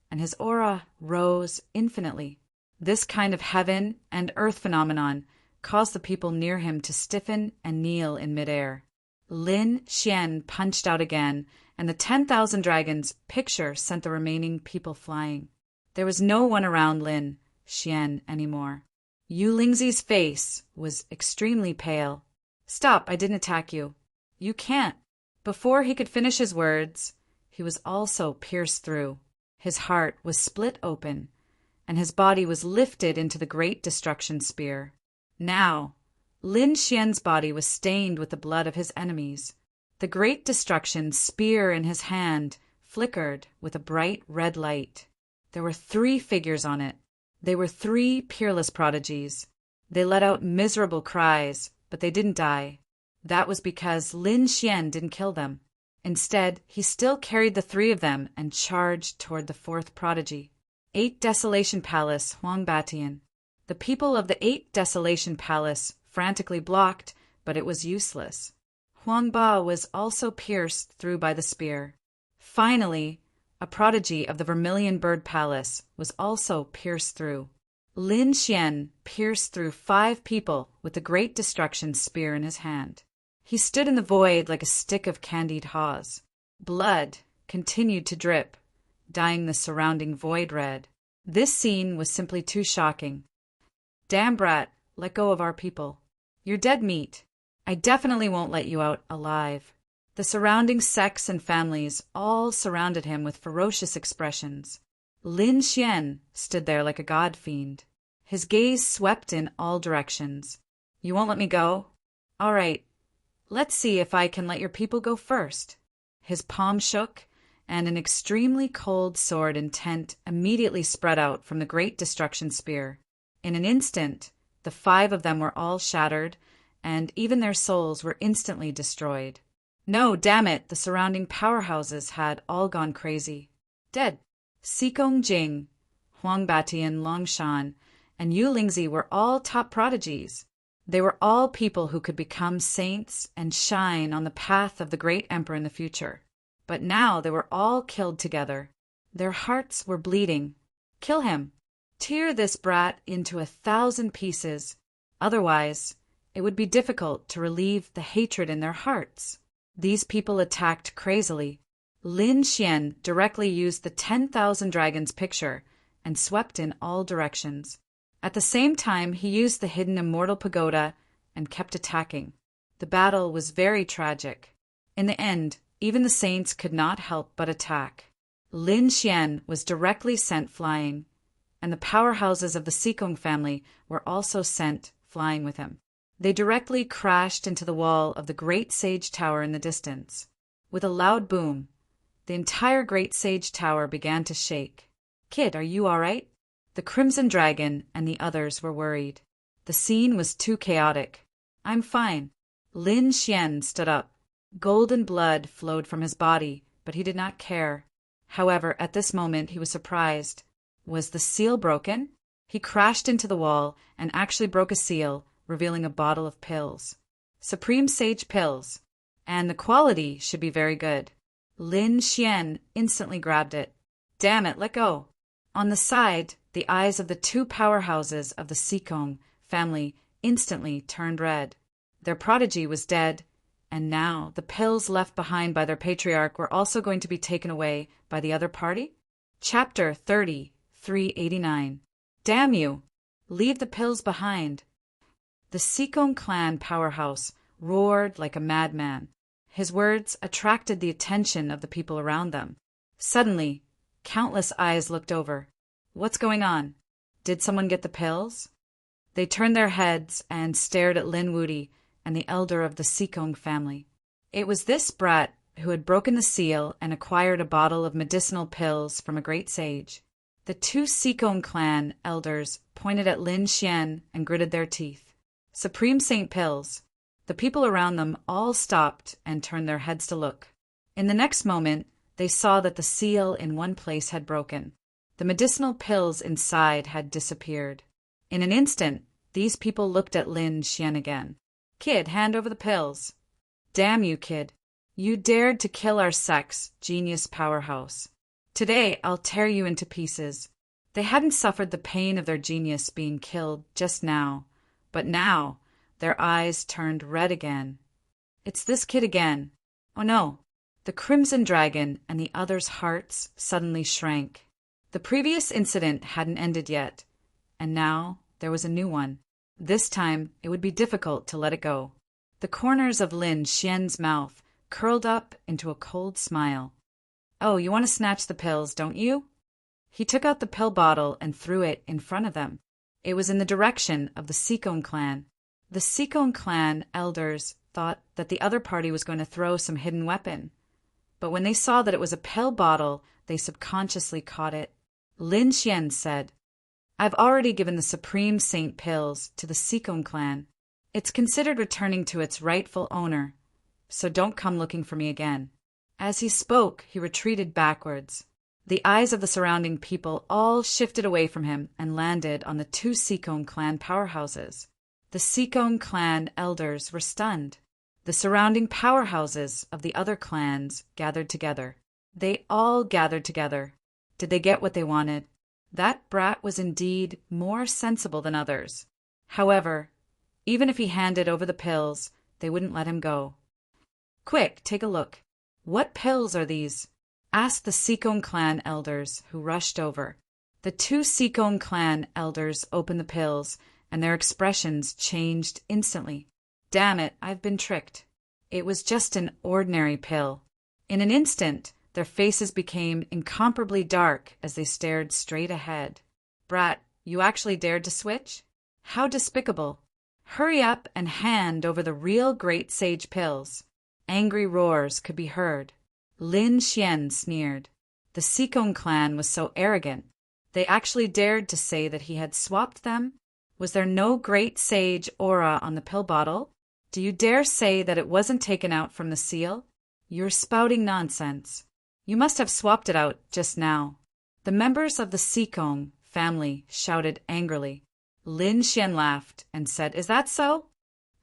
S1: and his aura rose infinitely. This kind of heaven and earth phenomenon caused the people near him to stiffen and kneel in midair. Lin Xian punched out again, and the 10,000 dragons picture sent the remaining people flying. There was no one around Lin Xian anymore. Yu Lingzi's face was extremely pale. "Stop, I didn't attack you. You can't." Before he could finish his words, he was also pierced through. His heart was split open, and his body was lifted into the Great Destruction Spear. Now, Lin Xian's body was stained with the blood of his enemies. The Great Destruction Spear in his hand flickered with a bright red light. There were 3 figures on it. They were 3 peerless prodigies. They let out miserable cries, but they didn't die. That was because Lin Xian didn't kill them. Instead, he still carried the 3 of them and charged toward the 4th prodigy. 8 Desolation Palace, Huangbatian. The people of the 8 Desolation Palace frantically blocked, but it was useless. Huangba was also pierced through by the spear. Finally, a prodigy of the Vermilion Bird Palace was also pierced through. Lin Xian pierced through 5 people with the Great Destruction Spear in his hand. He stood in the void like a stick of candied haws. Blood continued to drip, dyeing the surrounding void red. This scene was simply too shocking. "Damn brat, let go of our people. You're dead meat. I definitely won't let you out alive." The surrounding sects and families all surrounded him with ferocious expressions. Lin Xian stood there like a god fiend. His gaze swept in all directions. "You won't let me go? All right. Let's see if I can let your people go first." His palm shook, and an extremely cold sword intent immediately spread out from the Great Destruction Spear. In an instant, the 5 of them were all shattered, and even their souls were instantly destroyed. No, damn it, the surrounding powerhouses had all gone crazy. Dead. Xikong Jing, Huang Batian Longshan, and Yu Lingzi were all top prodigies. They were all people who could become saints and shine on the path of the great emperor in the future. But now they were all killed together. Their hearts were bleeding. Kill him. Tear this brat into 1,000 pieces. Otherwise, it would be difficult to relieve the hatred in their hearts. These people attacked crazily. Lin Xian directly used the 10,000 dragons picture and swept in all directions. At the same time, he used the hidden immortal pagoda and kept attacking. The battle was very tragic. In the end, even the saints could not help but attack. Lin Xian was directly sent flying, and the powerhouses of the Xikong family were also sent flying with him. They directly crashed into the wall of the Great Sage Tower in the distance. With a loud boom, the entire Great Sage Tower began to shake. "Kid, are you all right?" The Crimson Dragon and the others were worried. The scene was too chaotic. "I'm fine." Lin Xian stood up. Golden blood flowed from his body, but he did not care. However, at this moment he was surprised. Was the seal broken? He crashed into the wall and actually broke a seal, revealing a bottle of pills. Supreme Sage pills. And the quality should be very good. Lin Xian instantly grabbed it. "Damn it, let go." On the side, the eyes of the 2 powerhouses of the Xikong family instantly turned red. Their prodigy was dead, and now the pills left behind by their patriarch were also going to be taken away by the other party? Chapter 30, 389. Damn you! Leave the pills behind. The Xikong clan powerhouse roared like a madman. His words attracted the attention of the people around them. Suddenly, countless eyes looked over. What's going on? Did someone get the pills? They turned their heads and stared at Lin Wudi and the elder of the Xikong family. It was this brat who had broken the seal and acquired a bottle of medicinal pills from a great sage. The 2 Xikong clan elders pointed at Lin Xian and gritted their teeth. Supreme Saint pills. The people around them all stopped and turned their heads to look. In the next moment, they saw that the seal in one place had broken. The medicinal pills inside had disappeared. In an instant, these people looked at Lin Xian again. "Kid, hand over the pills." "Damn you, kid. You dared to kill our sect's genius powerhouse. Today, I'll tear you into pieces. They hadn't suffered the pain of their genius being killed just now, but now their eyes turned red again. It's this kid again. Oh no. The Crimson Dragon and the others' hearts suddenly shrank. The previous incident hadn't ended yet, and now there was a new one. This time it would be difficult to let it go. The corners of Lin Xian's mouth curled up into a cold smile. Oh, you want to snatch the pills, don't you? He took out the pill bottle and threw it in front of them. It was in the direction of the Sikong clan. The Sikong clan elders thought that the other party was going to throw some hidden weapon. But when they saw that it was a pill bottle, they subconsciously caught it. Lin Xian said, I've already given the Supreme Saint pills to the Sikong clan. It's considered returning to its rightful owner, so don't come looking for me again. As he spoke, he retreated backwards. The eyes of the surrounding people all shifted away from him and landed on the two Sikong clan powerhouses. The Sikong clan elders were stunned. The surrounding powerhouses of the other clans gathered together. They all gathered together. Did they get what they wanted? That brat was indeed more sensible than others. However, even if he handed over the pills, they wouldn't let him go. Quick, take a look. What pills are these? Asked the Sikong clan elders, who rushed over. The two Sikong clan elders opened the pills, and their expressions changed instantly. Damn it, I've been tricked. It was just an ordinary pill. In an instant, their faces became incomparably dark as they stared straight ahead. Brat, you actually dared to switch? How despicable. Hurry up and hand over the real Great Sage pills. Angry roars could be heard. Lin Xian sneered. The Sikong clan was so arrogant. They actually dared to say that he had swapped them? Was there no Great Sage aura on the pill bottle? Do you dare say that it wasn't taken out from the seal? You're spouting nonsense. You must have swapped it out just now. The members of the Sikong family shouted angrily. Lin Xian laughed and said, Is that so?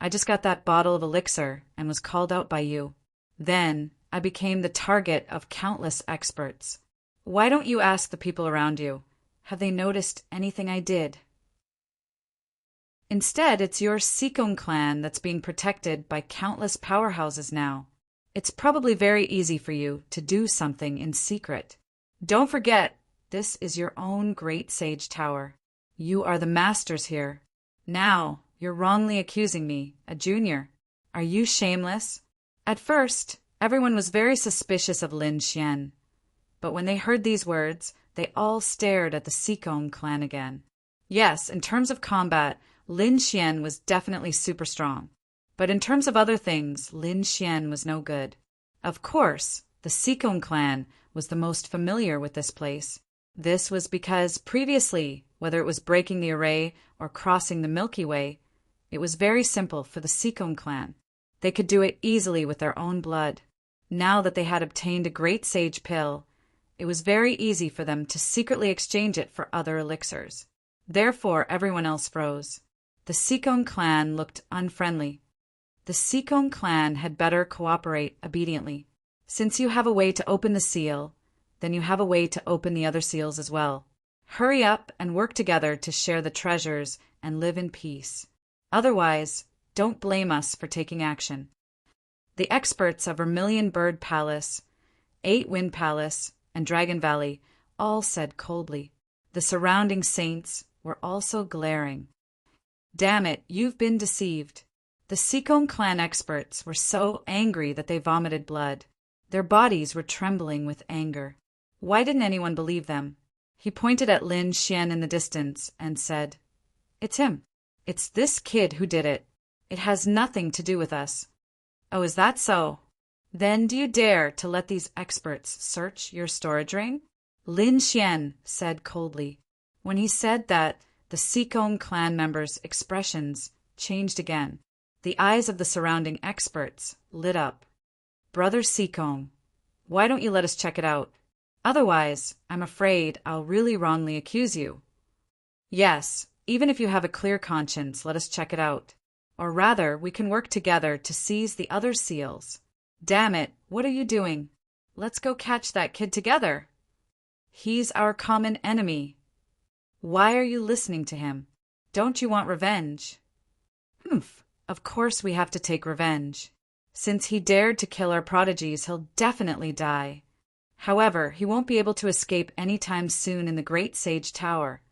S1: I just got that bottle of elixir and was called out by you. Then I became the target of countless experts. Why don't you ask the people around you? Have they noticed anything I did? Instead, it's your Sikong clan that's being protected by countless powerhouses now. It's probably very easy for you to do something in secret. Don't forget, this is your own Great Sage Tower. You are the masters here. Now, you're wrongly accusing me, a junior. Are you shameless? At first, everyone was very suspicious of Lin Xian. But when they heard these words, they all stared at the Sikong clan again. Yes, in terms of combat, Lin Xian was definitely super strong. But in terms of other things, Lin Xian was no good. Of course, the Sikong clan was the most familiar with this place. This was because previously, whether it was breaking the array or crossing the Milky Way, it was very simple for the Sikong clan. They could do it easily with their own blood. Now that they had obtained a Great Sage pill, it was very easy for them to secretly exchange it for other elixirs. Therefore, everyone else froze. The Sikong clan looked unfriendly. The Sikong clan had better cooperate obediently. Since you have a way to open the seal, then you have a way to open the other seals as well. Hurry up and work together to share the treasures and live in peace. Otherwise, don't blame us for taking action. The experts of Vermilion Bird Palace, 8 Wind Palace, and Dragon Valley all said coldly. The surrounding saints were also glaring. Damn it, you've been deceived. The Sikong clan experts were so angry that they vomited blood. Their bodies were trembling with anger. Why didn't anyone believe them? He pointed at Lin Xian in the distance and said, It's him. It's this kid who did it. It has nothing to do with us. Oh, is that so? Then do you dare to let these experts search your storage ring? Lin Xian said coldly. When he said that, the Sikong clan members' expressions changed again. The eyes of the surrounding experts lit up. Brother Sikong, why don't you let us check it out? Otherwise, I'm afraid I'll really wrongly accuse you. Yes, even if you have a clear conscience, let us check it out. Or rather, we can work together to seize the other seals. Damn it, what are you doing? Let's go catch that kid together. He's our common enemy. Why are you listening to him? Don't you want revenge? Humph, of course we have to take revenge. Since he dared to kill our prodigies, he'll definitely die. However, he won't be able to escape anytime soon in the Great Sage Tower,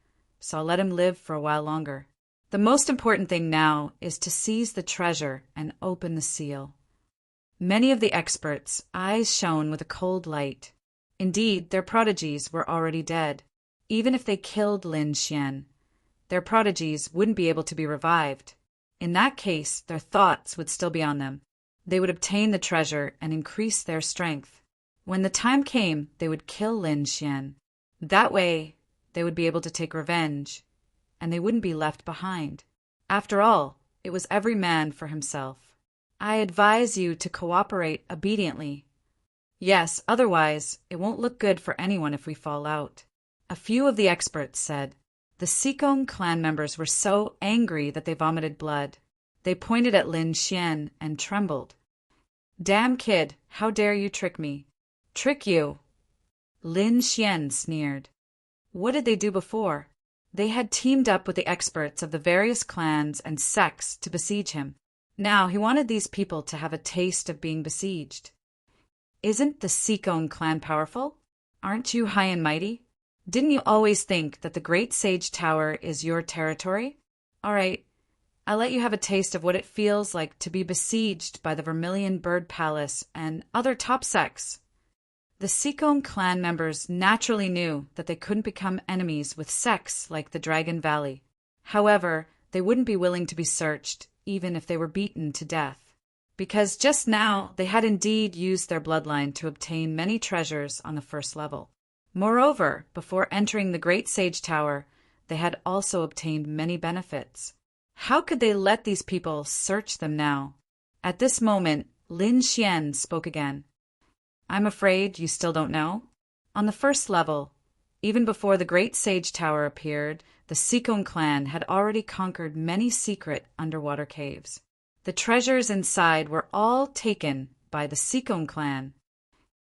S1: so I'll let him live for a while longer. The most important thing now is to seize the treasure and open the seal. Many of the experts' eyes shone with a cold light. Indeed, their prodigies were already dead. Even if they killed Lin Xian, their prodigies wouldn't be able to be revived. In that case, their thoughts would still be on them. They would obtain the treasure and increase their strength. When the time came, they would kill Lin Xian. That way, they would be able to take revenge, and they wouldn't be left behind. After all, it was every man for himself. I advise you to cooperate obediently. Yes, otherwise, it won't look good for anyone if we fall out. A few of the experts said. The Sikong clan members were so angry that they vomited blood. They pointed at Lin Xian and trembled. Damn kid, how dare you trick me? Trick you? Lin Xian sneered. What did they do before? They had teamed up with the experts of the various clans and sects to besiege him. Now he wanted these people to have a taste of being besieged. Isn't the Sikong clan powerful? Aren't you high and mighty? Didn't you always think that the Great Sage Tower is your territory? All right, I'll let you have a taste of what it feels like to be besieged by the Vermilion Bird Palace and other top sects. The Sikong clan members naturally knew that they couldn't become enemies with sects like the Dragon Valley. However, they wouldn't be willing to be searched, even if they were beaten to death. Because just now they had indeed used their bloodline to obtain many treasures on the first level. Moreover, before entering the Great Sage Tower, they had also obtained many benefits. How could they let these people search them now? At this moment, Lin Xian spoke again. I'm afraid you still don't know? On the first level, even before the Great Sage Tower appeared, the Sikong clan had already conquered many secret underwater caves. The treasures inside were all taken by the Sikong clan.